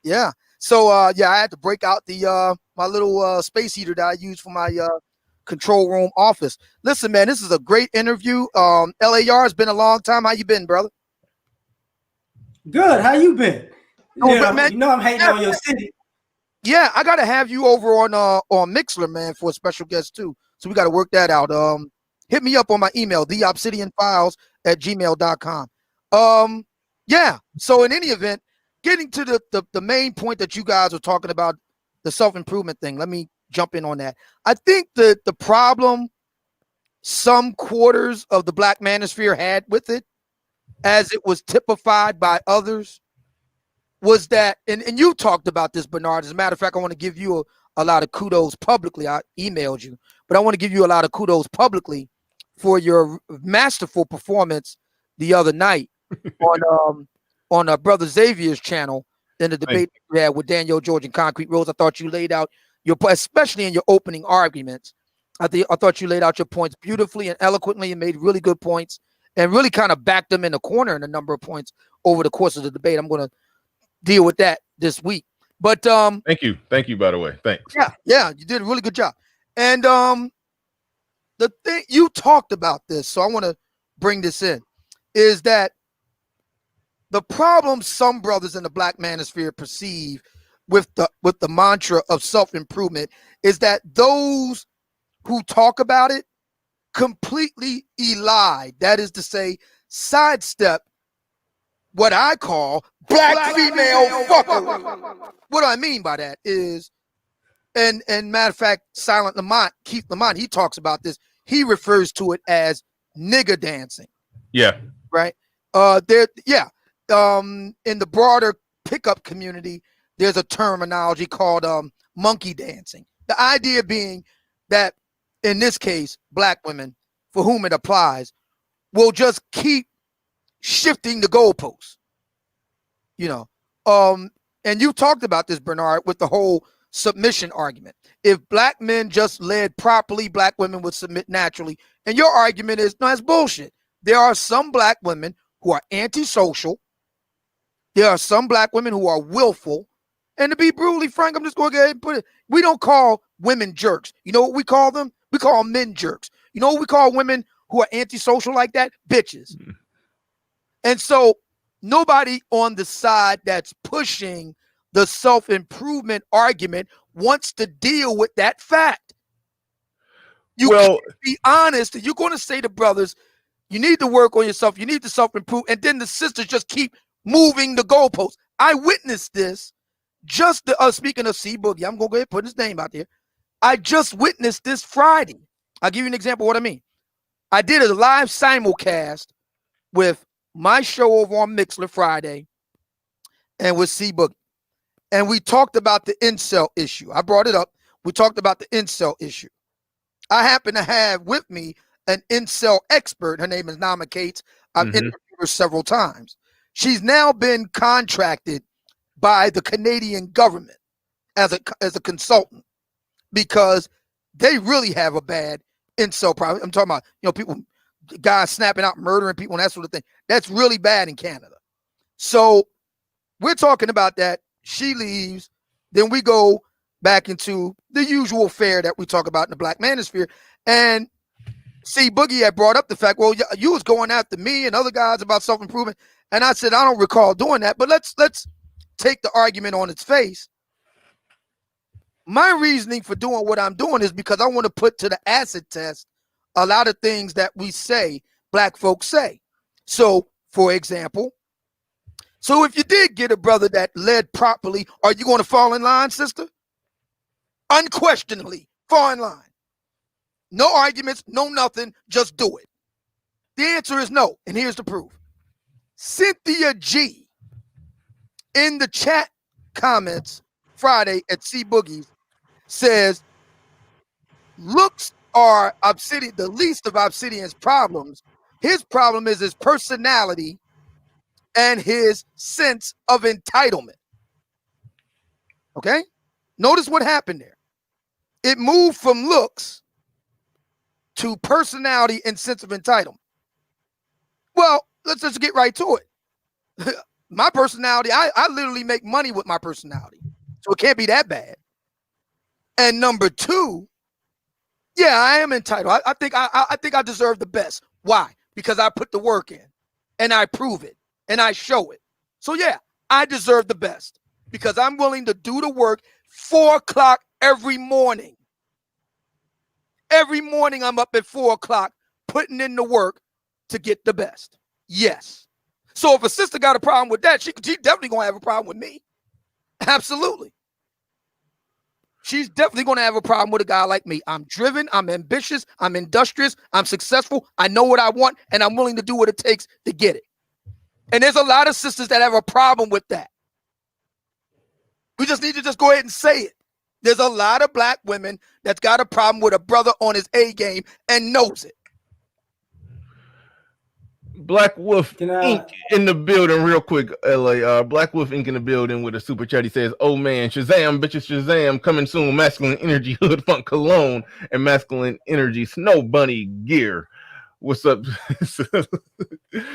yeah. So I had to break out the my little space heater that I use for my control room office. Listen, man, this is a great interview. LAR, it's been a long time. How you been, brother? Good. How you been? Man, I'm hating on your city. Yeah, I gotta have you over on Mixler, man, for a special guest too. So we gotta work that out. Hit me up on my email, theobsidianfiles@gmail.com. Yeah. So in any event, getting to the main point that you guys are talking about, the self-improvement thing. Let me jump in on that. I think that the problem some quarters of the Black manosphere had with it, as it was typified by others, was that, and you talked about this, Bernard. As a matter of fact, I want to give you a lot of kudos publicly. I emailed you, but I want to give you a lot of kudos publicly for your masterful performance the other night on Brother Xavier's channel in the debate we had with Daniel George and Concrete Rose. I thought you laid out your, especially in your opening arguments, I thought you laid out your points beautifully and eloquently and made really good points and really kind of backed them in the corner in a number of points over the course of the debate. I'm going to deal with that this week. But thank you, by the way. Thanks. Yeah, you did a really good job. And the thing you talked about this, so I want to bring this in, is that the problem some brothers in the Black manosphere perceive with the mantra of self-improvement is that those who talk about it completely elide, that is to say, sidestep what I call black female fuckery. What do I mean by that is, and matter of fact, Keith Lamont, he talks about this. He refers to it as nigger dancing. Yeah. Right. In the broader pickup community, there's a terminology called monkey dancing. The idea being that in this case, Black women, for whom it applies, will just keep shifting the goalposts. And you talked about this, Bernard, with the whole submission argument. If Black men just led properly, Black women would submit naturally. And your argument is, no, that's bullshit. There are some Black women who are antisocial. There are some Black women who are willful. And to be brutally frank, I'm just going to go ahead and put it. We don't call women jerks. You know what we call them? We call men jerks. You know what we call women who are antisocial like that? Bitches. Mm-hmm. And so nobody on the side that's pushing the self-improvement argument wants to deal with that fact. You can't be honest. You're going to say to brothers, you need to work on yourself. You need to self-improve. And then the sisters just keep moving the goalposts. I witnessed this just speaking of C Boogie. I'm going to go ahead and put his name out there. I just witnessed this Friday. I'll give you an example of what I mean. I did a live simulcast with my show over on Mixler Friday and with C Boogie. And we talked about the incel issue. I brought it up. We talked about the incel issue. I happen to have with me an incel expert. Her name is Nama Cates. I've interviewed her several times. She's now been contracted by the Canadian government as a consultant because they really have a bad incel problem. I'm talking about, people, guys snapping out, murdering people, and that sort of thing. That's really bad in Canada. So we're talking about that. She leaves. Then we go back into the usual fare that we talk about in the Black manosphere. And see, Boogie had brought up the fact, well, you was going after me and other guys about self-improvement. And I said, I don't recall doing that, but let's take the argument on its face. My reasoning for doing what I'm doing is because I want to put to the acid test a lot of things that we say, Black folks say. So, for example, so if you did get a brother that led properly, are you going to fall in line, sister? Unquestionably, fall in line. No arguments, no nothing, just do it. The answer is no, and here's the proof. Cynthia G in the chat comments Friday at C Boogies says, looks are Obsidian, the least of Obsidian's problems. His problem is his personality and his sense of entitlement. Okay? Notice what happened there. It moved from looks to personality and sense of entitlement. Well, let's just get right to it. My personality, I literally make money with my personality. So it can't be that bad. And number two, yeah, I am entitled. I think I deserve the best. Why? Because I put the work in and I prove it and I show it. So yeah, I deserve the best because I'm willing to do the work 4 o'clock every morning. Every morning I'm up at 4 o'clock putting in the work to get the best. Yes. So if a sister got a problem with that, she definitely gonna have a problem with me. Absolutely. She's definitely going to have a problem with a guy like me. I'm driven, I'm ambitious, I'm industrious, I'm successful, I know what I want, and I'm willing to do what it takes to get it. And there's a lot of sisters that have a problem with that. We just need to just go ahead and say it. There's a lot of black women that's got a problem with a brother on his A game and knows it. Black Wolf Inc. in the building real quick, LA. Black Wolf Inc. in the building with a super chat. He says, oh man, Shazam, bitches, Shazam, coming soon. Masculine Energy Hood Funk Cologne and Masculine Energy Snow Bunny gear. What's up?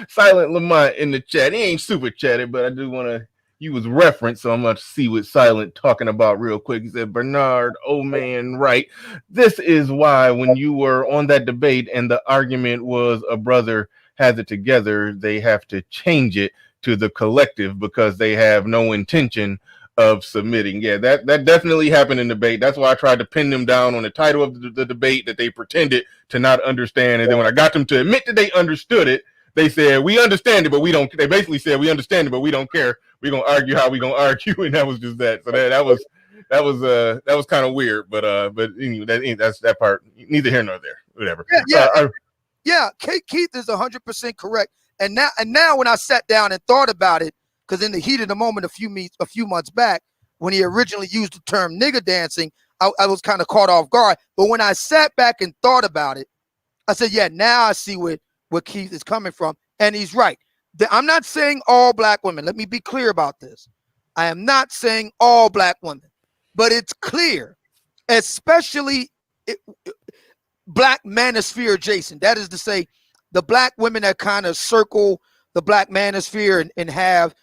Silent Lamont in the chat. He ain't super chatted, but I do want to use reference, so I'm going to see what Silent talking about real quick. He said, Bernard, oh man, right. This is why when you were on that debate and the argument was a brother has it together, they have to change it to the collective because they have no intention of submitting. Yeah, that definitely happened in debate. That's why I tried to pin them down on the title of the debate that they pretended to not understand. And then when I got them to admit that they understood it, they said, we understand it, but we don't. They basically said, we understand it, but we don't care. We're going to argue how we're going to argue. And that was just that. So that was kind of weird. But anyway, that's that part. Neither here nor there. Whatever. Yeah. Yeah, Keith is 100% correct. And now when I sat down and thought about it, because in the heat of the moment a few months back, when he originally used the term nigger dancing, I was kind of caught off guard. But when I sat back and thought about it, I said, yeah, now I see where Keith is coming from. And he's right. I'm not saying all black women. Let me be clear about this. I am not saying all black women. But it's clear, especially black manosphere adjacent. That is to say, the black women that kind of circle the black manosphere and have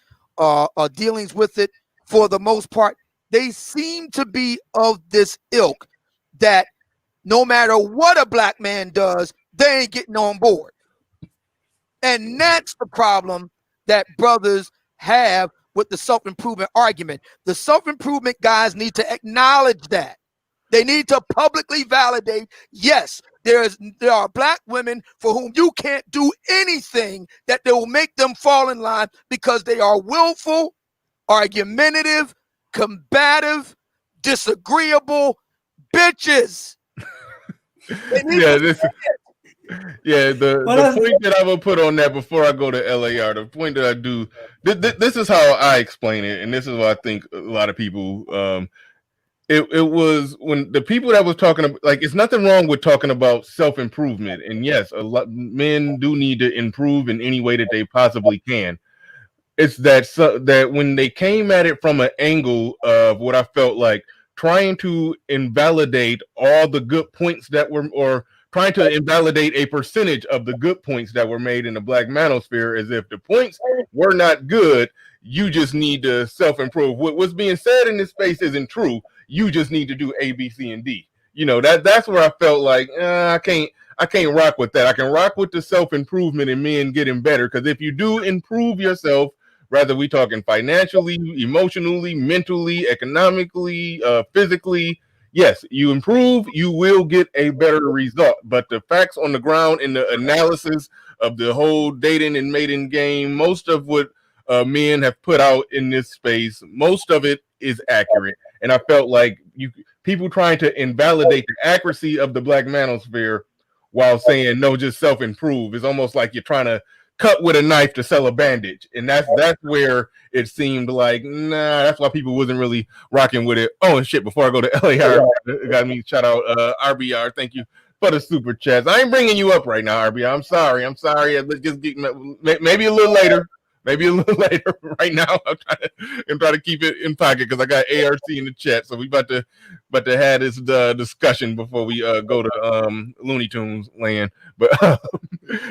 dealings with it, for the most part, they seem to be of this ilk that no matter what a black man does, they ain't getting on board. And that's the problem that brothers have with the self-improvement argument. The self-improvement guys need to acknowledge that. They need to publicly validate, yes, there are black women for whom you can't do anything that will make them fall in line because they are willful, argumentative, combative, disagreeable bitches. The point that I will put on that before I go to LAR, the point that I do, this is how I explain it, and this is what I think a lot of people It was when the people that was talking about, like, it's nothing wrong with talking about self-improvement. And yes, a lot men do need to improve in any way that they possibly can. It's that when they came at it from an angle of what I felt like trying to invalidate all the good points that were, or trying to invalidate a percentage of the good points that were made in the black manosphere, as if the points were not good, you just need to self-improve. What's being said in this space isn't true. You just need to do A, B, C, and D. You know, that's where I felt like I can't rock with that. I can rock with the self-improvement and men getting better, because if you do improve yourself, whether we talking financially, emotionally, mentally, economically, physically, yes, you improve, you will get a better result. But the facts on the ground and the analysis of the whole dating and mating game, most of what men have put out in this space, most of it is accurate. And I felt like people trying to invalidate the accuracy of the Black Manosphere while saying no, just self-improve. It's almost like you're trying to cut with a knife to sell a bandage, and that's where it seemed like that's why people wasn't really rocking with it. Oh and shit! Before I go to LAR, got me shout out RBR. Thank you for the super chats. I ain't bringing you up right now, RBR. I'm sorry. Let's just get maybe a little later. Maybe a little later. Right now, I'm trying to keep it in pocket because I got ARC in the chat. So we about to have this discussion before we go to Looney Tunes land. But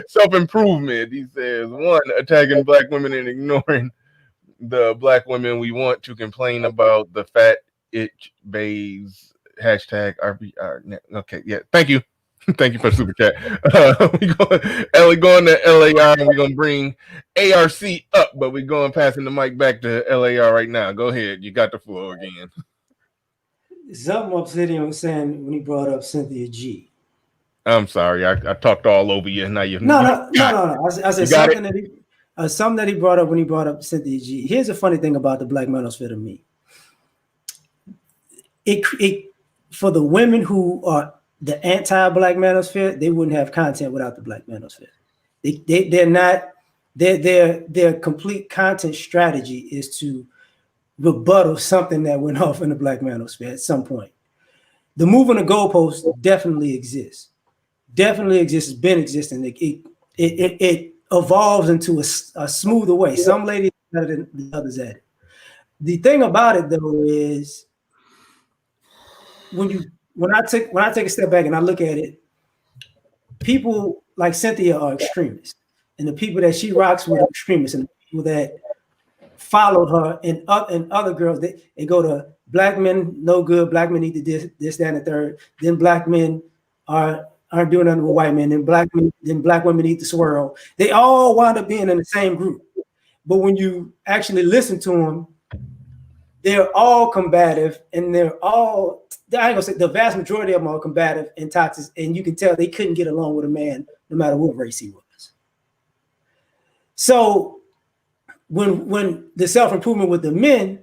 self-improvement, he says, 1, attacking Black women and ignoring the Black women we want to complain about the fat itch bays. Hashtag RBR. Okay, yeah. Thank you. Thank you for the super chat. We're going to LAR and we're going to bring ARC up, but we're going passing the mic back to LAR right now. Go ahead. You got the floor again. Something Obsidian was saying when he brought up Cynthia G. I'm sorry. I talked all over you. Now you're No. I said something that he brought up when he brought up Cynthia G. Here's a funny thing about the Black Manosphere to me. It for the women who are the anti-Black Manosphere, they wouldn't have content without the Black Manosphere. Their complete content strategy is to rebuttal something that went off in the Black Manosphere at some point. The moving the goalposts definitely exists. It's been existing. It evolves into a smoother way. Some ladies are better than the others at it. The thing about it though is when I take a step back and I look at it, people like Cynthia are extremists, and the people that she rocks with are extremists, and the people that followed her and other girls, they go to Black men no good, Black men need to this, that, and the third. Then Black men aren't doing nothing with white men, and Black women need to swirl. They all wind up being in the same group, but when you actually listen to them, they're all combative, and I ain't gonna say the vast majority of them are combative and toxic, and you can tell they couldn't get along with a man no matter what race he was. So when the self-improvement with the men,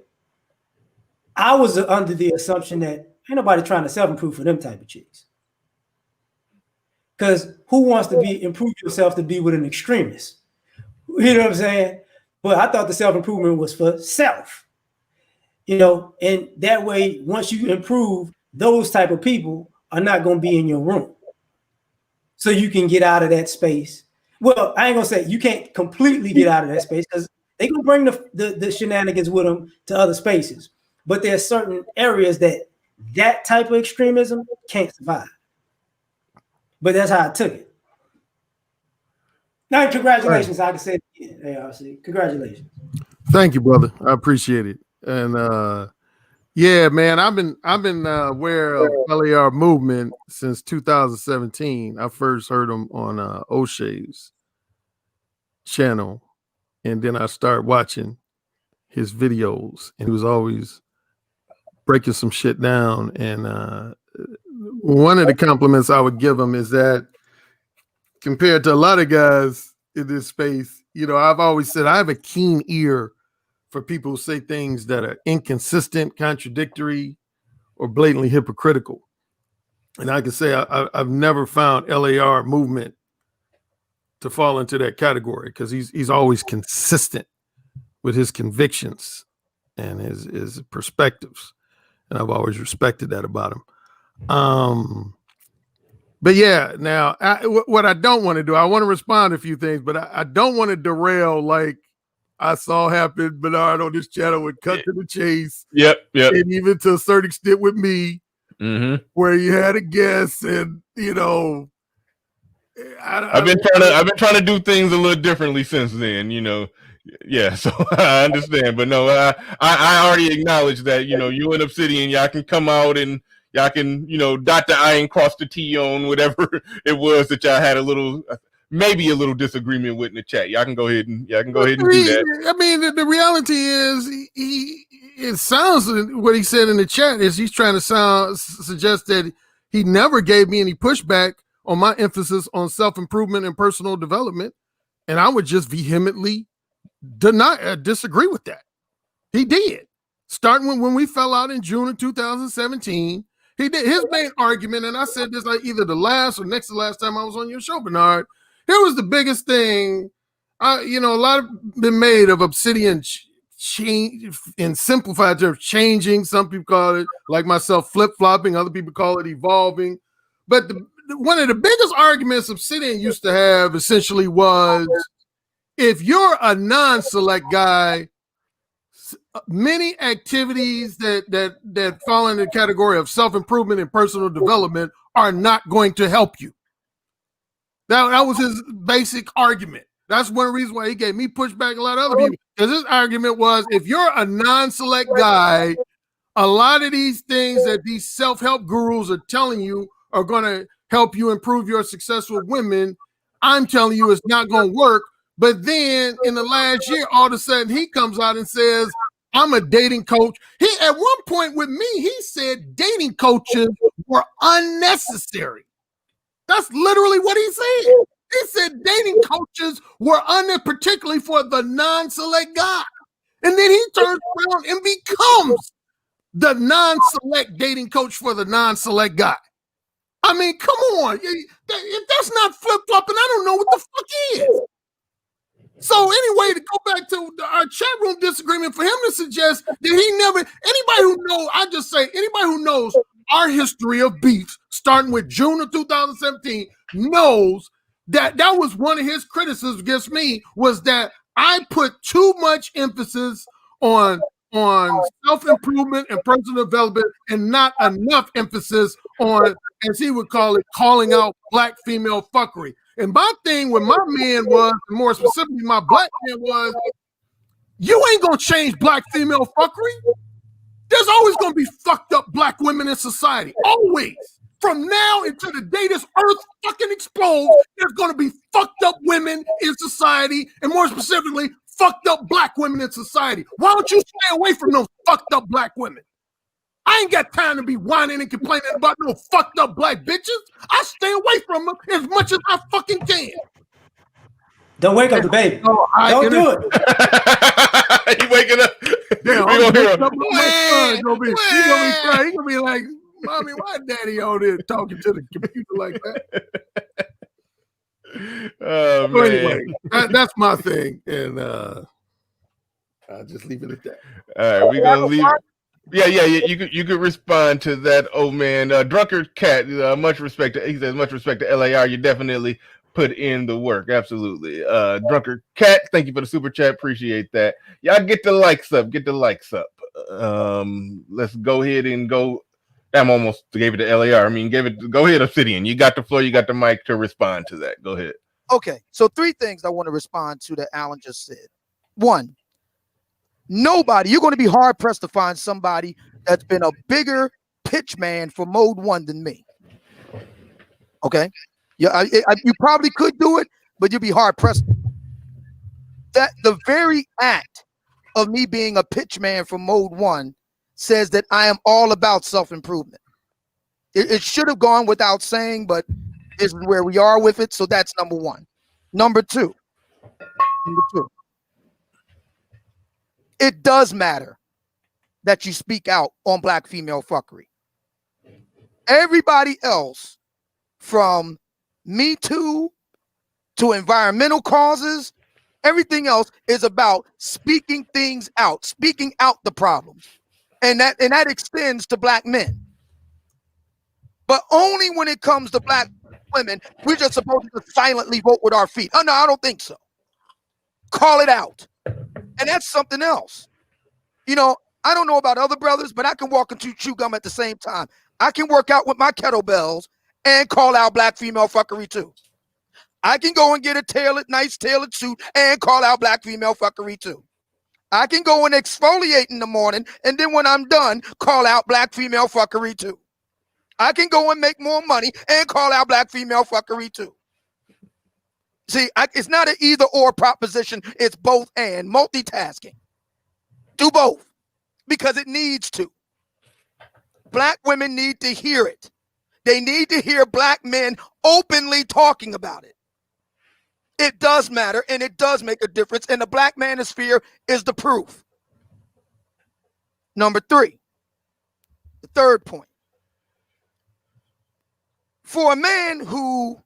I was under the assumption that ain't nobody trying to self-improve for them type of chicks. Because who wants to improve yourself to be with an extremist? You know what I'm saying? But I thought the self-improvement was for self. And that way, once you improve, those type of people are not going to be in your room. So you can get out of that space. Well, I ain't going to say you can't completely get out of that space because they can bring the shenanigans with them to other spaces. But there's certain areas that type of extremism can't survive. But that's how I took it. Now, congratulations. I can say it again, ARC. Congratulations. Thank you, brother. I appreciate it. And yeah, man, I've been aware of LAR Movement since 2017. I first heard him on O'Shea's channel, and then I started watching his videos, and he was always breaking some shit down. And one of the compliments I would give him is that compared to a lot of guys in this space, I've always said I have a keen ear for people who say things that are inconsistent, contradictory, or blatantly hypocritical. And I can say I've never found LAR Movement to fall into that category because he's always consistent with his convictions and his perspectives. And I've always respected that about him. But yeah, now what I don't want to do, I want to respond to a few things, but I don't want to derail like I saw happen. Bernard on this channel would cut to the chase. Yep. And even to a certain extent with me, where you had a guess, and I've been trying to do things a little differently since then. Yeah, so I understand, but no, I already acknowledge that you and Obsidian, y'all can come out and y'all can dot the I and cross the T on whatever it was that y'all had maybe a little disagreement with in the chat. Y'all can go ahead and do that. I mean, the reality is, it sounds what he said in the chat is he's trying to suggest that he never gave me any pushback on my emphasis on self-improvement and personal development, and I would just vehemently disagree with that. He did. Starting when we fell out in June of 2017, He did his main argument, and I said this like either the last or next to last time I was on your show, Bernard. Here was the biggest thing. A lot of been made of Obsidian change in simplified terms, changing. Some people call it, like myself, flip-flopping. Other people call it evolving. But one of the biggest arguments Obsidian used to have essentially was, if you're a non-select guy, many activities that fall in the category of self-improvement and personal development are not going to help you. That was his basic argument. That's one reason why he gave me pushback a lot of other people, because his argument was, if you're a non-select guy, a lot of these things that these self-help gurus are telling you are going to help you improve your success with women, I'm telling you it's not going to work. But then in the last year, all of a sudden he comes out and says, I'm a dating coach. He, at one point with me, he said dating coaches were unnecessary. That's literally what he said. He said dating coaches were unnecessary, particularly for the non-select guy. And then he turns around and becomes the non-select dating coach for the non-select guy. I mean, come on. If that's not flip-flopping, I don't know what the fuck is. So anyway, to go back to our chat room disagreement, for him to suggest that he never, anybody who knows, I just say, anybody who knows our history of beefs, starting with June of 2017, knows that was one of his criticisms against me, was that I put too much emphasis on self-improvement and personal development and not enough emphasis on, as he would call it, calling out black female fuckery. And my thing with my man was, more specifically my black man was, you ain't gonna change black female fuckery. There's always gonna be fucked up black women in society. Always. From now until the day this earth fucking explodes, there's gonna be fucked up women in society, and more specifically, fucked up black women in society. Why don't you stay away from those fucked up black women? I ain't got time to be whining and complaining about no fucked up black bitches. I stay away from them as much as I fucking can. Don't wake up the baby. Don't do it. You waking up. Damn, I'm gonna hear my son. He gonna be like, Mommy, why daddy on there talking to the computer like that? Oh, so anyway, that's my thing. And I'll just leave it at that. All right, we're gonna leave. Yeah. You could respond to that, old man. Drunkard Cat, much respect to, he says, much respect to LAR. You definitely put in the work. Absolutely. Drunkard Cat, thank you for the super chat. Appreciate that. Y'all get the likes up. Let's go ahead and go. I'm almost gave it to LAR. I mean, go ahead, Obsidian. You got the floor, you got the mic to respond to that. Go ahead. Okay, so 3 things I want to respond to that Alan just said. 1, nobody, you're going to be hard pressed to find somebody that's been a bigger pitch man for Mode 1 than me. Okay, yeah, you probably could do it, but you'll be hard pressed. That the very act of me being a pitch man for Mode 1 says that I am all about self-improvement. It should have gone without saying, but this is where we are with it. So that's number 1. Number two, it does matter that you speak out on black female fuckery. Everybody else, from Me Too to environmental causes, everything else is about speaking things out, speaking out the problems. And that extends to black men. But only when it comes to black women, we're just supposed to silently vote with our feet. Oh, no, I don't think so. Call it out. And that's something else. You know, I don't know about other brothers, but I can walk and chew gum at the same time. I can work out with my kettlebells and call out black female fuckery too. I can go and get a nice tailored suit and call out black female fuckery too. I can go and exfoliate in the morning, and then when I'm done, call out black female fuckery too. I can go and make more money and call out black female fuckery too. See, it's not an either or proposition. It's both and multitasking. Do both because it needs to. Black women need to hear it. They need to hear black men openly talking about it. It does matter, and it does make a difference, and the black manosphere is the proof. Number 3, the third point. For a man who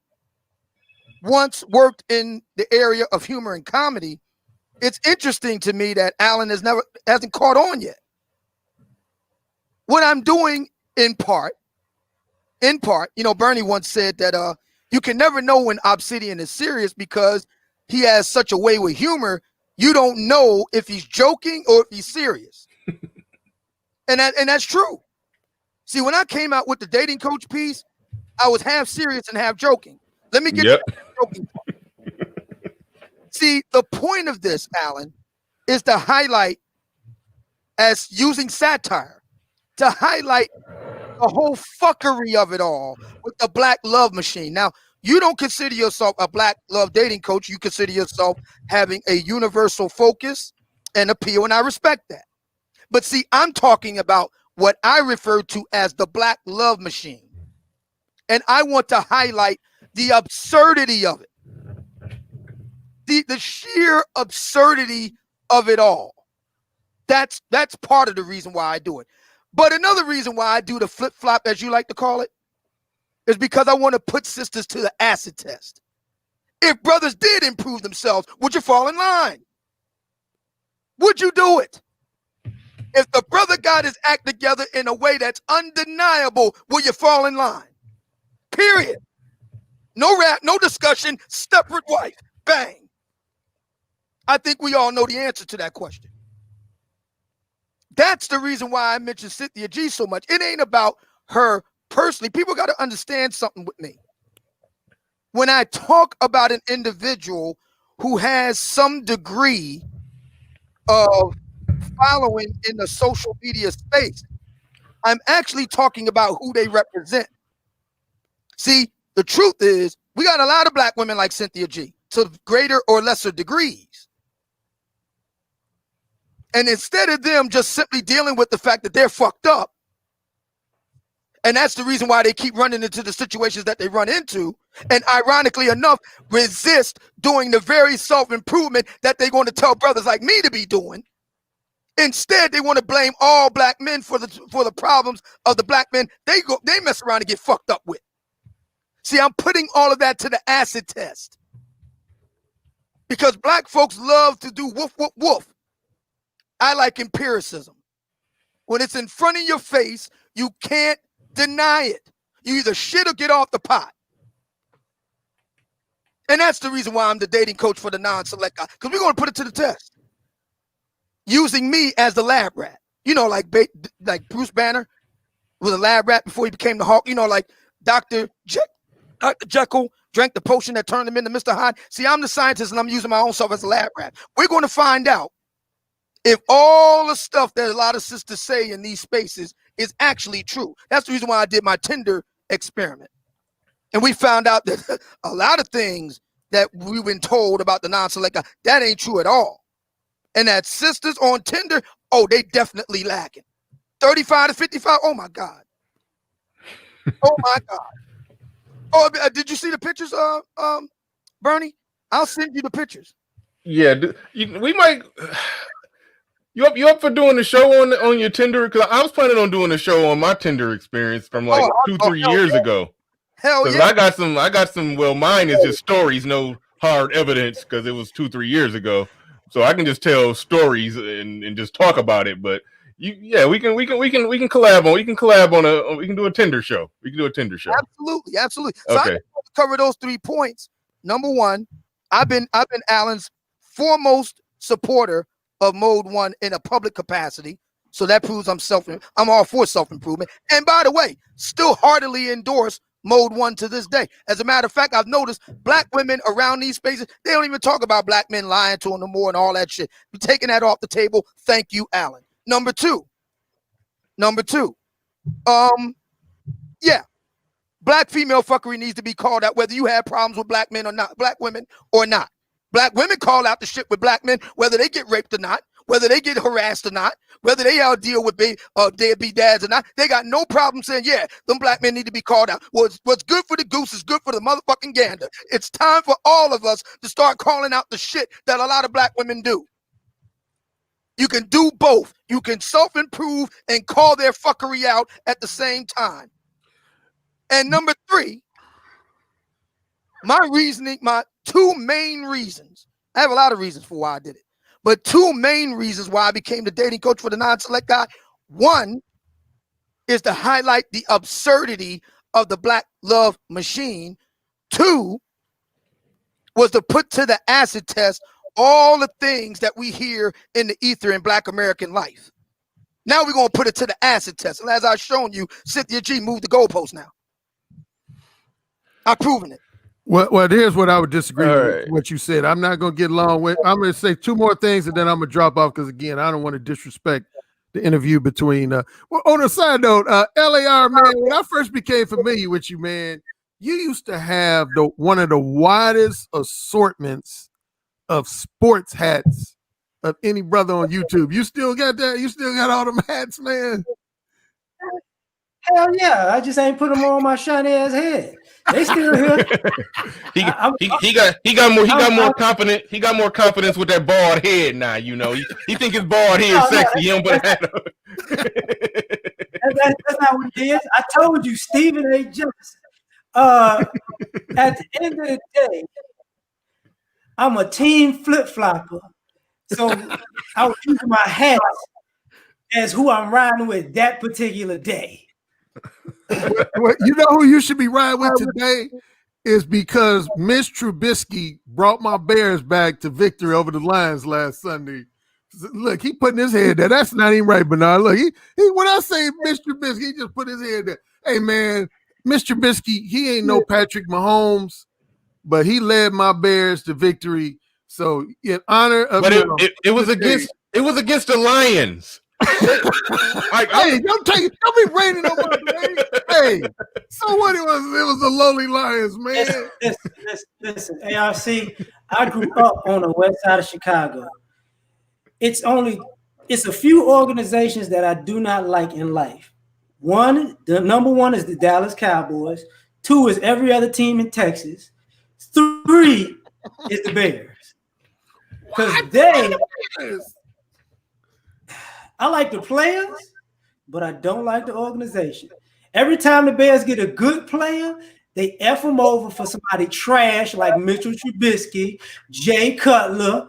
once worked in the area of humor and comedy, it's interesting to me that Alan hasn't caught on yet. What I'm doing in part, Bernie once said that you can never know when Obsidian is serious because he has such a way with humor. You don't know if he's joking or if he's serious. and that's true. See, when I came out with the dating coach piece, I was half serious and half joking. Let me get to the joking part. See, the point of this, Alan, is to highlight, as using satire, to highlight the whole fuckery of it all with the black love machine. Now, you don't consider yourself a black love dating coach. You consider yourself having a universal focus and appeal, and I respect that. But see, I'm talking about what I refer to as the black love machine. And I want to highlight the absurdity of it. The sheer absurdity of it all. That's part of the reason why I do it. But another reason why I do the flip-flop, as you like to call it, is because I want to put sisters to the acid test. If brothers did improve themselves, would you fall in line? Would you do it? If the brother got his act together in a way that's undeniable, will you fall in line? Period. No rap, no discussion, separate wife. Bang. I think we all know the answer to that question. That's the reason why I mentioned Cynthia G so much. It ain't about her personally. People got to understand something with me. When I talk about an individual who has some degree of following in the social media space, I'm actually talking about who they represent. See, the truth is, we got a lot of black women like Cynthia G to greater or lesser degrees. And instead of them just simply dealing with the fact that they're fucked up, and that's the reason why they keep running into the situations that they run into, and ironically enough, resist doing the very self-improvement that they're going to tell brothers like me to be doing. Instead, they want to blame all black men for the problems of the black men they mess around and get fucked up with. See, I'm putting all of that to the acid test. Because black folks love to do woof, woof, woof. I like empiricism. When it's in front of your face, you can't deny it. You either shit or get off the pot. And that's the reason why I'm the dating coach for the non-select guy. Because we're going to put it to the test. Using me as the lab rat. You know, like Bruce Banner was a lab rat before he became the Hulk. You know, like Dr. Jekyll drank the potion that turned him into Mr. Hyde. See, I'm the scientist and I'm using my own self as a lab rat. We're going to find out if all the stuff that a lot of sisters say in these spaces is actually true. That's the reason why I did my Tinder experiment. And we found out that a lot of things that we've been told about the non-select guy, that ain't true at all. And that sisters on Tinder, oh, they definitely lacking. 35 to 55, oh my God. Oh my God. Oh, did you see the pictures, Bernie? I'll send you the pictures. Yeah, we might... You up for doing the show on your Tinder? Because I was planning on doing a show on my Tinder experience from like 2-3 years ago. Hell yeah! I got some. Well, mine is just stories, no hard evidence, because it was 2-3 years ago. So I can just tell stories and just talk about it. But we can collab on. We can do a Tinder show. We can do a Tinder show. Absolutely. So okay. I cover those 3 points. Number one, I've been Alan's foremost supporter of Mode 1 in a public capacity. So that proves I'm all for self-improvement. And by the way, still heartily endorse Mode 1 to this day. As a matter of fact, I've noticed black women around these spaces, they don't even talk about black men lying to them no more and all that shit. We're taking that off the table. Thank you, Alan. Number two. Black female fuckery needs to be called out, whether you have problems with black men or not, black women or not. Black women call out the shit with black men, whether they get raped or not, whether they get harassed or not, whether they all deal with deadbeat dads or not. They got no problem saying, yeah, them black men need to be called out. What's good for the goose is good for the motherfucking gander. It's time for all of us to start calling out the shit that a lot of black women do. You can do both. You can self-improve and call their fuckery out at the same time. And number three, my reasoning, my two main reasons. I have a lot of reasons for why I did it, but two main reasons why I became the dating coach for the non-select guy. One is to highlight the absurdity of the black love machine. Two was to put to the acid test all the things that we hear in the ether in black American life. Now we're going to put it to the acid test. And as I've shown you, Cynthia G moved the goalpost now. I've proven it. Well, here's what I would disagree with what you said. I'm not going to get long with. I'm going to say two more things and then I'm going to drop off because, again, I don't want to disrespect the interview between. Well, on a side note, LAR, man, when I first became familiar with you, man, you used to have one of the widest assortments of sports hats of any brother on YouTube. You still got that? You still got all them hats, man? Hell yeah! I just ain't put them on my shiny ass head. They still here. he got more confidence. He got more confidence with that bald head now. You know, he think his bald head sexy. He don't put a hat on. That's not what it is. I told you, Stephen A. Johnson. At the end of the day, I'm a team flip-flopper. So I was using my hats as who I'm riding with that particular day. You know who you should be riding with today is because Miss Trubisky brought my Bears back to victory over the Lions last Sunday. Look, he putting his head there. That's not even right, Bernard. Look, he when I say Miss Trubisky, he just put his head there. Hey, man, Miss Trubisky, he ain't no Patrick Mahomes, but he led my Bears to victory. So in honor of, but it was against the Lions. Hey, don't be raining on my brain. Hey, so what it was the lowly Lions, man. Listen, ARC, I grew up on the west side of Chicago. It's a few organizations that I do not like in life. The number one is the Dallas Cowboys. 2 is every other team in Texas. 3 is the Bears. Because I like the players, but I don't like the organization. Every time the Bears get a good player, they F them over for somebody trash like Mitchell Trubisky, Jay Cutler.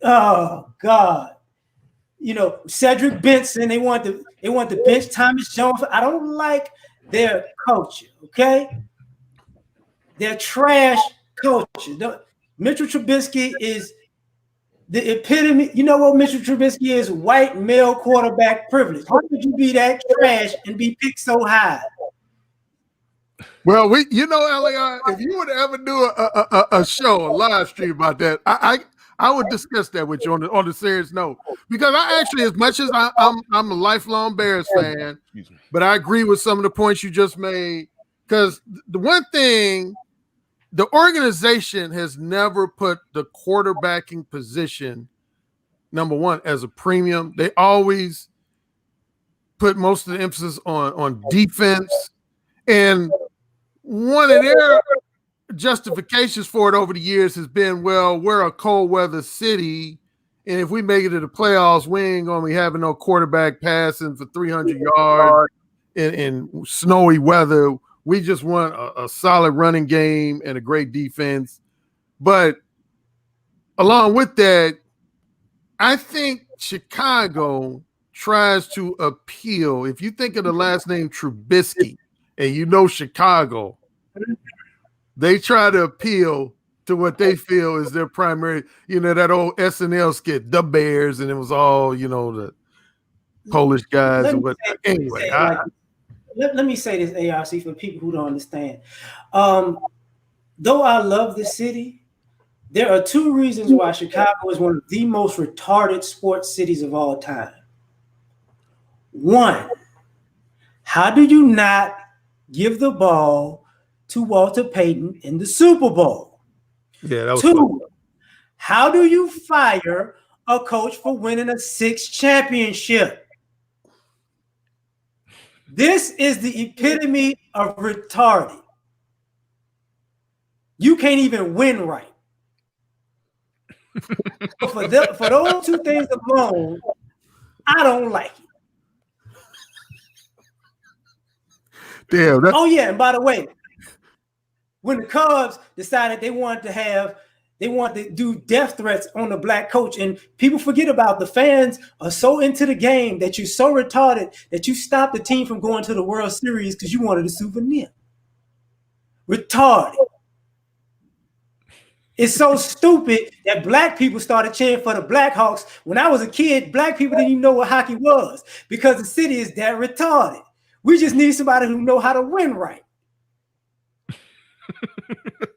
Oh God, Cedric Benson. They want to bench Thomas Jones. I don't like their culture. Okay, they're trash culture. Mitchell Trubisky is the epitome. You know what Mitchell Trubisky is? White male quarterback privilege. How could you be that trash and be picked so high? Well, LAR, if you would ever do a show, a live stream about that, I would discuss that with you on the serious note. Because I actually, as much as I'm a lifelong Bears fan, but I agree with some of the points you just made. Because the one thing, the organization has never put the quarterbacking position, number one, as a premium. They always put most of the emphasis on defense. And one of their justifications for it over the years has been, well, we're a cold weather city, and if we make it to the playoffs, we ain't going to be having no quarterback passing for 300 yards in snowy weather. We just want a solid running game and a great defense. But along with that, I think Chicago tries to appeal. If you think of the last name Trubisky and you know Chicago, they try to appeal to what they feel is their primary, that old SNL skit, The Bears, and it was all, the Polish guys and what. Anyway, let me say this, ARC, for people who don't understand. Though I love this city, there are 2 reasons why Chicago is one of the most retarded sports cities of all time. 1, how do you not give the ball to Walter Payton in the Super Bowl? Yeah, that was 2, fun. How do you fire a coach for winning a 6th championship? This is the epitome of retarded. You can't even win right. for those 2 things alone, I don't like it. Damn. Oh yeah, and by the way, when the Cubs decided they wanted to do death threats on the black coach. And people forget about the fans are so into the game that you're so retarded that you stopped the team from going to the World Series because you wanted a souvenir. Retarded. It's so stupid that black people started cheering for the Blackhawks. When I was a kid, black people didn't even know what hockey was because the city is that retarded. We just need somebody who know how to win right.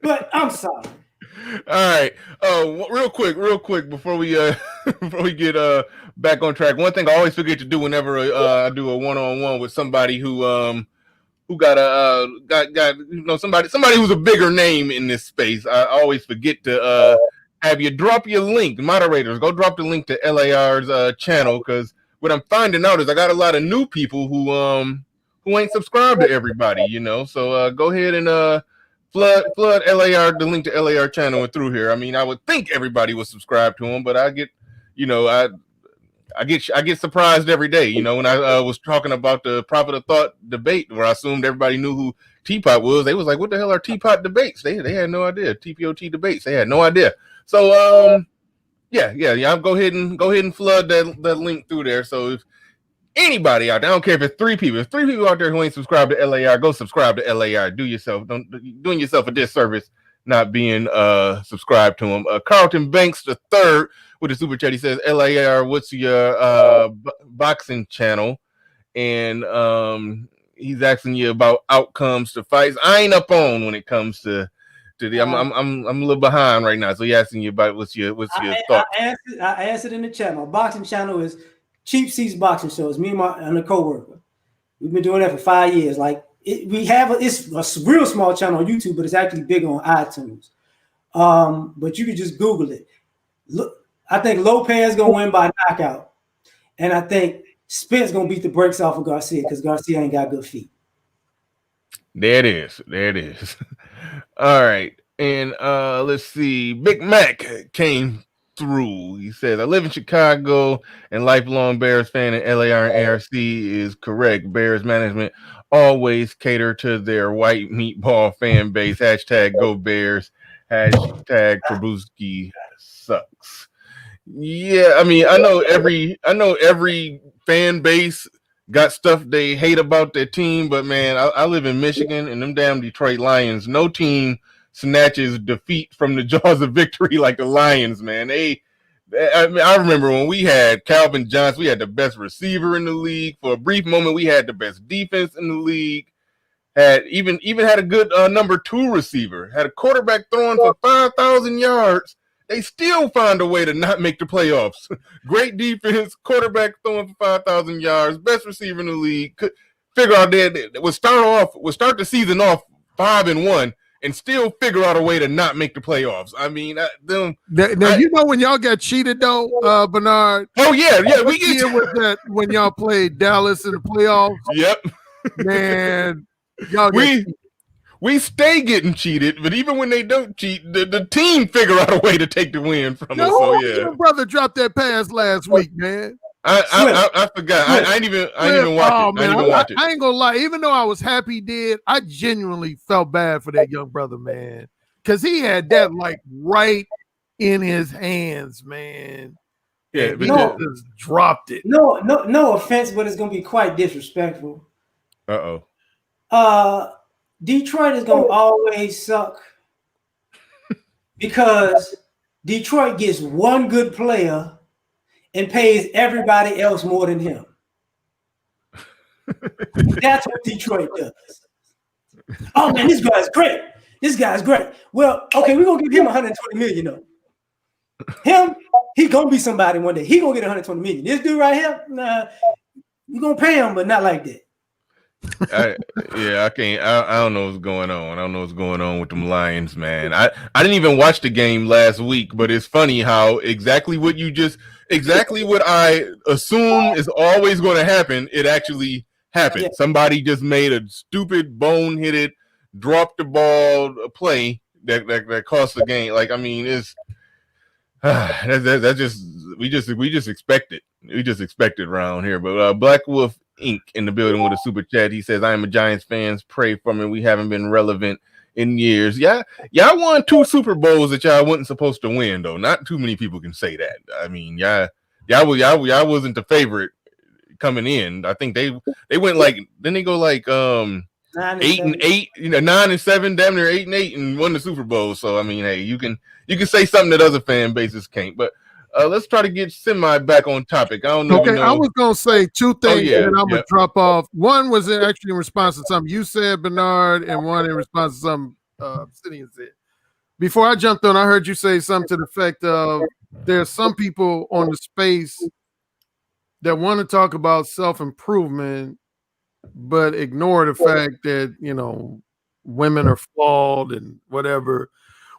But I'm sorry. All right. Real quick before we get back on track. One thing I always forget to do whenever I do a one-on-one with somebody who got somebody who's a bigger name in this space. I always forget to have you drop your link. Moderators, go drop the link to LAR's channel, because what I'm finding out is I got a lot of new people who ain't subscribed to everybody, So go ahead and flood LAR, the link to LAR channel and through here. I mean, I would think everybody was subscribed to him, but I get, I get surprised every day. When I was talking about the Prophet of Thought debate, where I assumed everybody knew who Teapot was, they was like, "What the hell are Teapot debates?" They had no idea. TPOT debates, they had no idea. So yeah. I'll go ahead and flood that link through there. So if anybody out there, I don't care if it's 3 people. If 3 people out there who ain't subscribed to LAR, go subscribe to LAR. Doing yourself a disservice not being subscribed to him. Carlton Banks III with a super chat. He says, LAR, what's your boxing channel? And he's asking you about outcomes to fights. I ain't up on when it comes to the. I'm a little behind right now. So he's asking you about what's your thought. I answered in the chat. My boxing channel is Cheap Seats Boxing Show. It's me and a coworker. We've been doing that for 5 years. It's a real small channel on YouTube, but it's actually big on iTunes. But you can just Google it. Look, I think Lopez gonna win by knockout, and I think Spence gonna beat the brakes off of Garcia because Garcia ain't got good feet. There it is. All right, and let's see. Big Mac came through. He says, I live in Chicago and lifelong Bears fan, and LAR and ARC is correct. Bears management always cater to their white meatball fan base. Hashtag go Bears. Hashtag Trubisky sucks. Yeah, I mean, I know every fan base got stuff they hate about their team, but man, I live in Michigan, and them damn Detroit Lions, no team snatches defeat from the jaws of victory like the Lions, man. I remember when we had Calvin Johnson, we had the best receiver in the league. For a brief moment, we had the best defense in the league. Had even had a good number 2 receiver. Had a quarterback throwing for 5,000 yards. They still find a way to not make the playoffs. Great defense, quarterback throwing for 5,000 yards, best receiver in the league. Could figure out that would start the season off 5-1 and still figure out a way to not make the playoffs. I mean, when y'all got cheated though, Bernard. Oh yeah, we get with that when y'all played Dallas in the playoffs. Yep, man, y'all we stay getting cheated, but even when they don't cheat, the team figure out a way to take the win from us. So yeah, your brother dropped that pass last week, man. I forgot. I didn't even watch it. I ain't gonna lie. Even though I was happy he did, I genuinely felt bad for that young brother, man, because he had that right in his hands, man. Yeah, but just dropped it. No offense, but it's gonna be quite disrespectful. Detroit is gonna always suck because Detroit gets one good player and pays everybody else more than him. That's what Detroit does. Oh man, this guy's great. Well, okay, we're gonna give him 120 million though. Him, he gonna be somebody one day. He gonna get 120 million. This dude right here, nah, we're gonna pay him, but not like that. I can't. I don't know what's going on. I don't know what's going on with them Lions, man. I didn't even watch the game last week, but it's funny how exactly what I assume is always going to happen, it actually happened. Yeah. Somebody just made a stupid boneheaded drop the ball play that cost the game. Like, I mean, it's that's just we just expect it. We just expect it around here. But Black Wolf Inc. in the building with a super chat. He says, I am a Giants fan. Pray for me. We haven't been relevant in years. Yeah, y'all won 2 Super Bowls that y'all wasn't supposed to win, though. Not too many people can say that. I mean, y'all wasn't the favorite coming in. I think they went like, then they go like 8-8, 9-7, damn near 8-8, and won the Super Bowl. So I mean, hey, you can say something that other fan bases can't. But let's try to get semi back on topic. I don't know. Okay, I was gonna say 2 things, and then I'm gonna drop off. One was actually in response to something you said, Bernard, and one in response to something Obsidian said. Before I jumped on, I heard you say something to the effect of there's some people on the space that want to talk about self-improvement, but ignore the fact that, you know, women are flawed and whatever.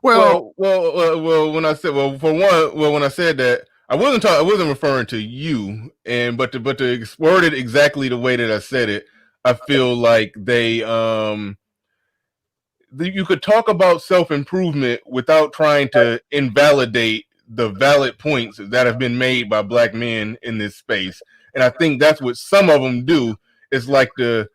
Well, when I said, when I said that, I wasn't referring to you, but to word it exactly the way that I said it, I feel like you could talk about self-improvement without trying to invalidate the valid points that have been made by black men in this space. And I think that's what some of them do. It's like the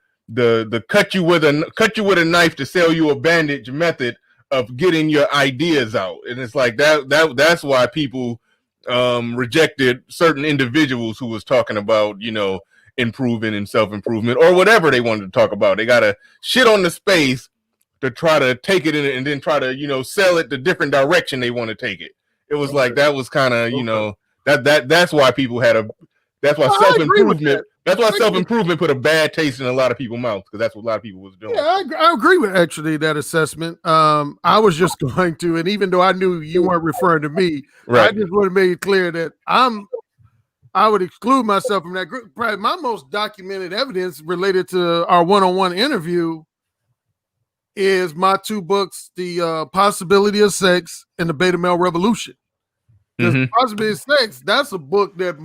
cut you with a knife to sell you a bandage method of getting your ideas out. And it's like that's why people rejected certain individuals who was talking about, you know, improving and self-improvement or whatever they wanted to talk about. They gotta shit on the space to try to take it in and then try to, you know, sell it the different direction they want to take it. It was like that was kind of, you know, that's why people had that's why self-improvement put a bad taste in a lot of people's mouths, because that's what a lot of people was doing. Yeah, I agree with actually that assessment. I was just going to, and even though I knew you weren't referring to me, right, I just want to make it clear that I would exclude myself from that group. Probably my most documented evidence related to our one-on-one interview is my 2 books, The Possibility of Sex and The Beta Male Revolution. Because Possibility of Sex, that's a book that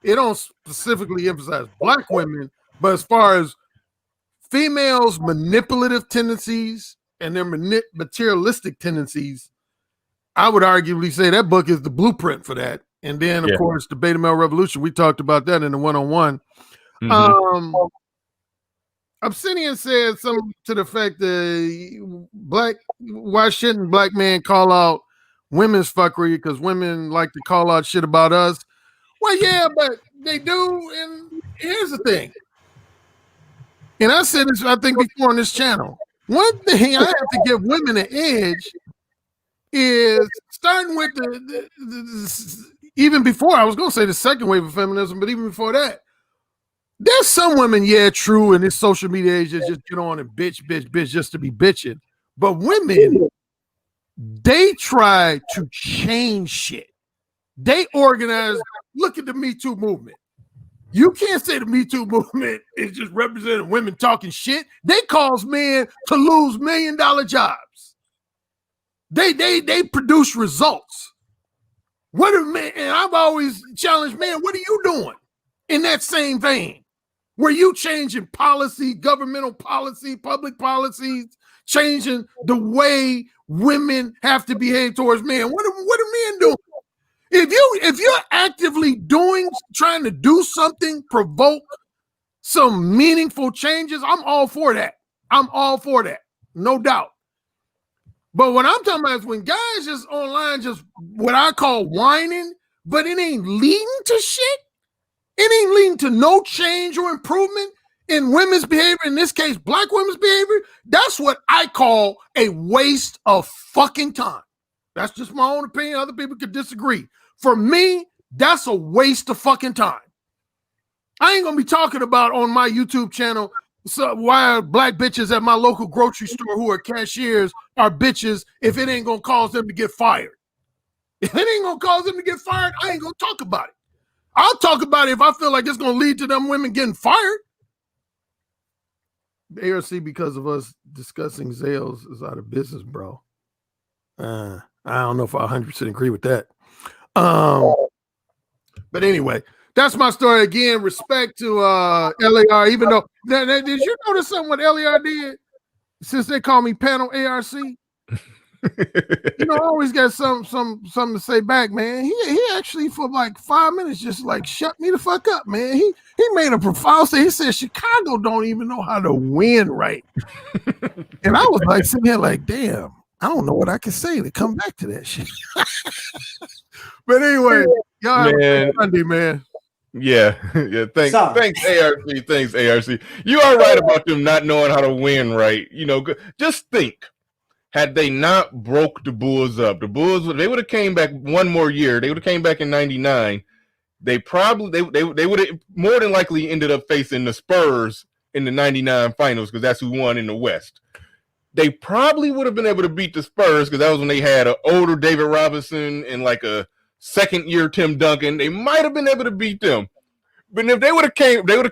it don't specifically emphasize black women, but as far as females' manipulative tendencies and their materialistic tendencies, I would arguably say that book is the blueprint for that. And then, of course, The Beta Male Revolution, we talked about that in the one-on-one. Obsidian said something to the fact that why shouldn't black men call out women's fuckery, because women like to call out shit about us. Well, yeah, but they do. And here's the thing. And I said this, I think, before on this channel. One thing I have to give women an edge is starting with even before, I was going to say the second wave of feminism, but even before that, there's some women, yeah, true, in this social media age that just get on and bitch just to be bitching. But women, they try to change shit. They organize. Look at the Me Too movement. You can't say the Me Too movement is just representing women talking shit. They cause men to lose $1 million jobs. They produce results. What are men? And I've always challenged men, what are you doing in that same vein? Were you changing policy, governmental policy, public policies, changing the way women have to behave towards men? What are men doing? If you're actively trying to do something, provoke some meaningful changes, I'm all for that. I'm all for that, no doubt. But what I'm talking about is when guys just online, just what I call whining, but it ain't leading to shit. It ain't leading to no change or improvement in women's behavior, in this case, black women's behavior. That's what I call a waste of fucking time. That's just my own opinion. Other people could disagree. For me, that's a waste of fucking time. I ain't gonna be talking about on my YouTube channel why black bitches at my local grocery store who are cashiers are bitches if it ain't gonna cause them to get fired. If it ain't gonna cause them to get fired, I ain't gonna talk about it. I'll talk about it if I feel like it's going to lead to them women getting fired. The ARC, because of us discussing Zales, is out of business, bro. I don't know if I 100% agree with that. But anyway, that's my story. Again, respect to LAR, even though, did you notice something what LAR did since they call me Panel ARC? You know, I always got something to say back, man. He actually for like 5 minutes just like shut me the fuck up, man. He made a profound say. He said Chicago don't even know how to win right. And I was like sitting here like, damn, I don't know what I can say to come back to that shit. But anyway, y'all have a good Sunday, man. Yeah. Thanks, ARC. Thanks, ARC. You are right about them not knowing how to win right. You know, just think. Had they not broke the Bulls up, the Bulls, they would have came back one more year. They would have came back in '99. They probably they would have more than likely ended up facing the Spurs in the '99 finals because that's who won in the West. They probably would have been able to beat the Spurs because that was when they had an older David Robinson and like a second year Tim Duncan. They might have been able to beat them. But if they would have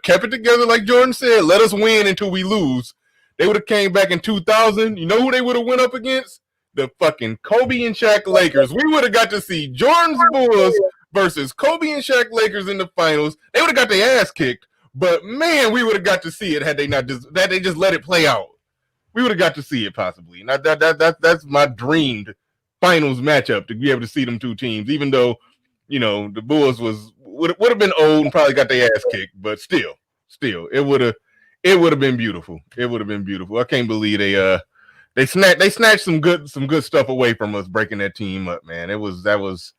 kept it together like Jordan said, let us win until we lose. They would have came back in 2000. You know who they would have went up against? The fucking Kobe and Shaq Lakers. We would have got to see Jordan's Bulls versus Kobe and Shaq Lakers in the finals. They would have got their ass kicked, but man, we would have got to see it had they just let it play out. We would have got to see it possibly. Now that's my dreamed finals matchup, to be able to see them two teams. Even though, you know, the Bulls would have been old and probably got their ass kicked, but still, it would have been beautiful. It would have been beautiful. I can't believe they snatched some good stuff away from us, breaking that team up, man. That was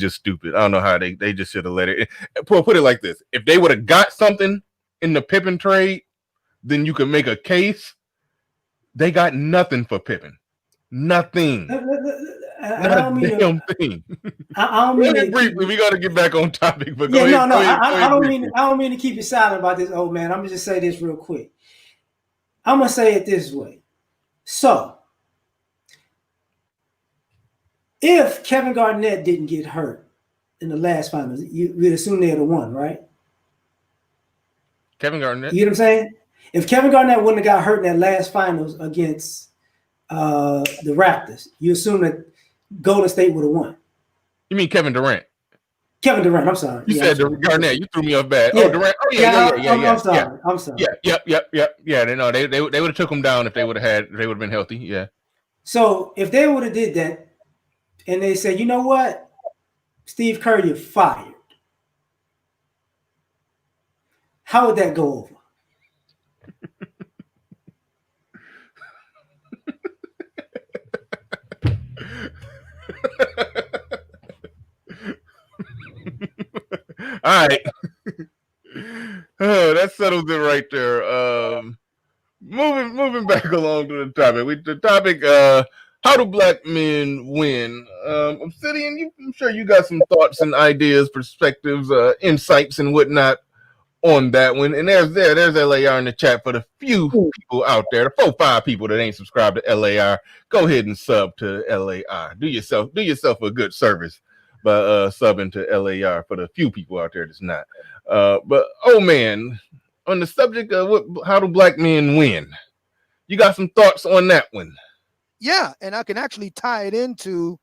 just stupid. I don't know how they just should have let it. Put it like this: if they would have got something in the Pippen trade, then you could make a case. They got nothing for Pippen. Nothing. I don't mean thing. I don't mean briefly. We got to get back on topic. But I don't mean to keep you silent about this, old man. I'm gonna just say this real quick. I'm gonna say it this way. So, if Kevin Garnett didn't get hurt in the last finals, you would assume they'd have won, right? Kevin Garnett. You know what I'm saying? If Kevin Garnett wouldn't have got hurt in that last finals against the Raptors, you assume that Golden State would have won. You mean Kevin Durant? Kevin Durant. I'm sorry. You said Garnett. You threw me off bad. Yeah. Oh, Durant. Oh, yeah. I'm sorry. I'm sorry. Yeah. They would have took him down if they would have been healthy. Yeah. So if they would have did that, and they said, you know what, Steve Kerr, you're fired. How would that go over? All right. Oh, that settles it right there. Moving back along to the topic. The topic, how do black men win? Obsidian, I'm sure you got some thoughts and ideas, perspectives, insights and whatnot on that one. And there's LAR in the chat for the few people out there, the 4-5 people that ain't subscribed to LAR. Go ahead and sub to LAR. Do yourself a good service by subbing to LAR for the few people out there that's not. But oh man, on the subject of how do black men win? You got some thoughts on that one? Yeah, and I can actually tie it into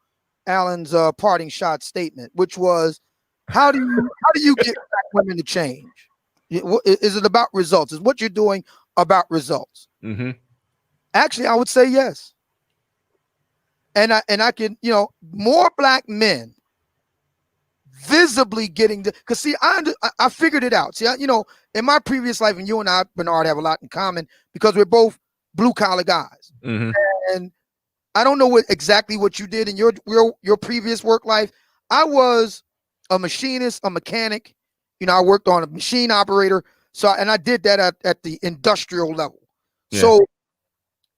Alan's parting shot statement, which was, how do you get black women to change? Is it about results? Is what you're doing about results? Mm-hmm. Actually, I would say yes. And I can, more black men visibly getting because see, I figured it out. See, in my previous life, and you and I, Bernard, have a lot in common because we're both blue collar guys. Mm-hmm. And I don't know exactly what you did in your previous work life. I was a machinist, a mechanic. I worked on a machine operator. So, and I did that at the industrial level. Yeah. So,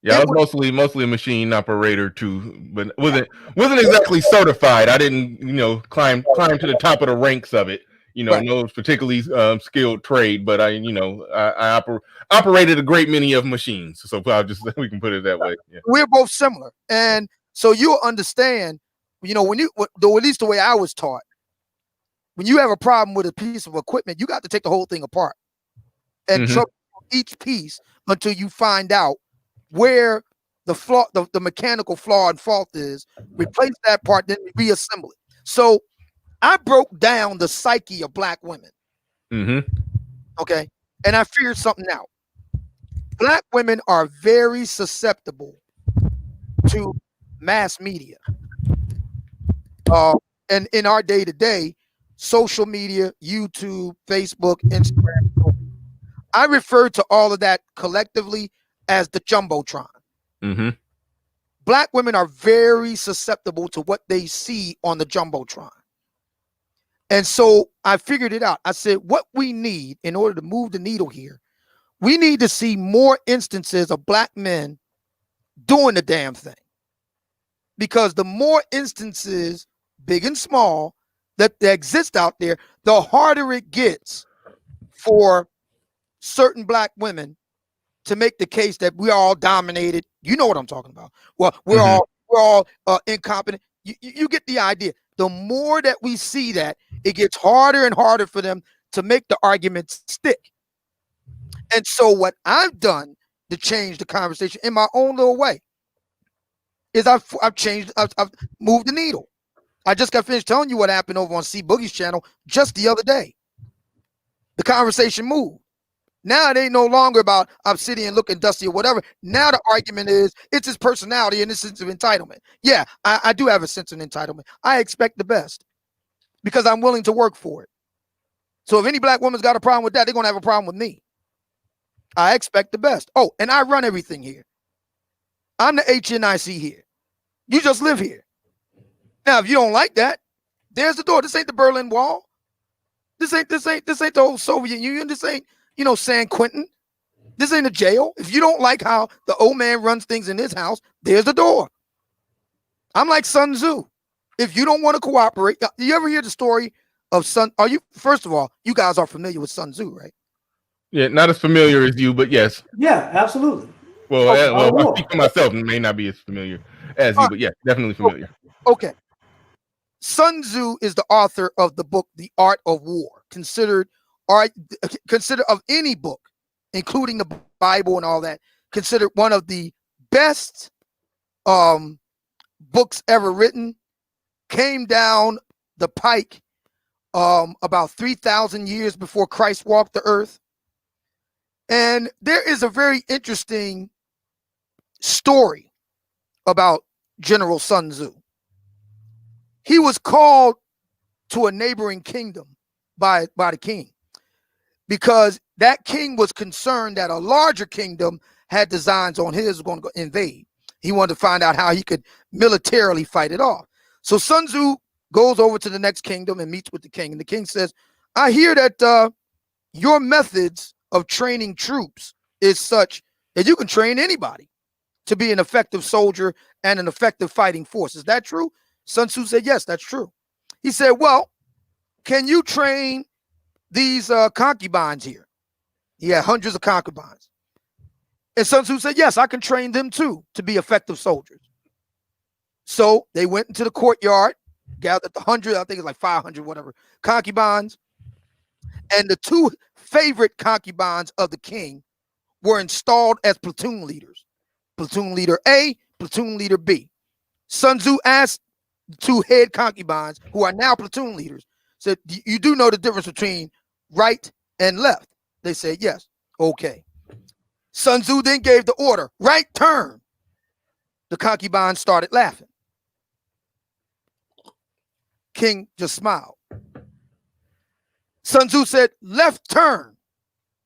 yeah, I was mostly a machine operator too, but wasn't exactly certified. I didn't, climb to the top of the ranks of it. Right. No particularly skilled trade, but I operated a great many of machines. So we can put it that way. Yeah. We're both similar, and so you'll understand. When at least the way I was taught, when you have a problem with a piece of equipment, you got to take the whole thing apart and trouble each piece until you find out where the flaw, the mechanical flaw and fault is. Replace that part, then reassemble it. So I broke down the psyche of black women. Mm-hmm. Okay. And I figured something out. Black women are very susceptible to mass media. And in our day-to-day, social media, YouTube, Facebook, Instagram, I refer to all of that collectively as the Jumbotron. Mm-hmm. Black women are very susceptible to what they see on the Jumbotron. And so I figured it out. I said, what we need in order to move the needle here, we need to see more instances of black men doing the damn thing. Because the more instances, big and small, that exist out there, the harder it gets for certain black women to make the case that we are all dominated. You know what I'm talking about. Well, we're all incompetent. You get the idea. The more that we see that, it gets harder and harder for them to make the argument stick. And so what I've done to change the conversation in my own little way is I've moved the needle. I just got finished telling you what happened over on C Boogie's channel just the other day. The conversation moved. Now it ain't no longer about Obsidian looking dusty or whatever. Now the argument is it's his personality and his sense of entitlement. Yeah, I do have a sense of entitlement. I expect the best because I'm willing to work for it. So if any black woman's got a problem with that, they're going to have a problem with me. I expect the best. Oh, and I run everything here. I'm the HNIC here. You just live here. Now, if you don't like that, there's the door. This ain't the Berlin Wall. This ain't the old Soviet Union. This ain't, San Quentin. This ain't a jail. If you don't like how the old man runs things in his house, there's the door. I'm like Sun Tzu. If you don't want to cooperate, you ever hear the story of Sun? First of all, you guys are familiar with Sun Tzu, right? Yeah, not as familiar as you, but yes. Yeah, absolutely. Well, I speak for myself and may not be as familiar as you, but yeah, definitely familiar. Okay. Sun Tzu is the author of the book, The Art of War, considered of any book, including the Bible and all that, considered one of the best books ever written. Came down the pike about 3,000 years before Christ walked the earth. And there is a very interesting story about General Sun Tzu. He was called to a neighboring kingdom by the king because that king was concerned that a larger kingdom had designs on his was going to invade. He wanted to find out how he could militarily fight it off. So Sun Tzu goes over to the next kingdom and meets with the king. And the king says, I hear that your methods of training troops is such that you can train anybody to be an effective soldier and an effective fighting force. Is that true? Sun Tzu said, yes, that's true. He said, well, can you train these concubines here? He had hundreds of concubines. And Sun Tzu said, yes, I can train them too to be effective soldiers. So they went into the courtyard, gathered the 100, I think it's like 500, whatever, concubines. And the two favorite concubines of the king were installed as platoon leaders. Platoon leader A, platoon leader B. Sun Tzu asked two head concubines, who are now platoon leaders, said, you do know the difference between right and left? They said, yes. Okay. Sun Tzu then gave the order, right turn. The concubines started laughing. King just smiled. Sun Tzu said, left turn.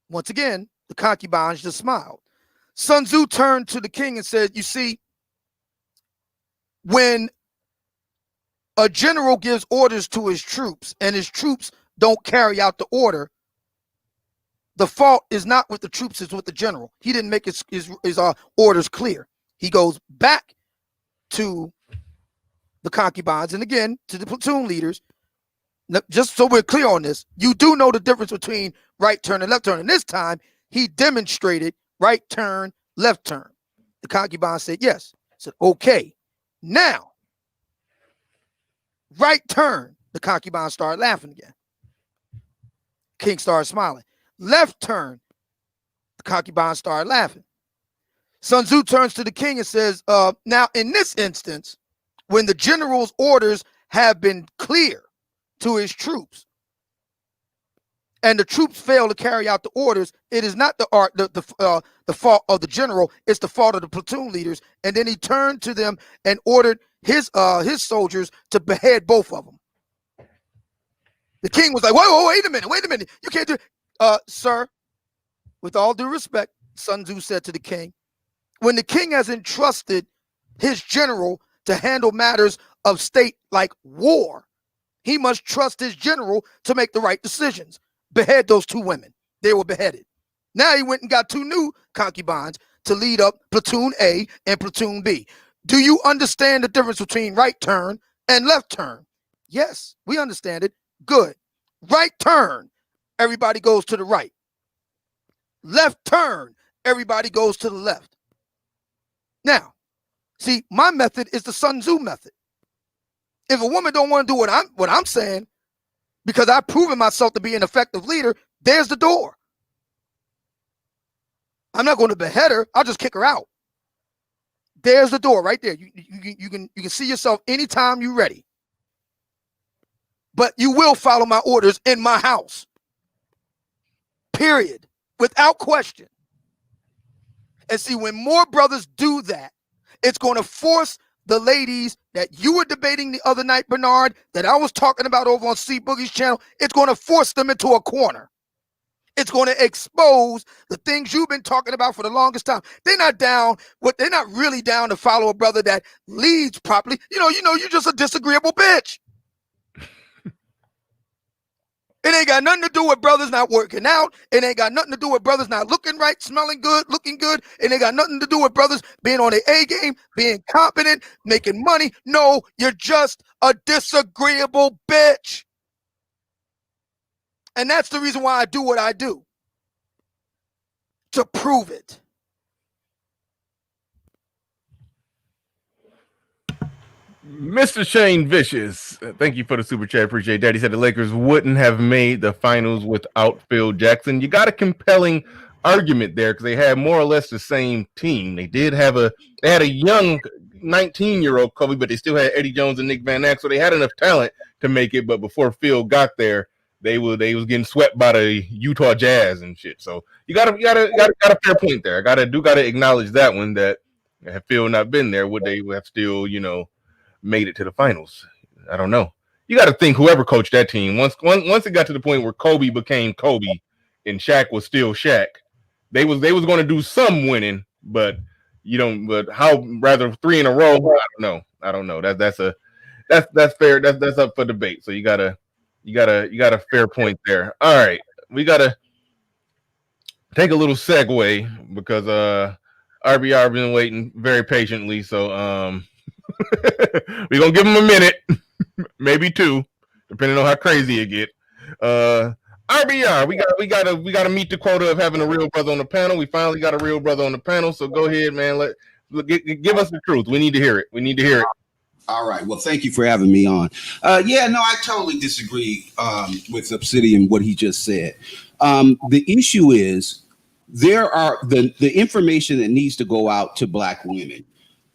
Once again, the concubines just smiled. Sun Tzu turned to the king and said, you see, when a general gives orders to his troops and his troops don't carry out the order, the fault is not with the troops, it's with the general. He didn't make his orders clear. He goes back to the concubines and again to the platoon leaders. Just so we're clear on this, you do know the difference between right turn and left turn. And this time he demonstrated right turn, left turn. The concubine said yes. I said, okay, now right turn. The concubine started laughing again. King started smiling. Left turn. The concubine started laughing. Sun Tzu turns to the king and says, now in this instance, when the general's orders have been clear to his troops, and the troops fail to carry out the orders, it is not the fault of the general. It's the fault of the platoon leaders. And then he turned to them and ordered his soldiers to behead both of them. The king was like, whoa, wait a minute. You can't do it. Sir, with all due respect, Sun Tzu said to the king, when the king has entrusted his general to handle matters of state like war, he must trust his general to make the right decisions. Behead those 2 women. They were beheaded. Now he went and got 2 new concubines to lead up platoon A and platoon B. Do you understand the difference between right turn and left turn? Yes, we understand it. Good. Right turn, everybody goes to the right. Left turn, everybody goes to the left. Now, see, my method is the Sun Tzu method. If a woman don't want to do what I'm saying, because I've proven myself to be an effective leader, there's the door. I'm not going to behead her. I'll just kick her out. There's the door right there. You can see yourself anytime you're ready. But you will follow my orders in my house. Period. Without question. And see, when more brothers do that, it's going to force the ladies that you were debating the other night, Bernard, that I was talking about over on C Boogie's channel, it's going to force them into a corner. It's going to expose the things you've been talking about for the longest time. They're not really down to follow a brother that leads properly. You're just a disagreeable bitch. It ain't got nothing to do with brothers not working out. It ain't got nothing to do with brothers not looking right, smelling good, looking good. It ain't got nothing to do with brothers being on their A game, being competent, making money. No, you're just a disagreeable bitch. And that's the reason why I do what I do. To prove it. Mr. Shane Vicious, thank you for the super chat. Appreciate that. He said the Lakers wouldn't have made the finals without Phil Jackson. You got a compelling argument there because they had more or less the same team. They had a young 19-year-old Kobe, but they still had Eddie Jones and Nick Van Exel, so they had enough talent to make it. But before Phil got there, they was getting swept by the Utah Jazz and shit. So you got a fair point there. I gotta acknowledge that one, that had Phil not been there, would they have still made it to the finals? I don't know. You got to think whoever coached that team, once it got to the point where Kobe became Kobe and Shaq was still Shaq, they was going to do some winning, but but how, rather 3 in a row, I don't know. That's fair. That's up for debate. So you got a fair point there. All right. We got to take a little segue because RBR been waiting very patiently. So we're gonna give him a minute, maybe 2, depending on how crazy it get. RBR, we gotta meet the quota of having a real brother on the panel. We finally got a real brother on the panel, so go ahead, man. Give us the truth. We need to hear it. All right. Well, thank you for having me on. I totally disagree with Obsidian, what he just said. The issue is there are the information that needs to go out to Black women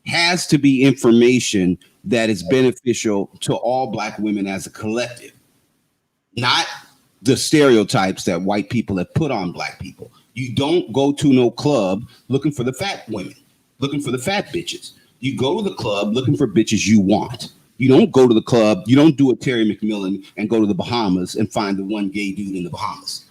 has to be information that is beneficial to all Black women as a collective, not the stereotypes that white people have put on Black people. You don't go to no club looking for the fat women, looking for the fat bitches. You go to the club looking for bitches you want. You don't go to the club, you don't do a Terry McMillan and go to the Bahamas and find the one gay dude in the Bahamas.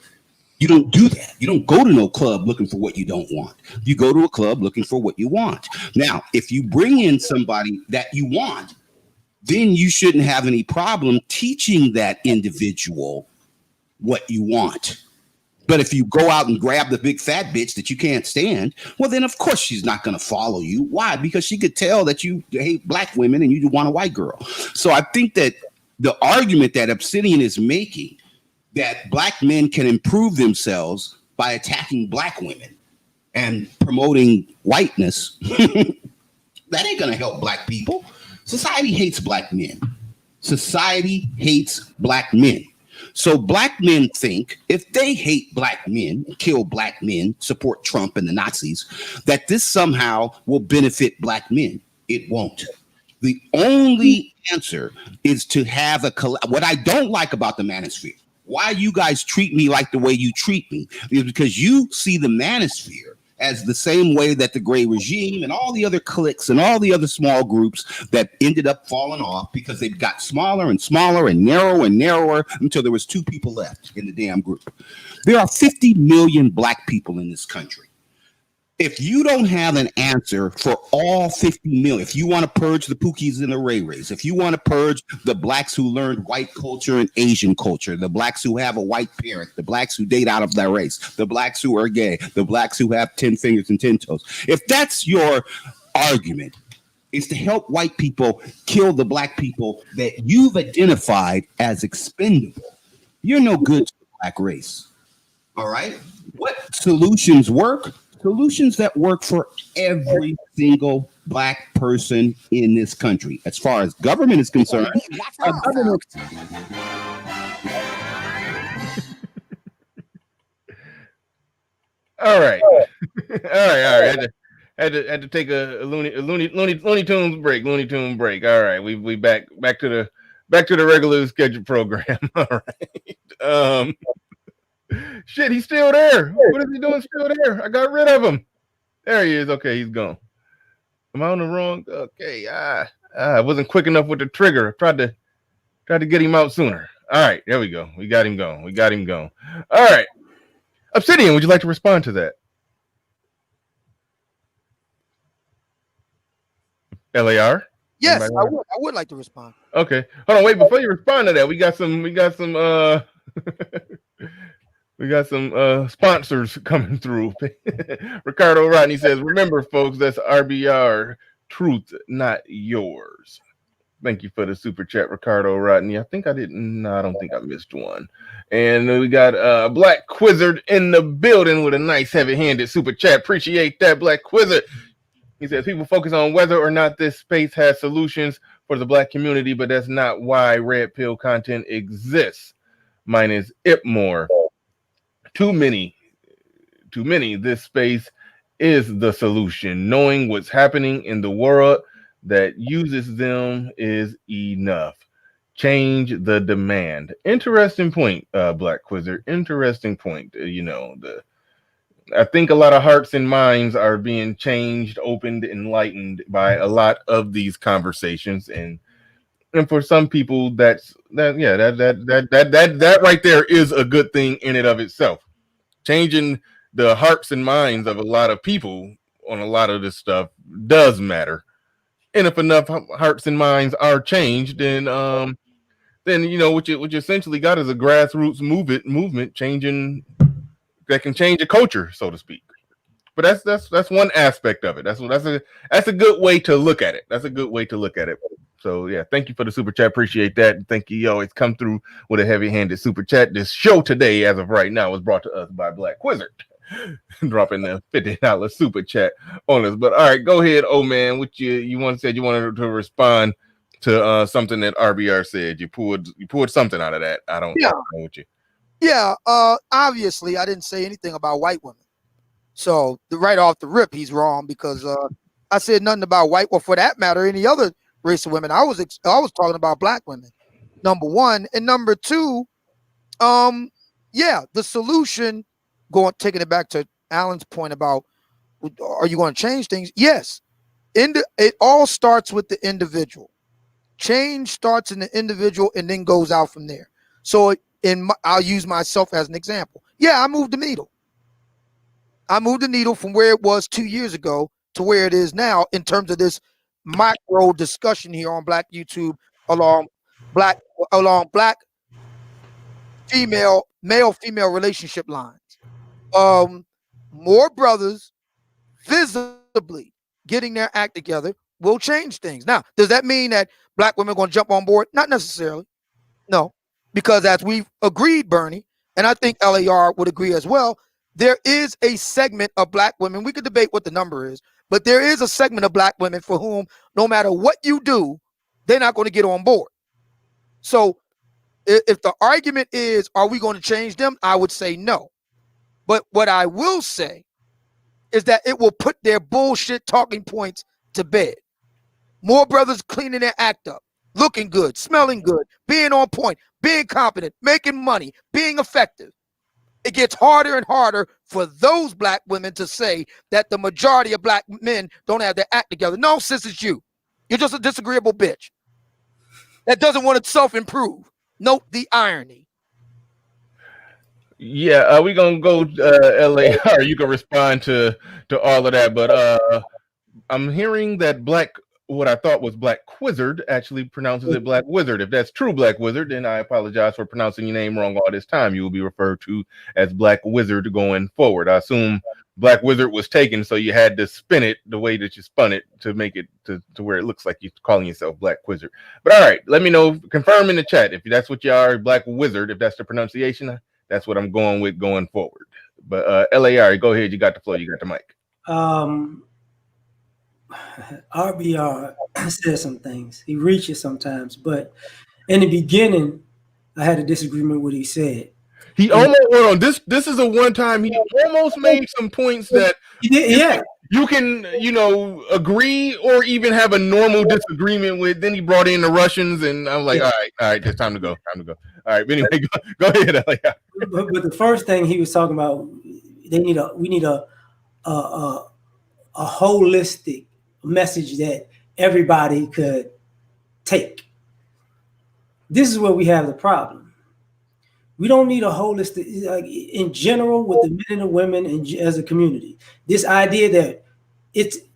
You don't do that. You don't go to no club looking for what you don't want. You go to a club looking for what you want. Now, if you bring in somebody that you want, then you shouldn't have any problem teaching that individual what you want. But if you go out and grab the big fat bitch that you can't stand, well, then of course she's not going to follow you. Why? Because she could tell that you hate Black women and you want a white girl. So I think that the argument that Obsidian is making, that Black men can improve themselves by attacking Black women and promoting whiteness, that ain't going to help Black people. Society hates Black men. Society hates Black men. So Black men think if they hate Black men, kill Black men, support Trump and the Nazis, that this somehow will benefit Black men. It won't. The only answer is to have what I don't like about the manosphere. why you guys treat me like the way you treat me is because you see the manosphere as the same way that the gray regime and all the other cliques and all the other small groups that ended up falling off because they got smaller and smaller and narrower until there was 2 people left in the damn group. There are 50 million black people in this country. If you don't have an answer for all 50 million, if you want to purge the Pookies and the Ray Rays, if you want to purge the blacks who learned white culture and Asian culture, the blacks who have a white parent, the blacks who date out of their race, the blacks who are gay, the blacks who have 10 fingers and 10 toes, if that's your argument, is to help white people kill the black people that you've identified as expendable, you're no good to the black race. All right? What solutions work? Solutions that work for every single black person in this country. As far as government is concerned, government. All right. all right. Had to take a Looney Tunes break. Looney Tune break. All right. We back to the regular scheduled program. All right. Shit, he's still there. What is he doing still there? I got rid of him. There he is. Okay, he's gone. Am I on the wrong? Okay. I wasn't quick enough with the trigger. I tried to get him out sooner. All right, there we go. We got him going. All right. Obsidian, would you like to respond to that? LAR? Yes, I would like to respond. Okay. Hold on, wait, before you respond to that, we got some we got some sponsors coming through. Ricardo Rodney says, remember, folks, that's RBR, truth, not yours. Thank you for the super chat, Ricardo Rodney. I don't think I missed one. And we got Black Quizzard in the building with a nice heavy-handed super chat. Appreciate that, Black Quizzard. He says, people focus on whether or not this space has solutions for the black community, but that's not why red pill content exists. Mine is Ipmore. Too many. This space is the solution. Knowing what's happening in the world that uses them is enough. Change the demand. Interesting point, Black Quizzer. Interesting point. I think a lot of hearts and minds are being changed, opened, enlightened by a lot of these conversations, and for some people, that right there is a good thing in and of itself. Changing the hearts and minds of a lot of people on a lot of this stuff does matter, and if enough hearts and minds are changed, then what you essentially got is a grassroots movement changing that can change a culture, so to speak. But that's one aspect of it. That's a good way to look at it. So yeah, thank you for the super chat. Appreciate that. And thank you. You always come through with a heavy-handed super chat. This show today, as of right now, was brought to us by Black Wizard. Dropping the $50 super chat on us. But all right, go ahead, old man. What you wanted to respond to something that RBR said. You pulled something out of that. I don't know what you. Yeah, obviously I didn't say anything about white women. So right off the rip, he's wrong, because I said nothing about white, or for that matter, any other race of women. I was talking about black women, number one. And number two, the solution, taking it back to Alan's point about, are you going to change things? Yes. It all starts with the individual. Change starts in the individual and then goes out from there. So I'll use myself as an example. Yeah, I moved the needle. From where it was 2 years ago to where it is now, in terms of this micro discussion here on Black YouTube along black male-female relationship lines. More brothers visibly getting their act together will change things. Now, does that mean that black women are going to jump on board? Not necessarily. No, because as we've agreed, Bernie, and I think LAR would agree as well, there is a segment of black women, we could debate what the number is, but there is a segment of black women for whom, no matter what you do, they're not going to get on board. So if the argument is, are we going to change them? I would say no. But what I will say is that it will put their bullshit talking points to bed. More brothers cleaning their act up. looking good, smelling good, being on point, being competent, making money, being effective. It gets harder and harder for those black women to say that the majority of black men don't have their act together. No, sis, it's you. You're just a disagreeable bitch that doesn't want to self-improve. Note the irony. Yeah, we're gonna go LAR. You can respond to all of that, but I'm hearing that what I thought was Black Quizzard actually pronounces it Black Wizard. If that's true, Black Wizard, then I apologize for pronouncing your name wrong all this time. You will be referred to as Black Wizard going forward. I assume Black Wizard was taken, so you had to spin it the way that you spun it to make it to where it looks like you're calling yourself Black Quizzard. But all right, let me know, confirm in the chat if that's what you are, Black Wizard, if that's the pronunciation. That's what I'm going with going forward. But LAR, go ahead. You got the floor. You got the mic. RBR says some things. He reaches sometimes, but in the beginning, I had a disagreement with what he said. He almost went on this. This is a one time he almost made some points that he did, yeah. You can, agree or even have a normal disagreement with. Then he brought in the Russians, and I'm like, all right, it's time to go. All right, but anyway, go ahead. But the first thing he was talking about, we need a holistic message that everybody could take. This is where we have the problem. We don't need a holistic, in general, with the men and the women and as a community. This idea that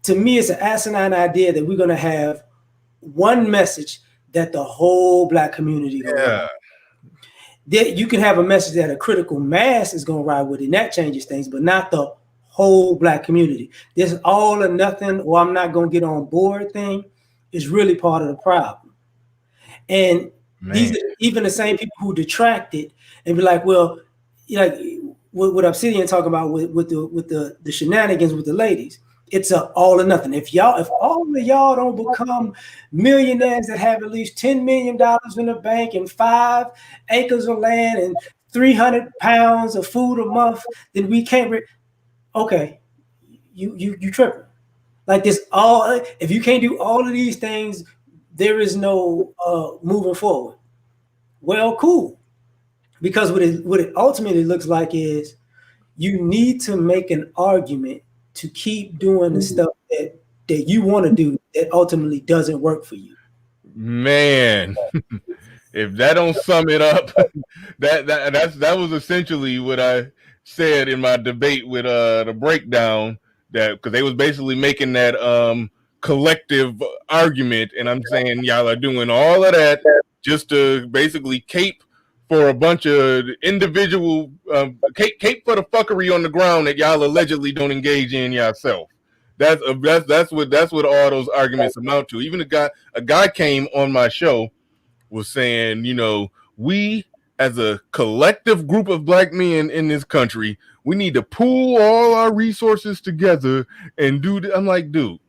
to me, it's an asinine idea that we're going to have one message that the whole black community will ride. That you can have a message that a critical mass is going to ride with, and that changes things, but not the whole black community. This all or nothing, or I'm not going to get on board thing is really part of the problem. And these are even the same people who detracted and be like, well, like what Obsidian talking about with the shenanigans with the ladies. It's a all or nothing. If all of y'all don't become millionaires that have at least $10 million in the bank and 5 acres of land and 300 pounds of food a month, then we can't. Okay, you tripping. Like this all. If you can't do all of these things, there is no moving forward. Well, cool. Because what it ultimately looks like is you need to make an argument to keep doing the stuff that you want to do that ultimately doesn't work for you. Man, if that don't sum it up, that was essentially what I said in my debate with the breakdown, that because they was basically making that collective argument, and I'm saying y'all are doing all of that just to basically cape for a bunch of individual cape for the fuckery on the ground that y'all allegedly don't engage in yourself. That's what all those arguments amount to. Even a guy came on my show was saying, we as a collective group of black men in this country, we need to pool all our resources together and do. I'm like, dude,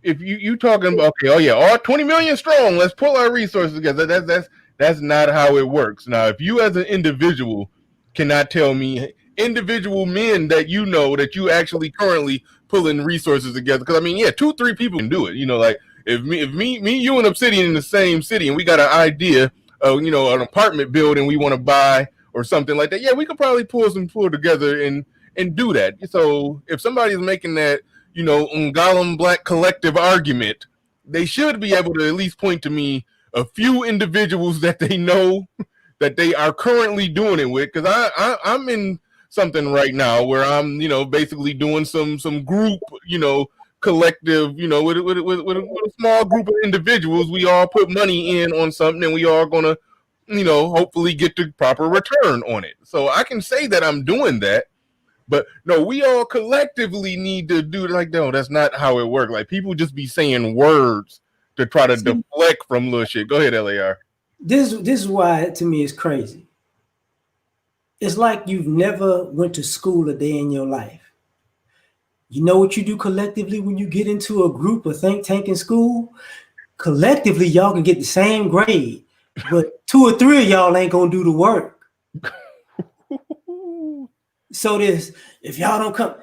if you talking about all 20 million strong, let's pull our resources together. That's not how it works. Now, if you as an individual cannot tell me individual men that that you actually currently pulling resources together, because 2-3 people can do it. Like if me, you and Obsidian in the same city and we got an idea of an apartment building we want to buy or something like that, we could probably pull together and do that. So if somebody's making that Ungalam Black collective argument, they should be able to at least point to me a few individuals that they know that they are currently doing it with, because I'm in something right now where I'm basically doing some group collective with a small group of individuals. We all put money in on something and we all gonna hopefully get the proper return on it. So I can say that I'm doing that, but no, we all collectively need to do it. Like, no, that's not how it works. Like, people just be saying words to try to deflect from little shit. Go ahead, LAR. This is why to me it's crazy. It's like you've never went to school a day in your life. You know what you do collectively when you get into a group or think tank in school? Collectively, y'all can get the same grade, but 2 or 3 of y'all ain't gonna do the work. So if y'all don't come,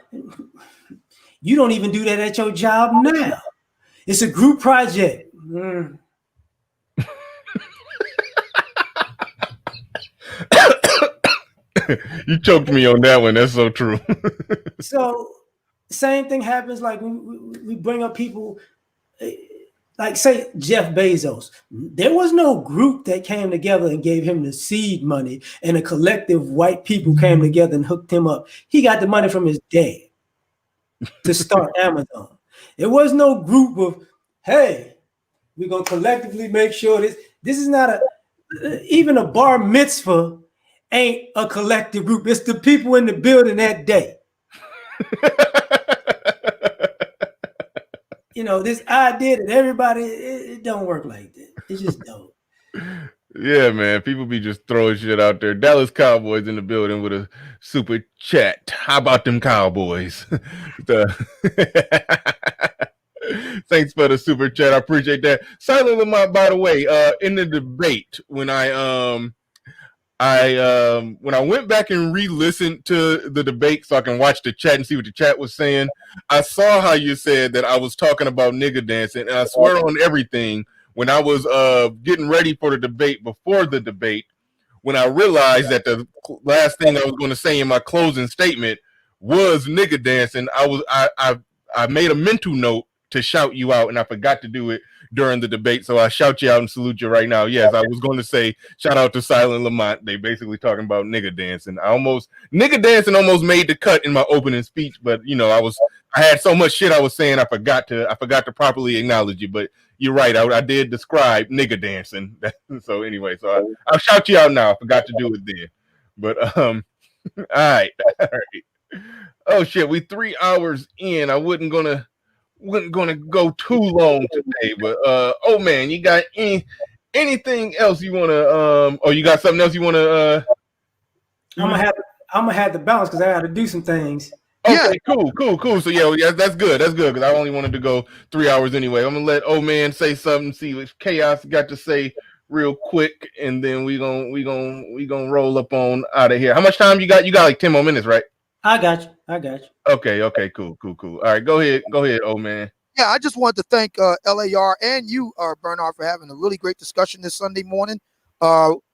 you don't even do that at your job now. It's a group project. You choked me on that one. That's so true. So same thing happens like we bring up people like say Jeff Bezos. There was no group that came together and gave him the seed money, and a collective white people came together and hooked him up. He got the money from his dad to start Amazon. There was no group of, hey, we're gonna collectively make sure this is not even a bar mitzvah ain't a collective group. It's the people in the building that day. This idea that everybody, it don't work like that. It just don't. Yeah, man. People be just throwing shit out there. Dallas Cowboys in the building with a super chat. How about them Cowboys? Thanks for the super chat. I appreciate that. Silent Lamont, by the way, in the debate, when I went back and re-listened to the debate so I can watch the chat and see what the chat was saying, I saw how you said that I was talking about nigga dancing, and I swear on everything, when I was getting ready for the debate before the debate, when I realized that the last thing I was going to say in my closing statement was nigga dancing, I made a mental note to shout you out, and I forgot to do it during the debate, so I shout you out and salute you right now. Yes, I was going to say shout out to Silent Lamont. They basically talking about nigga dancing. Nigga dancing almost made the cut in my opening speech, but I had so much shit I was saying I forgot to properly acknowledge you. But you're right, I did describe nigga dancing. So anyway, so I'll shout you out now. I forgot to do it then. But all right. Oh shit, we 3 hours in. I wasn't gonna go too long today, but oh man, you got anything else you want to or you got something else you want to I'm gonna have to balance because I got to do some things. Okay, cool. So yeah, that's good because I only wanted to go 3 hours anyway. I'm gonna let old man say something, see what Chaos got to say real quick, and then we gonna roll up on out of here. How much time you got? You got like 10 more minutes, right? I got you. Okay, cool. All right, go ahead, old man. Yeah, I just wanted to thank LAR and you, Bernard, for having a really great discussion this Sunday morning.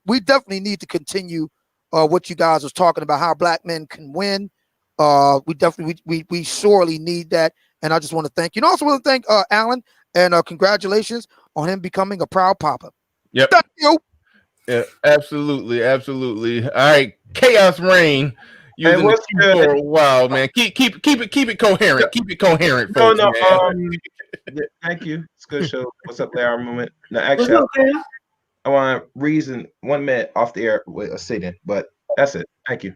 We definitely need to continue what you guys was talking about, how black men can win. We sorely need that, and I just want to thank you. And also want to thank Alan, and congratulations on him becoming a proud papa. Yep. Thank you. Yeah, absolutely. All right, Chaos Reign. Using the queue for a while, man. Keep it coherent. Keep it coherent, folks. Thank you. It's a good show. What's up, LAR Movement? No, actually, I want to reason 1 minute off the air with a sit-in, but that's it. Thank you.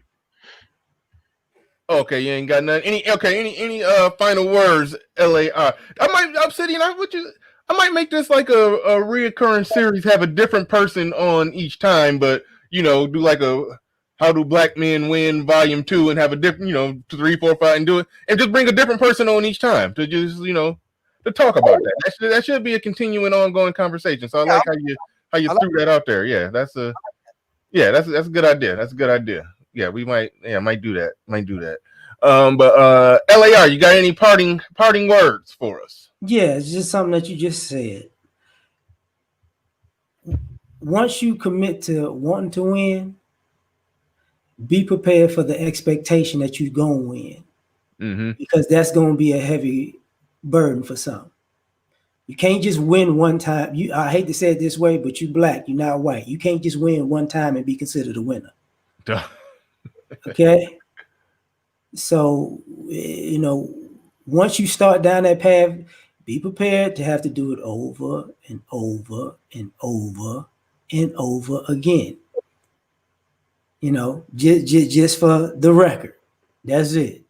Okay, you ain't got nothing. Any final words, LAR? I might make this like a reoccurring series, have a different person on each time, but do like a How Do Black Men Win Volume 2 and have a different, 3, 4, 5 and do it, and just bring a different person on each time to just, to talk about that. That should be a continuing, ongoing conversation. So I like how you threw that out there. Yeah, that's a good idea. That's a good idea. Yeah, might do that. But LAR, you got any parting words for us? Yeah, it's just something that you just said. Once you commit to wanting to win, be prepared for the expectation that you're going to win. Mm-hmm. Because that's going to be a heavy burden for some. You can't just win one time. I hate to say it this way, but you black, you're not white. You can't just win one time and be considered a winner. Okay? So, once you start down that path, be prepared to have to do it over and over and over and over again. Just for the record. That's it.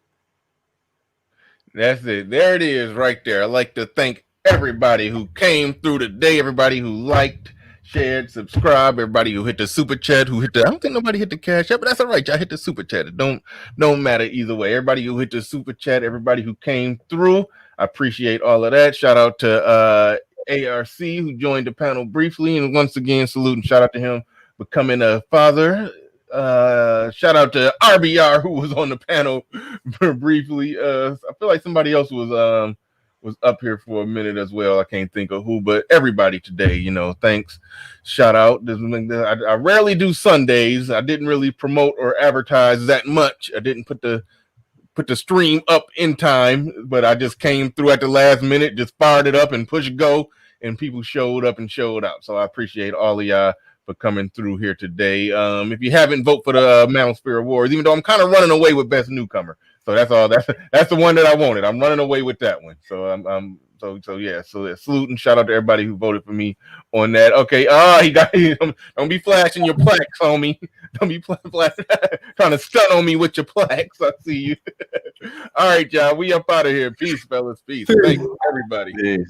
There it is right there. I'd like to thank everybody who came through today, everybody who liked, shared, subscribed, everybody who hit the super chat, I don't think nobody hit the cash app, but that's all right. Y'all hit the super chat. It don't matter either way. Everybody who hit the super chat, everybody who came through, I appreciate all of that. Shout out to ARC who joined the panel briefly, and once again, salute and shout out to him becoming a father. Shout out to RBR who was on the panel briefly. I feel like somebody else was was up here for a minute as well. I can't think of who, but everybody today, you know, thanks. Shout out. I rarely do Sundays. I didn't really promote or advertise that much. I didn't put the stream up in time, but I just came through at the last minute, just fired it up and pushed go, and people showed up and showed out. So I appreciate all of y'all for coming through here today. If you haven't, vote for the Manosphere Awards, even though I'm kind of running away with Best Newcomer. So that's all. That's the one that I wanted. I'm running away with that one. So So salute and shout out to everybody who voted for me on that. Okay. Don't be flashing your plaques, homie. Don't be trying to stun on me with your plaques. I see you. All right, y'all. We up out of here. Peace, fellas. Peace. Thank you, everybody. Peace.